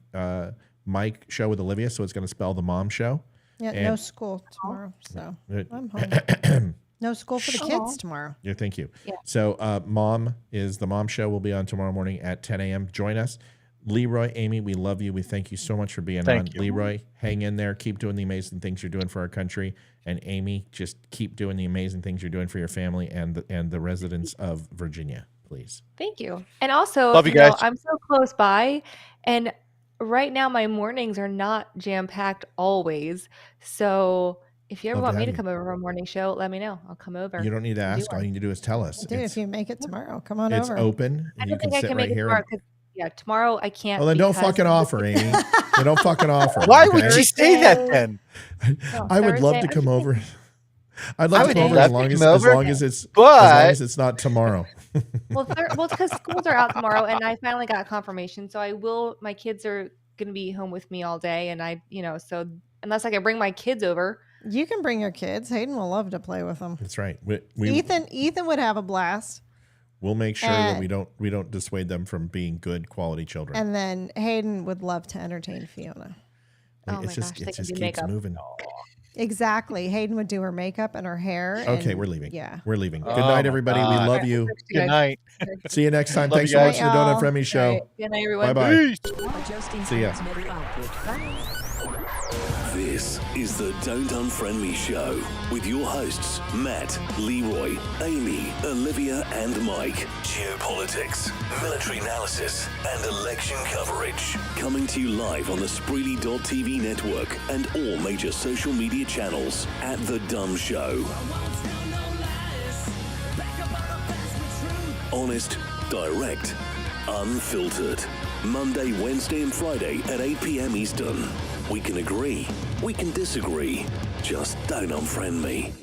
Mike show with Olivia. So it's going to spell the mom show. Yeah, And- no school tomorrow, so I'm home. No school for the kids tomorrow. Yeah, thank you. Yeah. So the mom show will be on tomorrow morning at 10 a.m. Join us. Leroy, Amy, we love you. We thank you so much for being Thank on. you. Leroy, hang in there. Keep doing the amazing things you're doing for our country. And Amy, just keep doing the amazing things you're doing for your family and the residents of Virginia, please. Thank you. And also, Love you guys. I'm so close by, and right now my mornings are not jam-packed always. So if you ever Love want to me have to come over for a morning show, let me know. I'll come over. You don't need to ask. Do All it. you need to do is tell us. Dude, It's, if you make it tomorrow, come on it's over. open. I And you don't can think I sit can right make it here. tomorrow tomorrow I can't. Well, then don't because fucking of- offer, Amy. Then don't fucking offer. Why would okay? you say that then? No, I would love to Thursday- come over. I'd love I to would come over love as to long come over, as but- it's not tomorrow. Well, because schools are out tomorrow, and I finally got confirmation, so I will. My kids are going to be home with me all day, and so unless I can bring my kids over, You can bring your kids. Hayden will love to play with them. That's right. We Ethan would have a blast. we'll make sure that And- we don't dissuade them from being good quality children. And then Hayden would love to entertain Fiona. Oh my It gosh, they just can do keeps makeup. moving. Exactly. Hayden would do her makeup and her hair. Okay, and- we're leaving. Yeah. We're leaving. Good Oh night, my everybody. We God. love you. Good night. See you next time. Love Thanks you for guys. watching the Donut Y'all. Friendly Show. Good night, everyone. Bye-bye. Adjusting See ya. transmitter output. Bye. This is the Don't Unfriend Me Show with your hosts, Matt, Leroy, Amy, Olivia, and Mike. Geopolitics, military analysis, and election coverage. Coming to you live on the Spreely.tv network and all major social media channels at The DUM Show. Back up on the Honest, direct, unfiltered. Monday, Wednesday and Friday at 8 p.m. Eastern. We can agree, we can disagree. Just don't unfriend me.